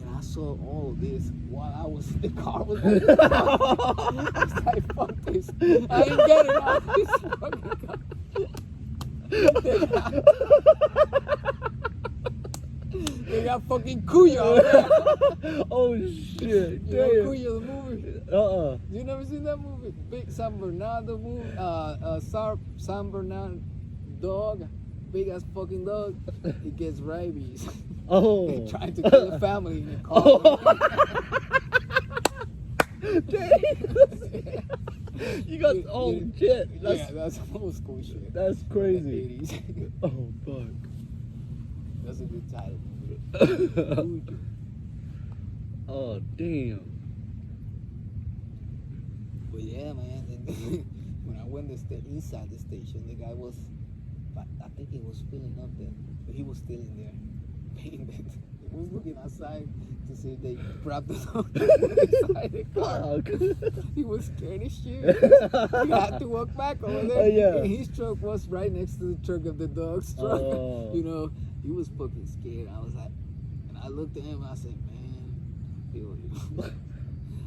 And I saw all of this while I was in the car with him. I was like, fuck this. I ain't getting out of this fucking car. They got fucking Cuyo out there.
Oh shit!
You know
Damn.
Cuyo the movie? You never seen that movie? Big San Bernardo movie. San Bernardo dog, big ass fucking dog. He gets rabies.
Oh.
Trying to kill the family in the car.
Damn. You got shit.
Yeah, that's old school shit.
That's crazy.
80s.
Oh fuck.
That's a good title.
Oh damn.
But yeah, man. And when I went inside the station, the guy was, I think he was filling up there, but he was still in there. He was looking outside to see if they grabbed the dog inside the car. He was scared as shit. He had to walk back over there.
Oh, yeah.
And his truck was right next to the truck of the dog's truck.
Oh.
You know, he was fucking scared. I was like, and I looked at him and I said, man, I feel you.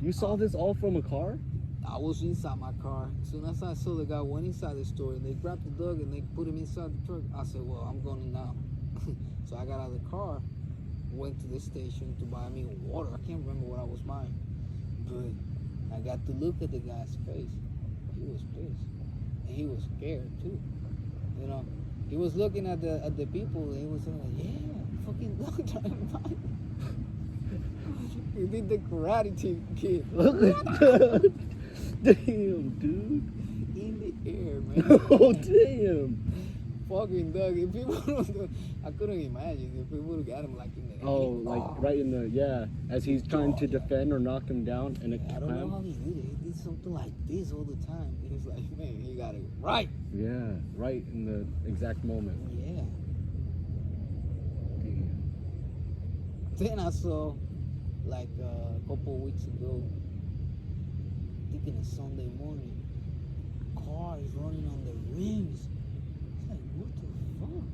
You saw this all from a car?
I was inside my car. As soon as I saw the guy went inside the store and they grabbed the dog and they put him inside the truck, I said, well, I'm going now. So I got out of the car, went to the station to buy me water. I can't remember what I was buying. But I got to look at the guy's face. He was pissed. And he was scared too. You know, he was looking at the people and he was like, yeah, fucking dog trying to buy me. He did the Karate Kid.
Damn, dude.
In the air, man.
Oh, damn.
Fucking dog. If people don't, I couldn't imagine if people would have got him like in the
Right in the, yeah, as he's trying to
yeah.
defend or knock him down in a
I don't know how he did it. He did something like this all the time. He was like, man, he got it right.
Yeah, right in the exact moment.
Yeah.
Damn.
Then I saw, like a couple of weeks ago, I think in a Sunday morning, cars running on the rims. It's like, what the fuck?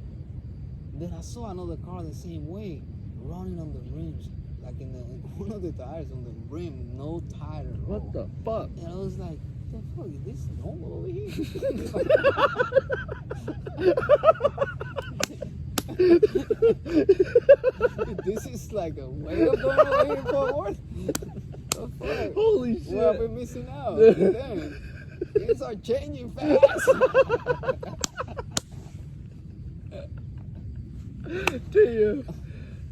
Then I saw another car the same way, running on the rims, like in one of the tires on the rim, no tire at all.
What the fuck?
And I was like, what the fuck, is this normal over here? This is like a way of going over here forward? The fuck?
Holy shit.
Well, I've been missing out. Damn. Things are changing fast.
Damn.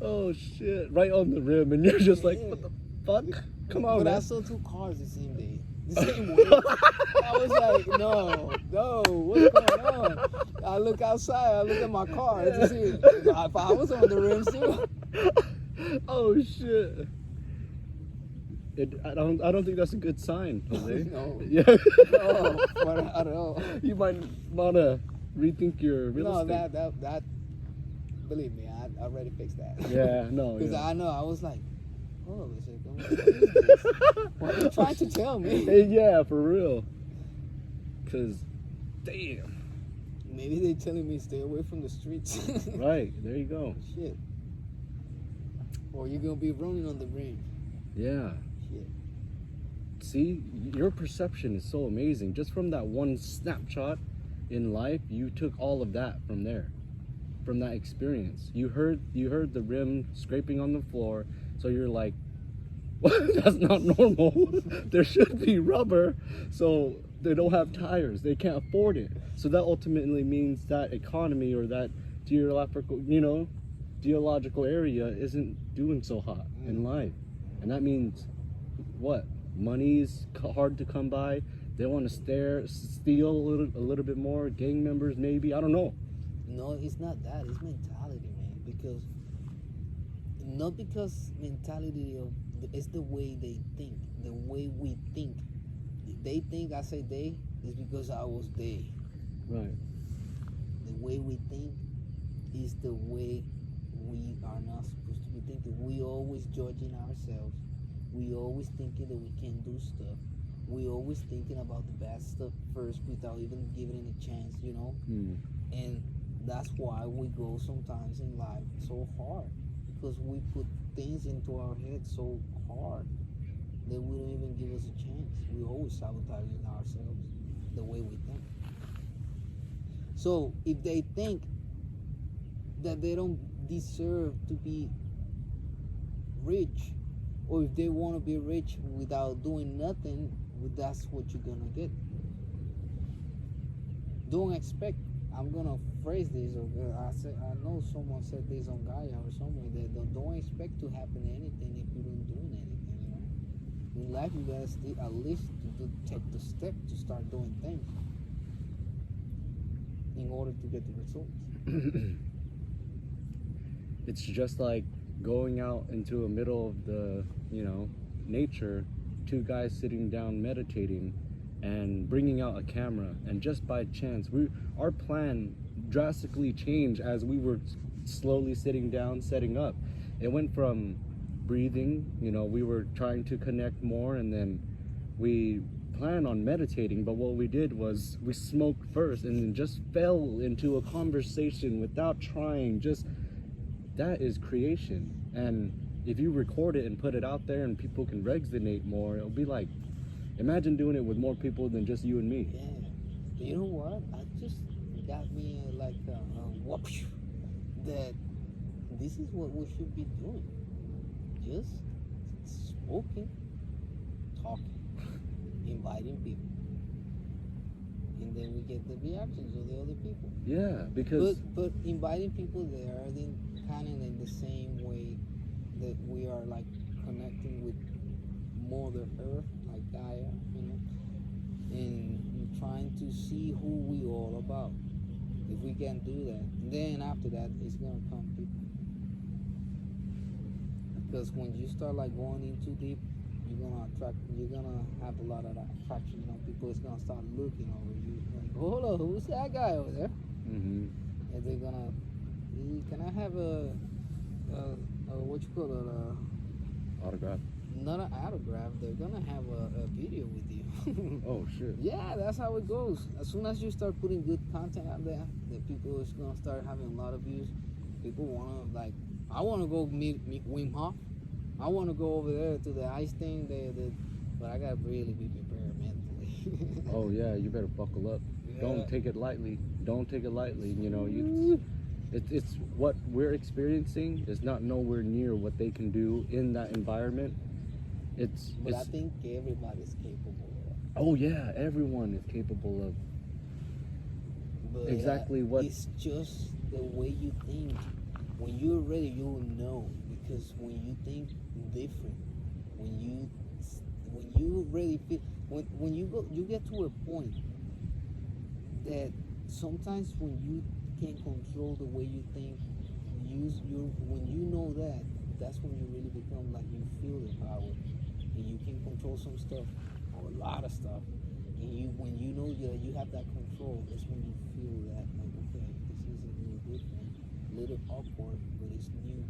Oh shit. Right on the rim, and you're just like,
Yeah.
what the fuck? Come on,
But
man.
I saw 2 cars the same day. The same way. I was like, no, what's going on? I look outside, I look at my car to see if I was on the rims too.
Oh shit. I don't think that's a good sign, Jose.
No.
Yeah.
No, but I don't know.
You might wanna rethink your real
No,
estate.
that. Believe me, I already fixed that.
Yeah, no.
Because
Yeah.
I know I was like, hold on a second. What is this? What are you trying to tell me?
Hey, yeah, for real. Cause, damn.
Maybe they're telling me stay away from the streets.
Right, there you go.
Shit. Or you're gonna be running on the range.
Yeah.
Shit.
See, your perception is so amazing. Just from that one snapshot in life, you took all of that from there, from that experience. You heard the rim scraping on the floor, so you're like, well, that's not normal. There should be rubber, so they don't have tires. They can't afford it. So that ultimately means that economy or that geological area isn't doing so hot in life, and that means what? Money's hard to come by. They want to steal a little bit more. Gang members, maybe. I don't know.
No, it's not that. It's mentality, man. Because not because mentality of it's the way they think, the way we think. They think I say they is because I was they.
Right.
The way we think is the way we are not supposed to be thinking. We always judging ourselves. We always thinking that we can do stuff. We always thinking about the bad stuff first without even giving it a chance, you know? And that's why we go sometimes in life so hard. Because we put things into our head so hard that we don't even give us a chance. We always sabotaging ourselves the way we think. So if they think that they don't deserve to be rich, or if they want to be rich without doing nothing, well, that's what you're gonna get. Don't expect. I'm gonna phrase this. Or I know someone said this on Gaia or somewhere that don't expect to happen anything if you don't doing anything. You know, in life you gotta at least take the step to start doing things in order to get the results.
It's just like going out into the middle of the, nature, two guys sitting down meditating and bringing out a camera, and just by chance, our plan drastically changed as we were slowly sitting down, setting up. It went from breathing, we were trying to connect more, and then we planned on meditating, but what we did was we smoked first and then just fell into a conversation without trying. Just that is creation. And if you record it and put it out there and people can resonate more, it'll be like, imagine doing it with more people than just you and me.
Yeah. You know what? I just got me whoopsh, that this is what we should be doing. Just smoking, talking, inviting people. And then we get the reactions of the other people.
Yeah, because
But inviting people there, then kind of in the same way that we are like connecting with Mother Earth, like Gaia, and trying to see who we all about. If we can do that, then after that, it's gonna come people. Because when you start like going in too deep, you're gonna have a lot of attraction. People is gonna start looking over you, like, hold on, who's that guy over there?
mm-hmm.
And they're gonna, can I have a what you call it?
Autograph.
Not an autograph. They're gonna have a video with you.
Oh shit.
Yeah, that's how it goes. As soon as you start putting good content out there, the people is gonna start having a lot of views. People wanna I wanna go meet Wim Hof. I wanna go over there to the ice thing. But I gotta really be prepared mentally.
Oh yeah, you better buckle up.
Yeah.
Don't take it lightly. It's what we're experiencing is not nowhere near what they can do in that environment.
But I think everybody's capable of it.
Oh yeah, everyone is capable of
But
exactly what.
It's just the way you think. When you're ready, you'll know. Because when you think different, when you really feel, when you get to a point that sometimes when you can't control the way you think, when you know that's when you really become like you feel the power. and you can control some stuff, or a lot of stuff. And when you know that you have that control, that's when you feel that like, okay, this is a little different, a little awkward, but it's new,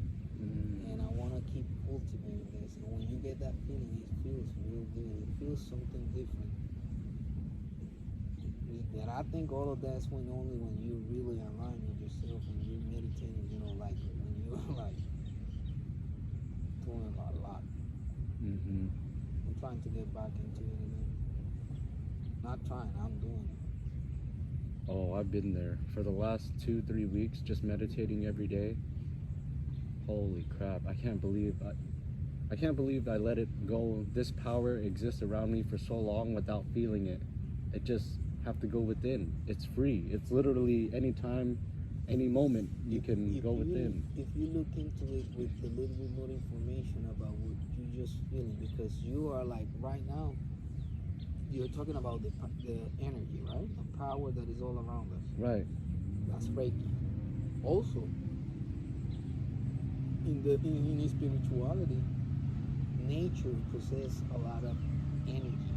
and I want to keep cultivating this. And when you get that feeling, it feels real good. It feels something different. And I think all of that's only when you really align with yourself and you're meditating. Like when you're like doing a lot. I'm trying to get back into it again. Not trying, I'm doing it.
Oh, I've been there for the last 2-3 weeks, just meditating every day. Holy crap! I can't believe I let it go. This power exists around me for so long without feeling it. It just have to go within. It's free. It's literally anytime, any moment you can go within.
If you look into it with a little bit more information about what you're just feeling, because you are like right now, you're talking about the energy, right? The power that is all around us.
Right.
That's Reiki. Also, in spirituality, nature possesses a lot of energy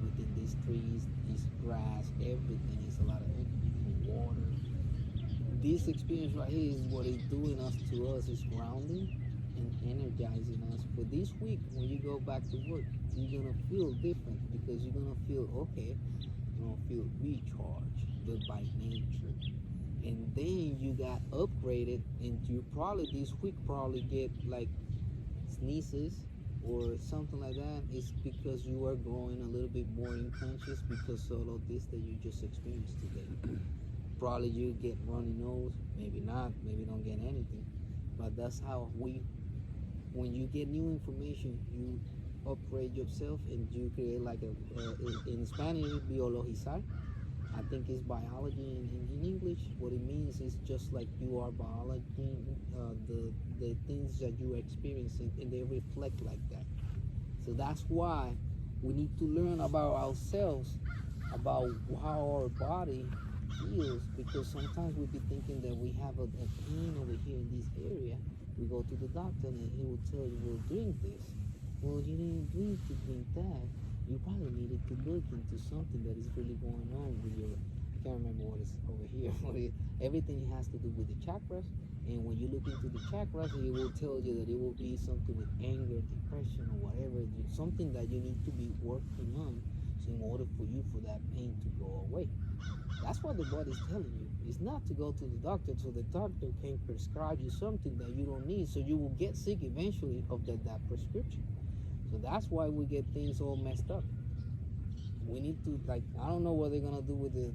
within these trees, this grass, everything is a lot of energy, water. This experience right here is what it's doing to us is grounding and energizing us. For this week, when you go back to work, you're gonna feel different because you're gonna feel okay. You're gonna feel recharged by nature, and then you got upgraded, and you probably this week get like sneezes or something like that. It's because you are growing a little bit more in conscious because of all this that you just experienced today. Probably you get runny nose, maybe not, maybe don't get anything, but that's how when you get new information, you upgrade yourself and you create like in Spanish, biologizar. I think it's biology in English. What it means is just like you are biology, the things that you experience and they reflect like that. So that's why we need to learn about ourselves, about how our body feels, because sometimes we be thinking that we have a pain over here in this area. We go to the doctor and he will tell you, well, drink this. Well, you didn't drink that. You probably needed to look into something that is really going on with your, I can't remember what is over here. Everything has to do with the chakras. And when you look into the chakras, it will tell you that it will be something with anger, depression, or whatever. Something that you need to be working on in order for that pain to go away. That's what the body is telling you. It's not to go to the doctor so the doctor can prescribe you something that you don't need, so you will get sick eventually of that prescription. So that's why we get things all messed up. We need to, like, I don't know what they're gonna do with the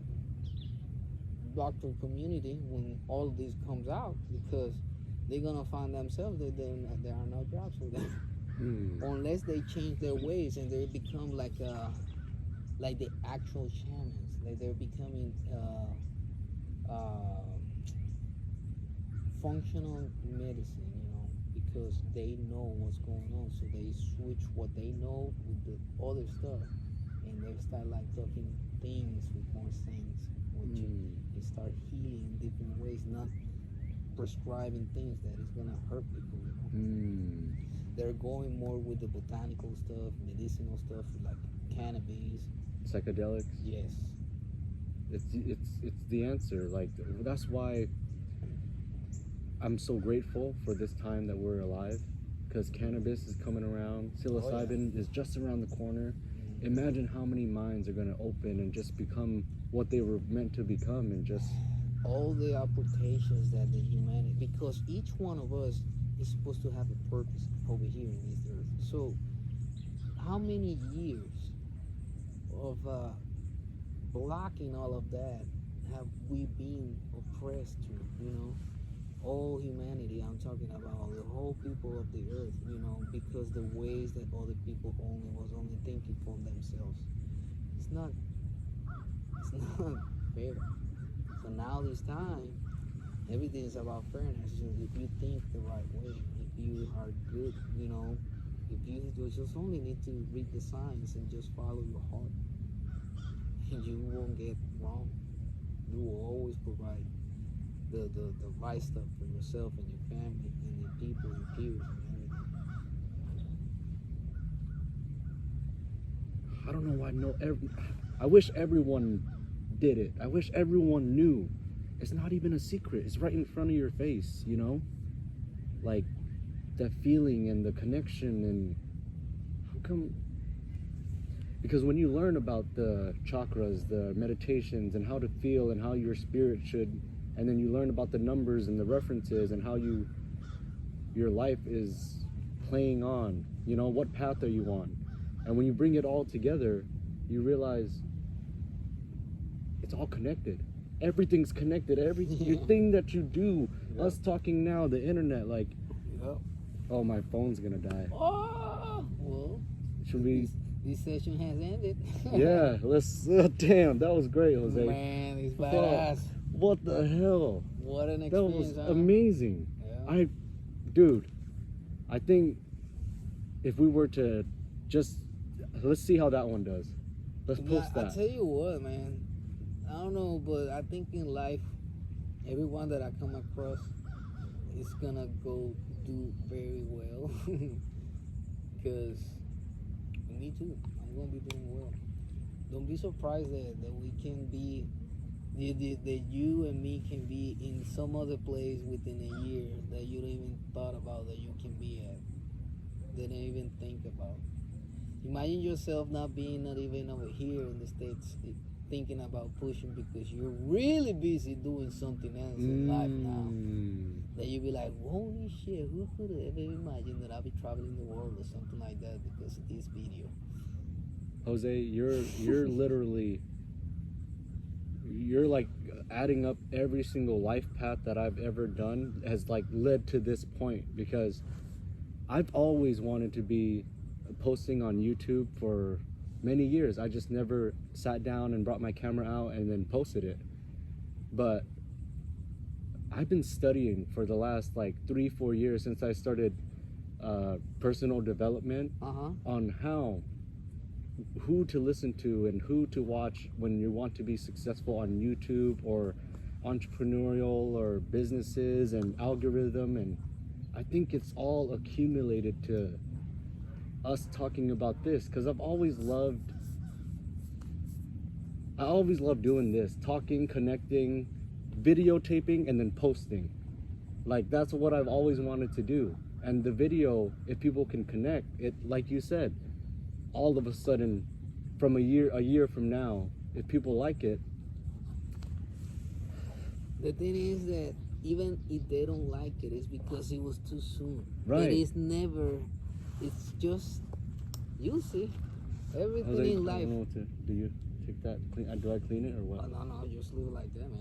doctor community when all of this comes out, because they're gonna find themselves that there are no jobs for them. Unless they change their ways and they become like the actual shamans, like they're becoming functional medicine, because they know what's going on, so they switch what they know with the other stuff, and they start like talking things with more sense, which they start healing in different ways, not prescribing things that is gonna hurt people. They're going more with the botanical stuff, medicinal stuff, like cannabis,
psychedelics.
Yes,
it's the answer. Like, that's why I'm so grateful for this time that we're alive, because cannabis is coming around, psilocybin is just around the corner. Imagine how many minds are going to open and just become what they were meant to become, and just
all the applications that the humanity, because each one of us is supposed to have a purpose over here in this earth. So how many years of blocking all of that have we been oppressed to, all humanity? I'm talking about the whole people of the earth, because the ways that other people only thinking for themselves. It's not fair. So now this time, everything is about fairness. If you think the right way, if you are good, if you just only need to read the signs and just follow your heart, and you won't get wrong. You will always provide the right stuff for yourself and your family and the people, your peers, and everything.
I don't know why I wish everyone did it. I wish everyone knew. It's not even a secret. It's right in front of your face, you know? Like that feeling and the connection. And how come? Because when you learn about the chakras, the meditations, and how to feel and how your spirit should, and then you learn about the numbers and the references and how your life is playing on, you know, what path are you on? And when you bring it all together, you realize it's all connected. Everything's connected. Everything that you do, us talking now, the internet, like, oh, my phone's gonna die.
Oh, well,
should we?
This session has ended.
Yeah, let's. Damn, that was great, Jose.
Man, it's badass.
What the hell?
What an experience.
That was amazing.
Yeah.
Dude, I think if we were to just, let's see how that one does. Let's post that.
I tell you what, man. I don't know, but I think in life, everyone that I come across is gonna go do very well. Because me too, I'm gonna be doing well. Don't be surprised that we can be, that you and me can be in some other place within a year that you don't even thought about that you can be at, that don't even think about. Imagine yourself not even over here in the States, thinking about pushing because you're really busy doing something else in life now. That you be like, holy shit, who could have ever imagined that I'll be traveling the world or something like that because of this video?
Jose, you're literally, you're like adding up every single life path that I've ever done has like led to this point, because I've always wanted to be posting on YouTube for many years. I just never sat down and brought my camera out and then posted it. But I've been studying for the last like 3-4 years since I started personal development on who to listen to and who to watch when you want to be successful on YouTube or entrepreneurial or businesses and algorithm. And I think it's all accumulated to us talking about this, because I've always loved doing this, talking, connecting, videotaping, and then posting. Like, that's what I've always wanted to do. And the video, if people can connect it, like you said, all of a sudden from a year from now, if people like it.
The thing is that even if they don't like it, it's because it was too soon.
Right.
It is never. It's just, you'll see. Everything in life.
I don't know what to do. You take that? Do I clean it or what?
No, just leave it like that, man.